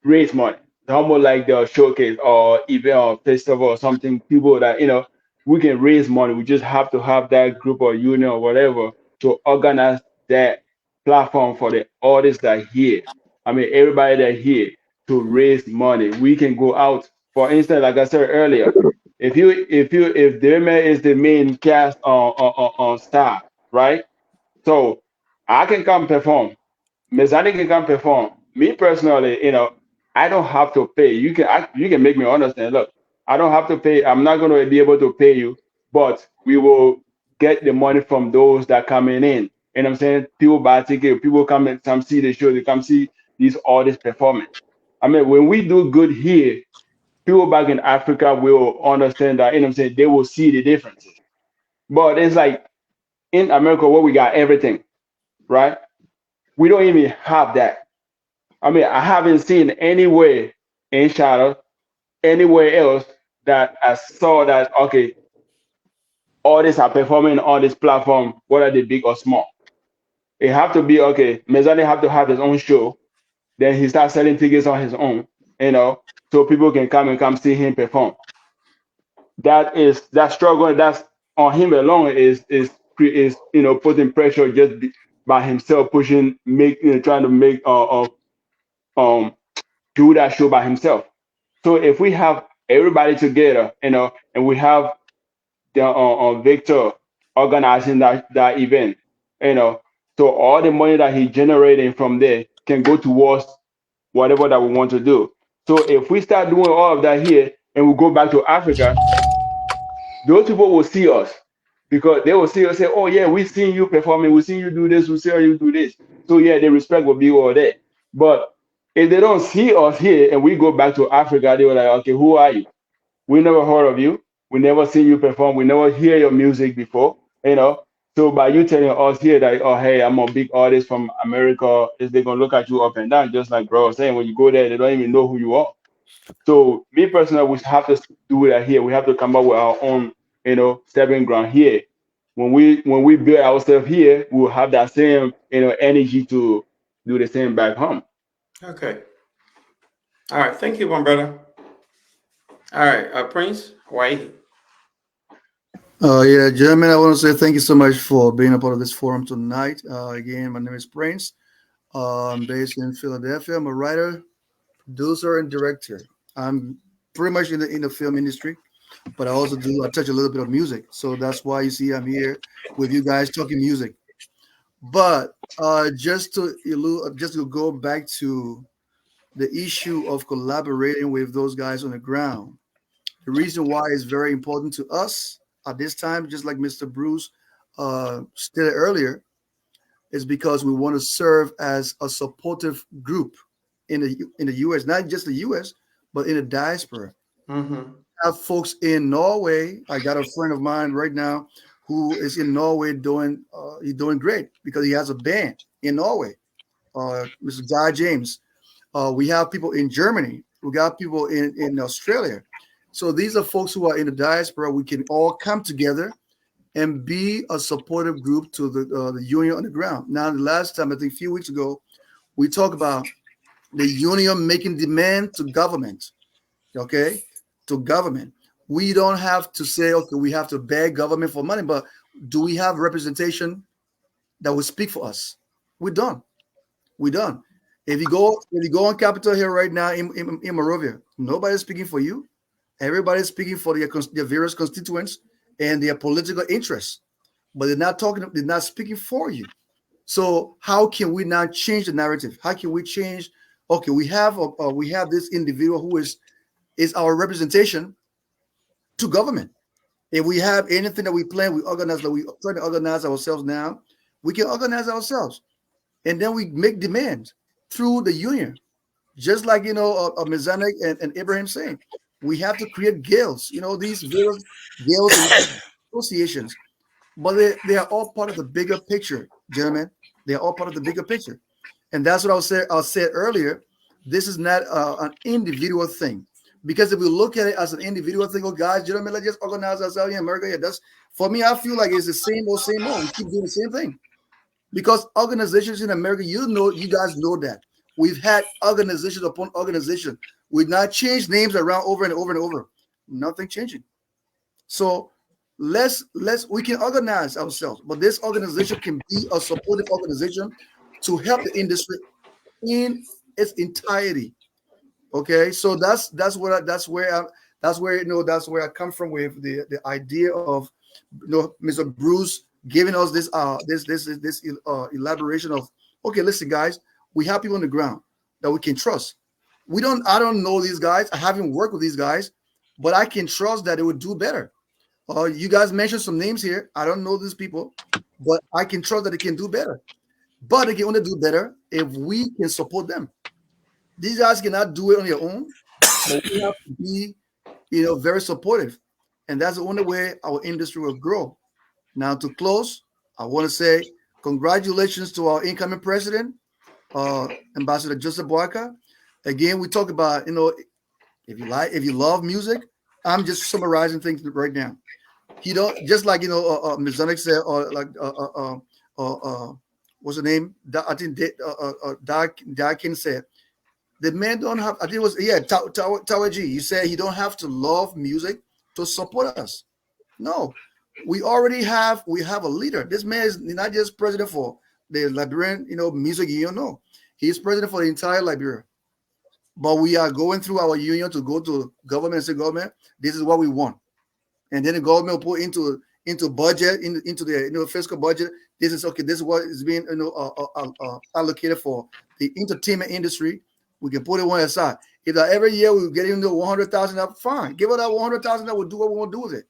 raise money. It's almost like the showcase or event or festival or something. People that we can raise money. We just have to have that group or union or whatever to organize that platform for the artists that are here. I mean, everybody that here to raise money. We can go out. For instance, like I said earlier, if Deme is the main cast on star, right? So I can come perform. Mechanic can perform. Me personally, I don't have to pay. You can make me understand. Look, I don't have to pay. I'm not going to be able to pay you, but we will get the money from those that coming in. And I'm saying people buy ticket, people come and come see the show, they come see these artists performing. I mean, when we do good here, people back in Africa will understand that. I'm saying they will see the differences. But it's like in America where we got everything, right? We don't even have that. I mean, I haven't seen anywhere in Shadow, anywhere else that I saw that, okay, artists are performing on this platform, whether they big or small. It have to be, okay, Mezani have to have his own show. Then he starts selling tickets on his own, so people can come see him perform. That struggle that's on him alone is putting pressure by himself, pushing, trying to make um do that show by himself. So if we have everybody together, and we have the Victor organizing that event, so all the money that he's generating from there can go towards whatever that we want to do. So if we start doing all of that here and we go back to Africa, those people will see us, because they will see us say, "Oh yeah, we seen you performing, we seen you do this, we see you do this." So yeah, the respect will be all there. But if they don't see us here and we go back to Africa, they were like, "Okay, who are you? We never heard of you. We never seen you perform. We never hear your music before." So by you telling us here that, "Oh hey, I'm a big artist from America," is they gonna look at you up and down, just like bro was saying. When you go there, they don't even know who you are. So me personally, we have to do it here. We have to come up with our own, stepping ground here. When we build ourselves here, we'll have that same, energy to do the same back home. Okay. All right. Thank you, my brother. All right, Prince, Hawaii. Yeah, gentlemen, I want to say thank you so much for being a part of this forum tonight. Again, my name is Prince. I'm based in Philadelphia. I'm a writer, producer, and director. I'm pretty much in the film industry, but I touch a little bit of music. So that's why you see I'm here with you guys talking music. But just to go back to the issue of collaborating with those guys on the ground. The reason why is very important to us at this time, just like Mr. Bruce stated earlier, is because we want to serve as a supportive group in the U.S., not just the U.S., but in the diaspora. Mm-hmm. Have folks in Norway. I got a friend of mine right now who is in Norway he's doing great because he has a band in Norway. Mr. Guy James. We have people in Germany. We got people in Australia. So these are folks who are in the diaspora. We can all come together and be a supportive group to the union on the ground. Now, the last time, I think a few weeks ago, we talked about the union making demand to government, okay, to government. We don't have to say, okay, we have to beg government for money, but do we have representation that will speak for us? We're done. We're done. If you go on Capitol Hill right now in Monrovia, nobody's speaking for you. Everybody's speaking for their various constituents and their political interests, but they're not speaking for you. So how can we now change the narrative? How can we change? Okay, we have this individual who is our representation to government. If we have anything that we plan, we organize that we try to organize ourselves now. We can organize ourselves, and then we make demands through the union. Just like Mizanek and Ibrahim saying, we have to create guilds. These various guilds and associations, but they are all part of the bigger picture, gentlemen. They are all part of the bigger picture, and that's what I said earlier. This is not an individual thing, because if we look at it as an individual thing, oh guys, gentlemen, let's just organize ourselves in America. Yeah, that's for me. I feel like it's the same old, same old. We keep doing the same thing. Because organizations in America, you guys know that we've had organization upon organization. We've not changed names around over and over and over. Nothing changing. So we can organize ourselves, but this organization can be a supportive organization to help the industry in its entirety. Okay, so that's where I come from with the idea of Mr. Bruce giving us this elaboration of, okay, listen guys, we have people on the ground that we can trust. I don't know these guys, I haven't worked with these guys, but I can trust that they would do better. You guys mentioned some names here. I don't know these people, but I can trust that they can do better. But they can only do better if we can support them. These guys cannot do it on their own, but we have to be, very supportive. And that's the only way our industry will grow. Now, to close, I want to say congratulations to our incoming president, Ambassador Joseph Boaca. Again, we talk about, if you love music, I'm just summarizing things right now. You don't just like Ms. Zanuck said, or like what's the name? I think Dakin said, The man don't have. I think it was Tawaji. You said he don't have to love music to support us. No, we have a leader. This man is not just president for the Liberian, music union. No, he's president for the entire Liberia. But we are going through our union to go to government and say, government, this is what we want, and then the government will put into budget into the fiscal budget. This is okay. This is what is being allocated for the entertainment industry. We can put it one aside. If every year we get into 100,000, fine. Give it that 100,000. That we'll do what we want to do with it.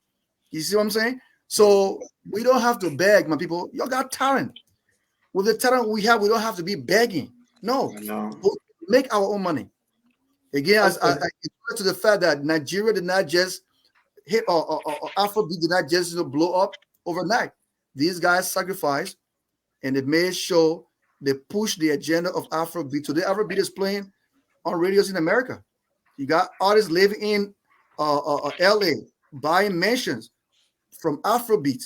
You see what I'm saying? So we don't have to beg, my people. Y'all got talent. With the talent we have, we don't have to be begging. No, we'll make our own money. Again, I to the fact that Nigeria did not just hit or Afrobeat did not just blow up overnight. These guys sacrificed and they made sure they pushed the agenda of Afrobeat. Today, Afrobeat is playing on radios in America. You got artists living in LA buying mansions from Afrobeat.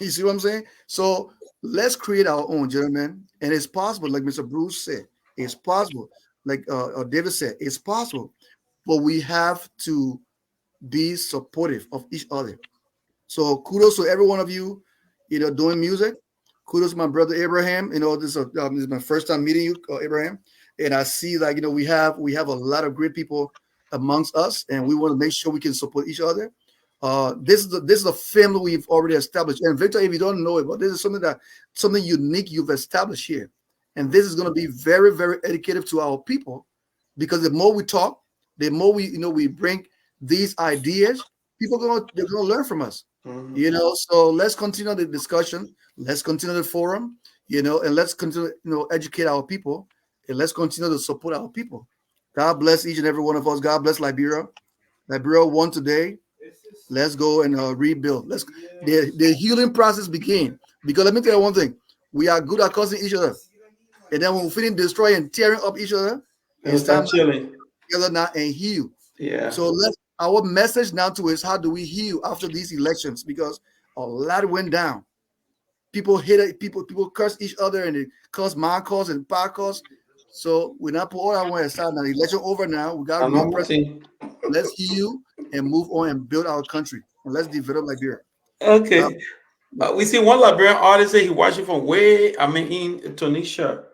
You see what I'm saying? So let's create our own, gentlemen. And it's possible, like Mr. Bruce said, it's possible. Like David said, it's possible. But we have to be supportive of each other. So kudos to every one of you, doing music. Kudos to my brother Abraham. This is my first time meeting you, Abraham. And I see like we have a lot of great people amongst us, and we want to make sure we can support each other. This is a family we've already established. And Victor, if you don't know it, but this is something unique you've established here. And this is going to be very, very educative to our people, because the more we talk, the more we bring these ideas, they're gonna learn from us. So let's continue the discussion, let's continue the forum, and let's continue educate our people, and let's continue to support our people. God bless each and every one of us. God bless Liberia. Liberia won today. Let's go and rebuild. The healing process begin, because let me tell you one thing: we are good at causing each other, and then when we finish destroying and tearing up each other, it's time to together now and heal. Yeah. So our message now to is, how do we heal after these elections? Because a lot went down. People hate it. People curse each other, and they cause my cause and power cause. So we're not put all that one aside now. The election over now. We got a new president. Let's heal and move on and build our country, and let's develop Liberia. Okay. We see one Liberian artist say he watching from in Tunisia.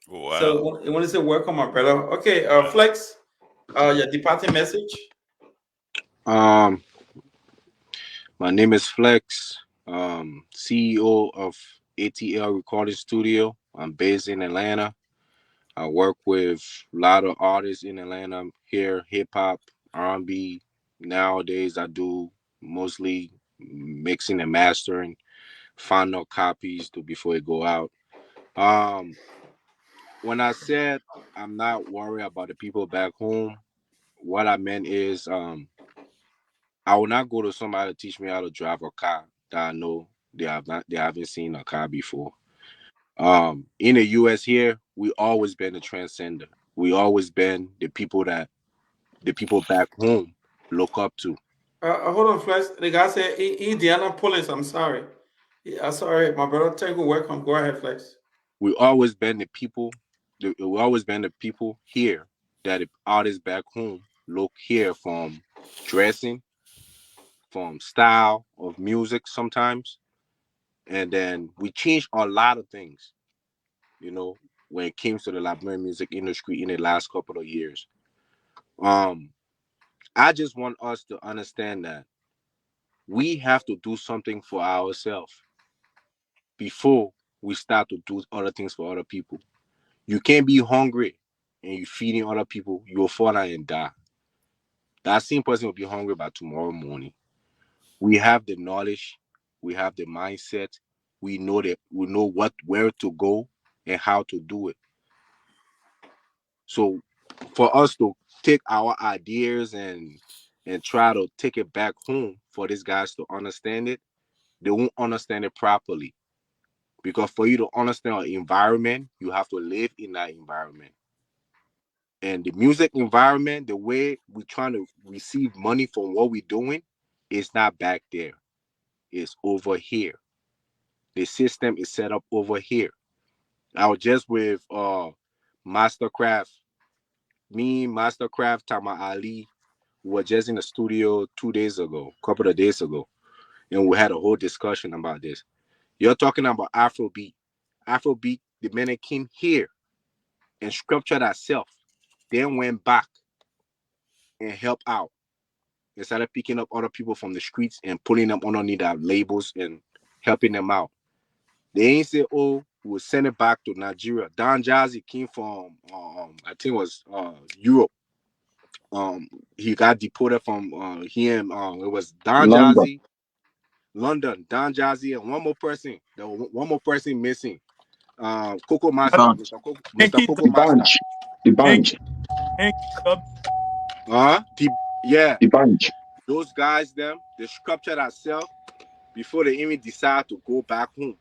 Wow. So I want to say welcome, my brother. Okay, Flex, your departing message. Um, my name is Flex, CEO of ATL Recording Studio. I'm based in Atlanta. I work with a lot of artists in Atlanta here, hip hop, R&B. Nowadays, I do mostly mixing and mastering, final copies to before it go out. When I said I'm not worried about the people back home, what I meant is I will not go to somebody to teach me how to drive a car that I know they haven't seen a car before. In the US here, we always been a transcender. We always been the people that the people back home look up to. Hold on, Flex. The guy said Indianapolis. I'm sorry. Yeah, sorry, my brother. Take a welcome. Go ahead, Flex. We always been the people. We always been the people here that the artists back home look here from dressing, from style of music sometimes, and then we changed a lot of things. You know, when it came to the Liberian music industry in the last couple of years. Um, I just want us to understand that we have to do something for ourselves before we start to do other things for other people. You can't be hungry and you feeding other people, you'll fall down and die. That same person will be hungry by tomorrow morning. We have the knowledge, we have the mindset, we know where to go and how to do it. So for us to take our ideas and try to take it back home for these guys to understand it, they won't understand it properly. Because for you to understand our environment, you have to live in that environment. And the music environment, the way we're trying to receive money from what we're doing, is not back there. It's over here. The system is set up over here. I was just with Mastercraft me, Mastercraft, Tama Ali, were just in the studio 2 days ago, a couple of days ago, and we had a whole discussion about this. You're talking about Afrobeat. Afrobeat, the men that came here and sculptured ourselves, then went back and helped out and started picking up other people from the streets and putting them underneath our labels and helping them out. They ain't say, oh, we'll send it back to Nigeria. Don Jazzy came from, I think it was Europe. He got deported from here. It was Don London. Jazzy, London, Don Jazzy, and one more person. There was one more person missing. Coco Master, Bunch. Mr. Hanky Coco The Master. bunch. The Hanky bunch. Hanky W. Yeah, The bunch. those guys, they sculptured ourselves before they even decide to go back home.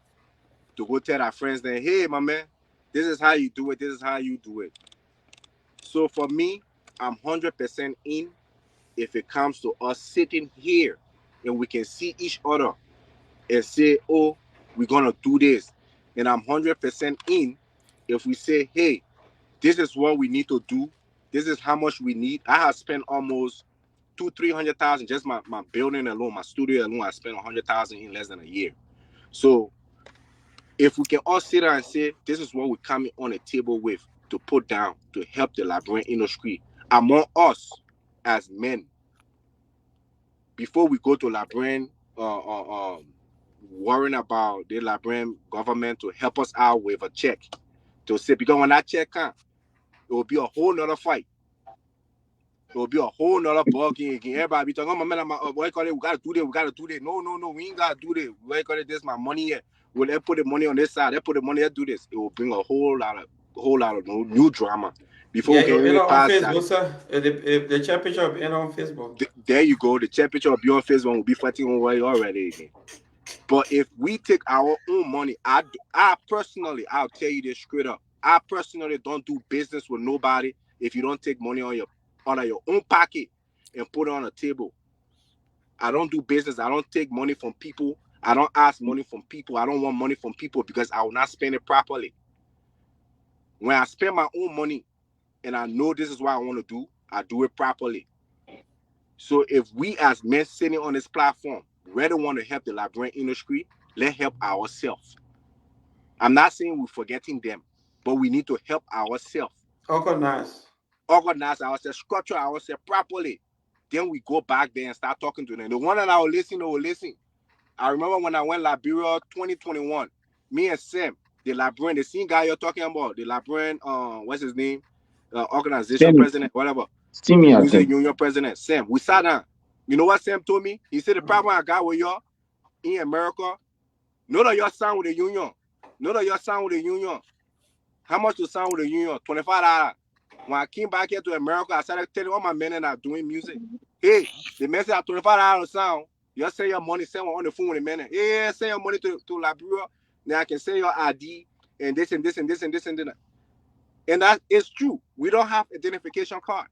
To go tell our friends then, hey, my man, this is how you do it. This is how you do it. So for me, I'm 100% in if it comes to us sitting here and we can see each other and say, oh, we're going to do this. And I'm 100% in if we say, hey, this is what we need to do. This is how much we need. I have spent almost 300,000 just my building alone, my studio alone. I spent 100,000 in less than a year. So if we can all sit down and say, this is what we're coming on a table with to put down to help the Liberian industry among us as men, before we go to Liberian, worrying about the Liberian government to help us out with a check, to say, because when that check comes, it will be a whole nother fight. It will be a whole nother ball game again. Everybody be talking, oh, my man, what you call it? We got to do this. We got to do this. No, we ain't got to do this. What you call it? This my money here. Well, they put the money on this side. They put the money, they do this. It will bring a whole lot of new drama before Yeah, we it can will be even on pass that. Facebook, sir. The championship will be on Facebook. There you go. The championship will be on Facebook. We'll be fighting over already again. But if we take our own money, I personally, I'll tell you this straight up. I personally don't do business with nobody if you don't take money out of your own pocket and put it on a table. I don't do business. I don't take money from people. I don't ask money from people. I don't want money from people because I will not spend it properly. When I spend my own money and I know this is what I want to do, I do it properly. So if we as men sitting on this platform really want to help the Liberian industry, let's help ourselves. I'm not saying we're forgetting them, but we need to help ourselves. Organize. Organize ourselves, structure ourselves properly. Then we go back there and start talking to them. The one that I will listen. I remember when I went Liberia 2021, me and Sam, the Liberian, the same guy you're talking about, the Liberian, what's his name? Organization Semi. president, whatever. Semi, I Music think. union president, Sam. We sat down. You know what Sam told me? He said the problem I got with y'all in America, none of y'all sign with the union. None of y'all sign with the union. How much to sign with the union? $25. When I came back here to America, I started telling all my men that are doing music, hey, the man said $25 sound. You send your money, send on the phone with the man. Yeah, send your money to Liberia. Now I can send your ID and this and this and this and this and that. And that is true. We don't have identification card.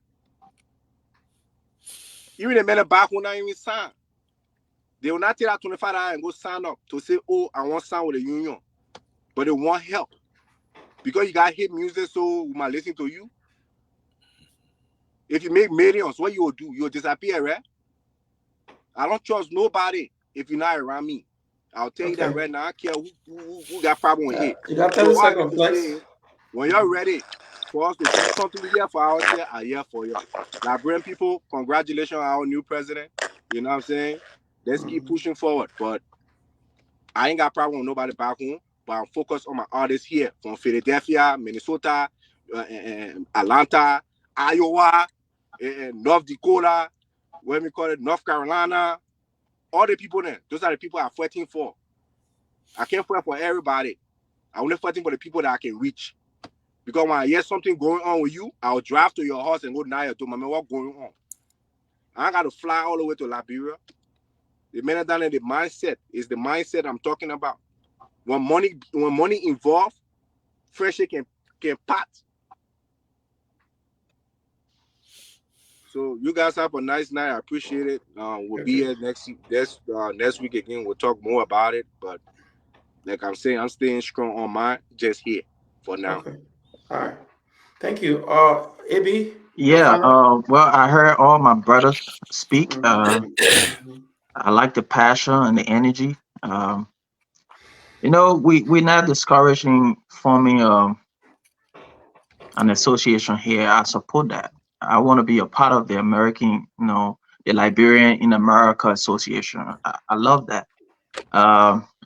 Even the men back will not even sign. They will not take that $25 and go sign up to say, oh, I want to sign with the union. But they want help. Because you got hit music, so we might listen to you. If you make millions, what you will do? You'll disappear, right? I don't trust nobody if you're not around me. I'll tell you that Okay. right now. I care who got problem with it. You got 30 So all I need seconds, to say Flex. is, when you're ready for us to do something here for ourselves, I'm here for you. Liberian people, congratulations on our new president. You know what I'm saying? Let's keep pushing forward. But I ain't got problem with nobody back home. But I'm focused on my artists here from Philadelphia, Minnesota, and Atlanta, Iowa, and North Dakota, what we call it, North Carolina. All the people there, those are the people I'm fighting for. I can't fight for everybody. I'm only fighting for the people that I can reach. Because when I hear something going on with you, I'll drive to your house and go now to my man, what's going on? I got to fly all the way to Liberia. The man down there, the mindset is the mindset I'm talking about. When money involved, friendship can part. So you guys have a nice night. I appreciate it. We'll be here next week again. We'll talk more about it. But like I'm saying, I'm staying strong on mine, just here for now. Okay. All right. Thank you. AB. Your Yeah, final. well, I heard all my brothers speak. Mm-hmm. Mm-hmm. I like the passion and the energy. We're not discouraging forming an association here. I support that. I want to be a part of the American, the Liberian in America Association. I love that.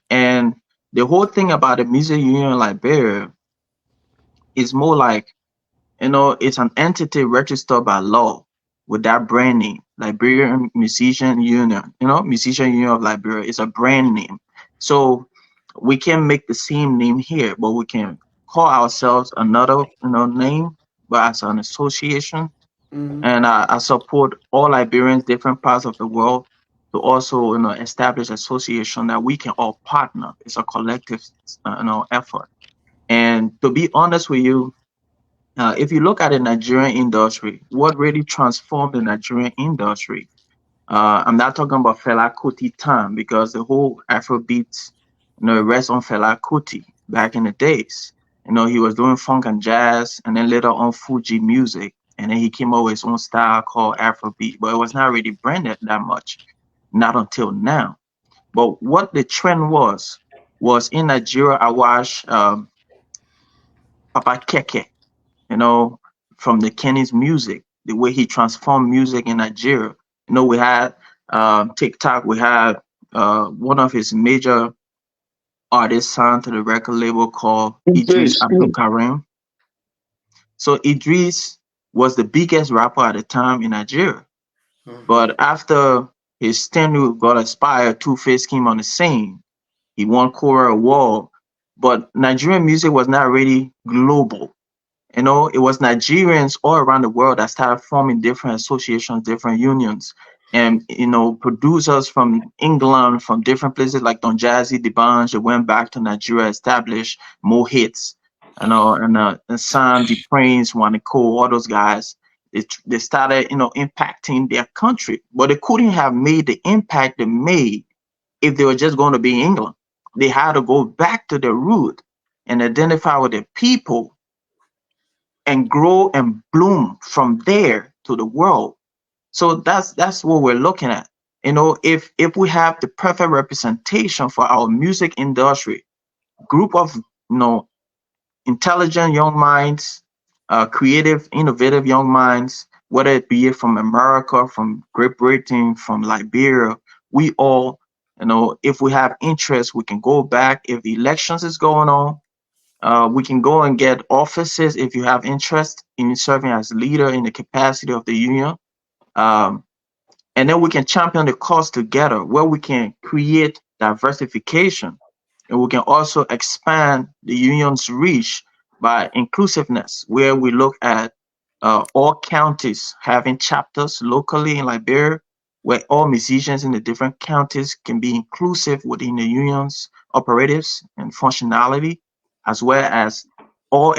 And the whole thing about the Music Union in Liberia is more like, it's an entity registered by law with that brand name, Liberian Musician Union. Musician Union of Liberia is a brand name. So we can make the same name here, but we can call ourselves another, name, but as an association. Mm-hmm. And I support all Liberians, different parts of the world, to also, establish association that we can all partner. It's a collective, effort. And to be honest with you, if you look at the Nigerian industry, what really transformed the Nigerian industry, I'm not talking about Fela Kuti time, because the whole Afrobeat, rests on Fela Kuti back in the days. He was doing funk and jazz, and then later on Fuji music, and then he came up with his own style called Afrobeat, but it was not really branded that much, not until now. But what the trend was in Nigeria. I watched Papa Keke, you know, from the Kenny's music, the way he transformed music in Nigeria. We had TikTok, we had one of his major artists signed to the record label called Idris Yes, Abdul Karim. So Idris was the biggest rapper at the time in Nigeria. Mm-hmm. But after his tenure got expired, Two Face came on the scene. He won Kora Award. But Nigerian music was not really global. It was Nigerians all around the world that started forming different associations, different unions, and producers from England, from different places like Don Jazzy, D'banj, they went back to Nigeria, established more hits, and Sam, the Prince, Waniko, all those guys. They started, impacting their country, but they couldn't have made the impact they made if they were just going to be in England. They had to go back to their root and identify with the people and grow and bloom from there to the world. So that's what we're looking at. If we have the perfect representation for our music industry, group of intelligent young minds, creative, innovative young minds, whether it be from America, from Great Britain, from Liberia, we all, if we have interest, we can go back. If elections is going on, we can go and get offices if you have interest in serving as leader in the capacity of the union. Um, and then we can champion the cause together where we can create diversification, and we can also expand the union's reach by inclusiveness, where we look at all counties having chapters locally in Liberia, where all musicians in the different counties can be inclusive within the union's operatives and functionality, as well as all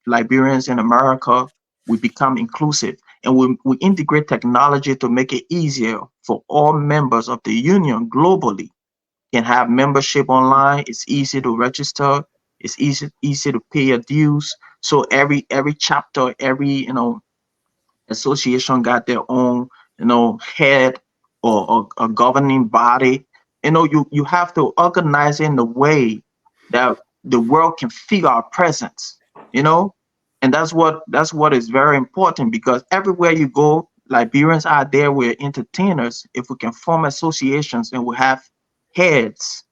Liberians in America, we become inclusive, and we integrate technology to make it easier for all members of the union globally can have membership online. It's easy to register. It's easy to pay your dues. So every chapter, every association got their own, head or a governing body. You have to organize in a way that the world can feel our presence, you know, and that's what is very important because everywhere you go, Liberians out there, we're entertainers. If we can form associations and we have heads,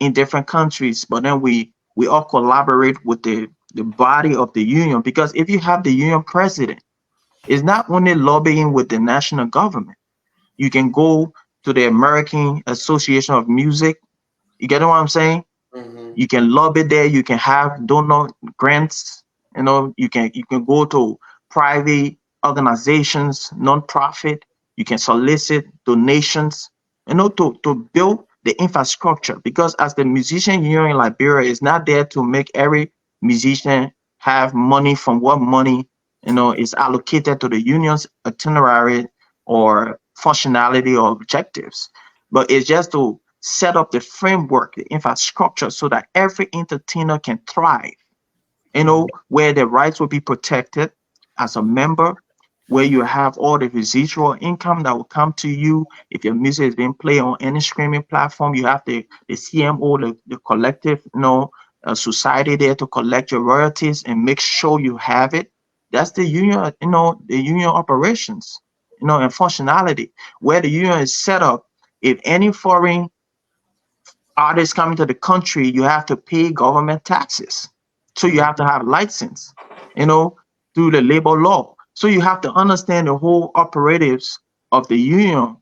in different countries, but then we all collaborate with the body of the union because if you have the union president is not only lobbying with the national government. You can go to the American Association of Music. You get what I'm saying? Mm-hmm. You can lobby there. You can have donor grants. You can go to private organizations, non-profit. You can solicit donations. To build the infrastructure because as the musician union in Liberia is not there to make every musician have money from what money is allocated to the union's itinerary or functionality or objectives, but it's just to set up the framework, the infrastructure, so that every entertainer can thrive, where their rights will be protected, as a member, where you have all the residual income that will come to you if your music is being played on any streaming platform. You have the CMO, the collective, society there to collect your royalties and make sure you have it. That's the union, the union operations, and functionality. Where the union is set up, if any foreign artists coming to the country, you have to pay government taxes. So you have to have license, you know, through the labor law. So you have to understand the whole operatives of the union.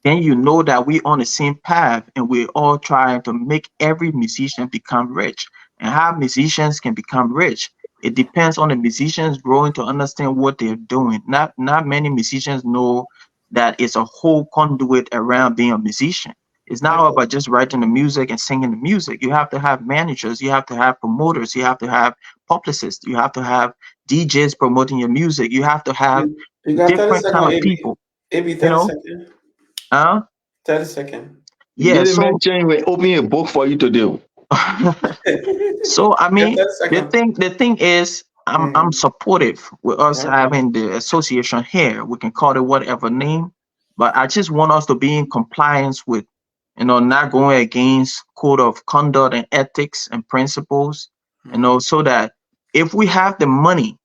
Then you know that we on the same path and we're all trying to make every musician become rich. And how musicians can become rich, it depends on the musicians growing to understand what they're doing. Not many musicians know that it's a whole conduit around being a musician. It's not all Okay. about just writing the music and singing the music. You have to have managers, you have to have promoters, you have to have publicists, you have to have DJs promoting your music, you have to have You got 30 different seconds, kind of AB. people, AB, you 30 know. seconds. Uh 30 seconds. You yeah, didn't so mention we open a book for you to do. so I Yeah, mean, 30 seconds. the thing is, I'm Mm, supportive with us okay. having the association here. We can call it whatever name, but I just want us to be in compliance with, not going against code of conduct and ethics and principles, Mm, so that if we have the money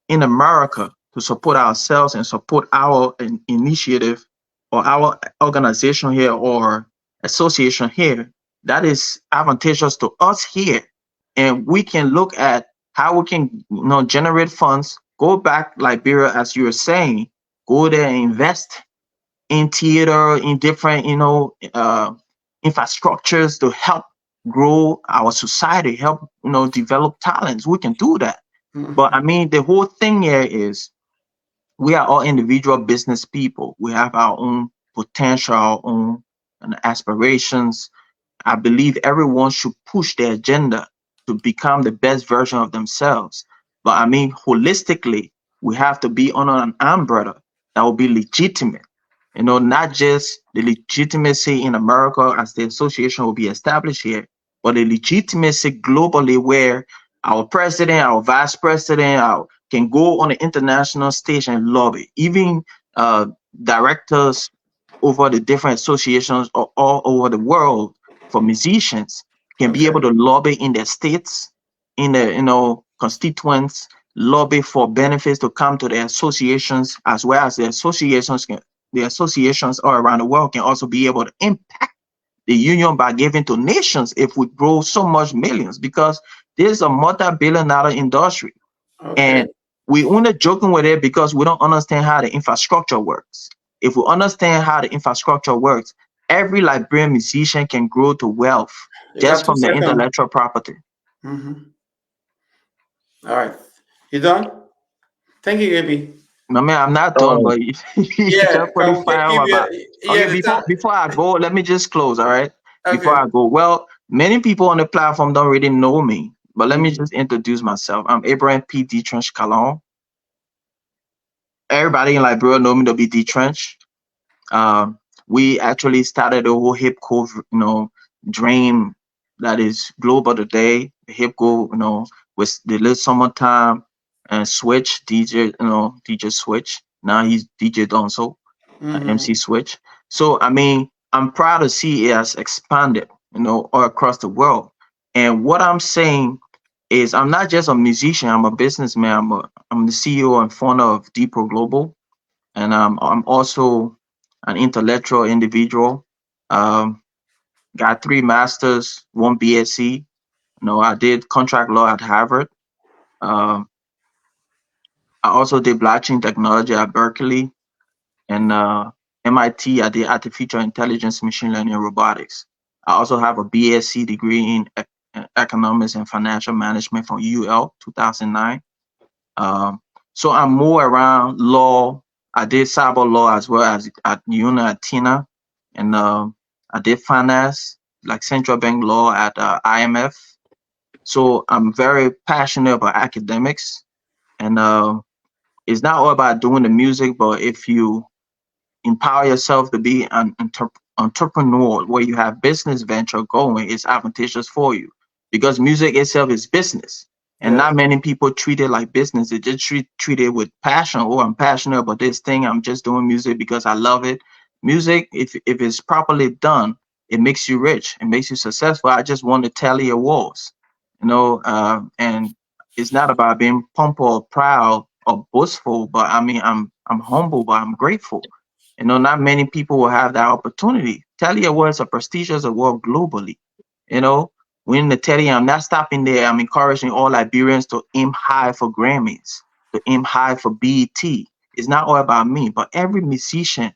in America to support ourselves and support our initiative or our organization here or association here, that is advantageous to us here. And we can look at how we can, generate funds, go back Liberia, as you were saying, go there and invest in theater, in different, infrastructures to help grow our society, help, develop talents. We can do that. But I mhm. mean, the whole thing here is we are all individual business people. We have our own potential, our own aspirations. I believe everyone should push their agenda to become the best version of themselves. But I mean, holistically, we have to be under an umbrella that will be legitimate. Not just the legitimacy in America as the association will be established here, but the legitimacy globally where our president, our vice president, can go on the international stage and lobby. Even uh, directors over the different associations all over the world for musicians can be Okay. able to lobby in their states, in the constituents, lobby for benefits to come to their associations, as well as the associations all around the world can also be able to impact the union by giving to nations if we grow so much millions, because this is a multi-billion-dollar industry. Okay. And we only joking with it because we don't understand how the infrastructure works. If we understand how the infrastructure works, every Liberian musician can grow to wealth You just got two from the seconds. intellectual property. Mm-hmm. All right. You done? Thank you, AB. No, man, I'm not done, Oh, but you Yeah, just putting can we fire on give my you back. yeah, Okay, the time. before I go, let me just close, all right? Before Okay. I go, well, many people on the platform don't really know me, but let me Mhm. just introduce myself. I'm Abraham P. D. Trench Calon. Everybody in Liberia know me to be D. Trench. Um, we actually started a whole hip hop, dream that is global today. Hip hop, with the little summertime and Switch DJ, DJ Switch. Now he's DJ Donso, MC Mhm. Switch. So I mean, I'm proud to see it has expanded, all across the world. And what I'm saying is, I'm not just a musician. I'm a businessman. I'm the CEO and founder of Depot Global, and I'm also an intellectual individual. Um, got 3 masters, 1 BSc. I did contract law at Harvard. Um, I also did blockchain technology at Berkeley, and MIT. I did artificial intelligence, machine learning, and robotics. I also have a BSc degree in economics and financial management from UL 2009. Um, so I'm more around law. I did cyber law as well as at UNA at Tina, and I did finance, like central bank law at IMF. So I'm very passionate about academics, and it's not all about doing the music, but if you empower yourself to be an entrepreneur where you have business venture going, it's advantageous for you because music itself is business. And not many people treat it like business. They just treat it with passion. Oh, I'm passionate about this thing. I'm just doing music because I love it. Music, if it's properly done, it makes you rich. It makes you successful. I just won the Tally Awards, and it's not about being pompous or proud or boastful, but I mean, I'm humble, but I'm grateful. Not many people will have that opportunity. Tally Awards are prestigious award globally. You know, winning the Teddy, I'm not stopping there. I'm encouraging all Liberians to aim high for Grammys, to aim high for BET. It's not all about me, but every musician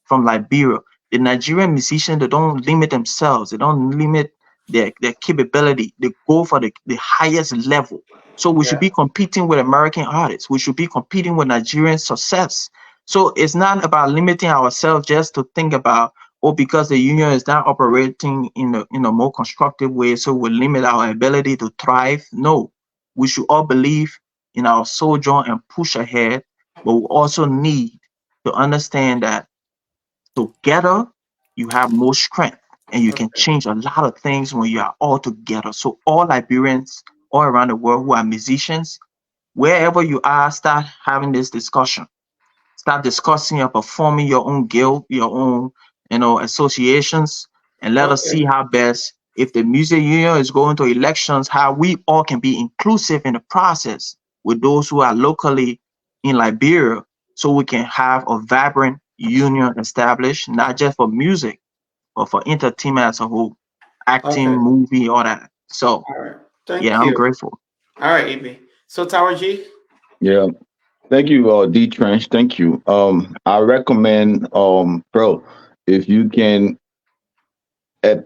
from Liberia, the Nigerian musicians, they don't limit themselves. They don't limit their capability. They go for the highest level. So we should be competing with American artists. We should be competing with Nigerian success. So it's not about limiting ourselves just to think about, or because the union is not operating in a more constructive way, so we limit our ability to thrive. No, we should all believe in our sojourn and push ahead, but we also need to understand that together you have more strength and you can change a lot of things when you are all together. So all Liberians all around the world who are musicians, wherever you are, start having this discussion. Start discussing and performing your own guild, your own, associations, and let us see how best, if the music union is going to elections, how we all can be inclusive in the process with those who are locally in Liberia, so we can have a vibrant union established, not just for music, but for entertainment as a whole, acting, movie, all that. So, All right. yeah, Thank I'm you. grateful. All right, EB. So Tower G. Yeah. Thank you, D Trench. Thank you. I recommend, bro, if you can, uh,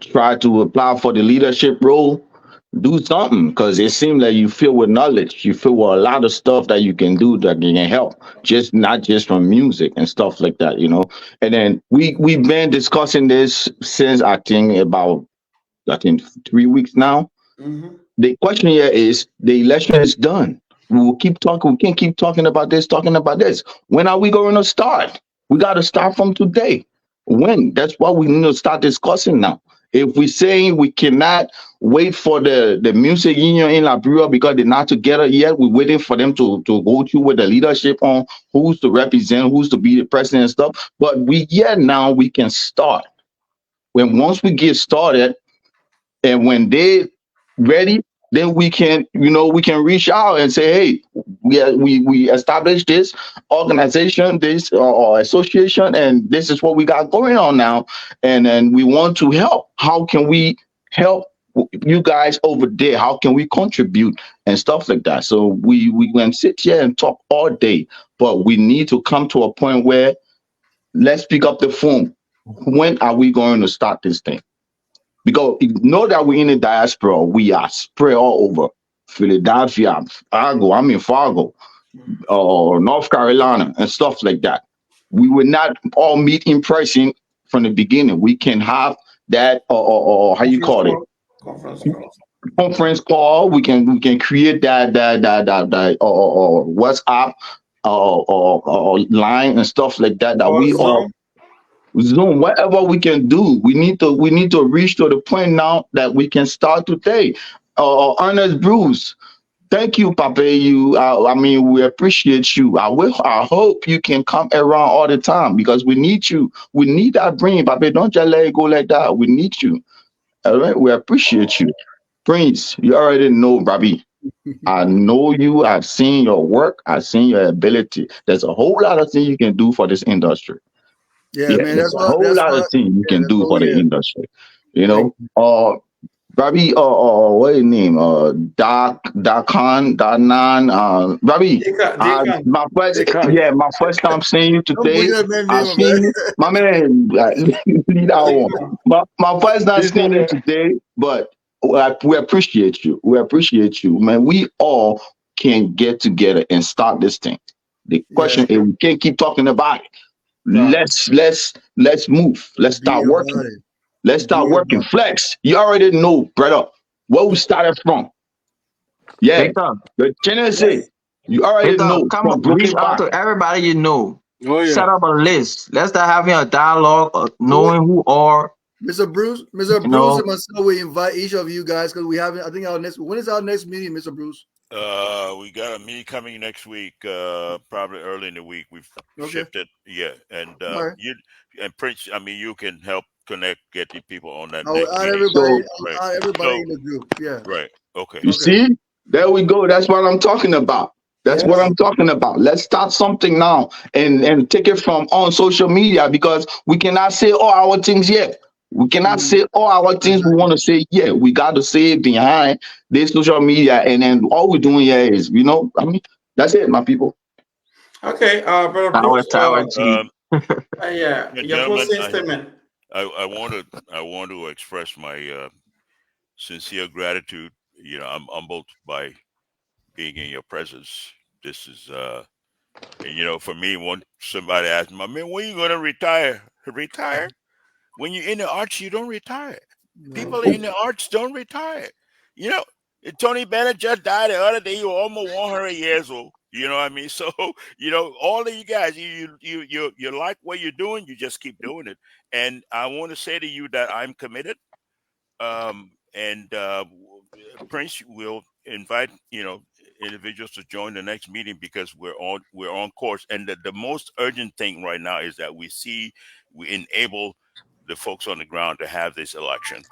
try to apply for the leadership role. Do something because it seems like you feel with knowledge. You feel with a lot of stuff that you can do that can help, just not just from music and stuff like that. And then we've been discussing this since I think 3 weeks now. Mm-hmm. The question here is the election is done. We will keep talking. We can't keep talking about this, talking about this. When are we going to start? We got to start from today. When? That's what we need to start discussing now. If we saying we cannot wait for the music union in Liberia because they're not together yet, we're waiting for them to go through with the leadership on who's to represent, who's to be the president and stuff. But now we can start. Once we get started, and when they ready, then we can reach out and say, hey, we established this organization, this or association, and this is what we got going on now, and then we want to help. How can we help you guys over there? How can we contribute and stuff like that? So we can sit here and talk all day, but we need to come to a point where let's pick up the phone. When are we going to start this thing? Because you know that we're in the diaspora, we are spread all over Philadelphia, Fargo, or North Carolina, and stuff like that. We will not all meet in person from the beginning. We can have that, or how you Conference call it, call. Conference call. conference call. We can create that or WhatsApp or line and stuff like that. That Or we all Zoom. Zoom, whatever we can do, we need to reach to the point now that we can start today. Ernest Bruce, thank you, Papa. We appreciate you. I hope you can come around all the time because we need you. We need that brain, Papa. Don't just let it go like that. We need you. All right, we appreciate you, Prince. You already know, Bobby. I know you. I've seen your work. I've seen your ability. There's a whole lot of things you can do for this industry. Yeah, Yeah, man. there's That's a what. whole That's lot of what. things you Yeah, can that's do what for we the have. industry. Thank Bobby, what his name? Doc Khan, Nan, Bobby. Deacon. Deacon. Dekan. My first time seeing you Don't today. butcher that man's I've name, man. seen you, my man. Leave that one. Deacon. My first time He's not seeing you there. today, but we appreciate you. We appreciate you, man. We all can get together and start this thing. The Yeah, question is, we can't keep talking about it. Right. Let's move. Let's be start working. about it. Let's start Be working. about Flex, you already know, brother, where we started from. Yeah, Victor, the Genesis, you already Victor, know come from on, reach Brooklyn out Park. to everybody you know. Oh Set yeah. up a list. Let's start having a dialogue, it. knowing who are Mr. Bruce, Mr. You Bruce, know, and myself, we invite each of you guys because we haven't. I think when is our next meeting, Mr. Bruce? We got a meeting coming next week, probably early in the week. We've Okay. shifted, yeah, and All right. you and Prince. I mean, you can help connect, get the people on that I will next add meeting. everybody. So I'll Right. add everybody So, in the group. Yeah. right. Okay. you Okay. see, there we go. That's what I'm talking about. That's what Yes. I'm talking about. Let's start something now and take it from on social media because we cannot say all our things yet. We cannot Mhm. say all our things we Exactly. want to say. Yeah, we got to say it behind this social media, and then all we're doing here is, I mean, that's it, my people. Okay, brother power Bruce. to our team. Yeah, Yeah, your gentlemen, closing statement. I want to express my sincere gratitude. You know, I'm humbled by being in your presence. This is and, you know, for me, when somebody asked me, man, when you gonna retire? Retire? When you're in the arts, you don't retire. Right. People in the arts don't retire. You know, Tony Bennett just died the other day. He was almost 100 years old. You know what I mean? So, you know, all of you guys, you like what you're doing, you just keep doing it. And I want to say to you that I'm committed. And Prince will invite, you know, individuals to join the next meeting because we're on course. And the most urgent thing right now is that we enable the folks on the ground to have this election.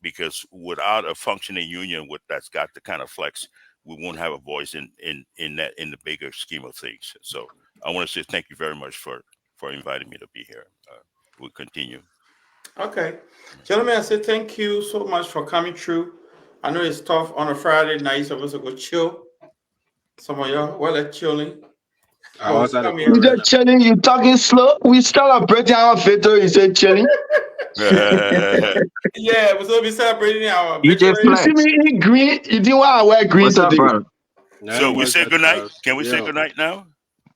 Because without a functioning union that's got the kind of flex, we won't have a voice in the bigger scheme of things. So I want to say thank you very much for inviting me to be here. We'll continue. Okay, gentlemen, I say thank you so much for coming through. I know it's tough on a Friday night. You're supposed to go chill. Some of y'all, well, they're chilling, I but we was at the come You court here. right just now. chilling, you talking slow. We celebrating our victory. You say chilling. Yeah, we're supposed to be celebrating our DJ victory. You see me Flex, eat green. You didn't want to wear green what's up, today. brother? Not So we much say at good night. first. Can we say Yeah. good night now?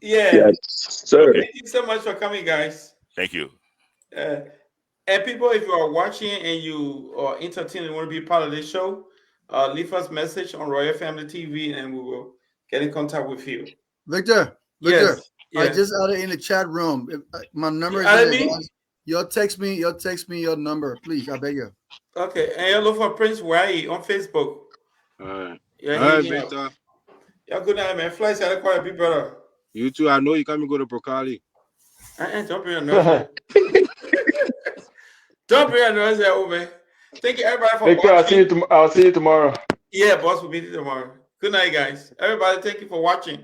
Yeah, Yes, sir. Okay. thank you so much for coming, guys. Thank you. Uh, and people, if you are watching and you are entertained and want to be part of this show, leave us a message on Royal Family TV and we will get in contact with you. Victor, Yes, I yes. just added in the chat room. My number You is in added there, me? guys. Y'all text me your number, please. I beg you. Okay. And you look for Prince Wai on Facebook. All right. Yeah, All he right, hit me up. Victor. Yeah, good night, man. Fly said quite a big brother. You too. I know you can't go to Brocali. Don't bring a noise there. Don't bring a noise there, oh man. Thank you everybody for Victor, watching. I'll see you tomorrow. Yeah, boss will be there tomorrow. Good night, guys. Everybody, thank you for watching.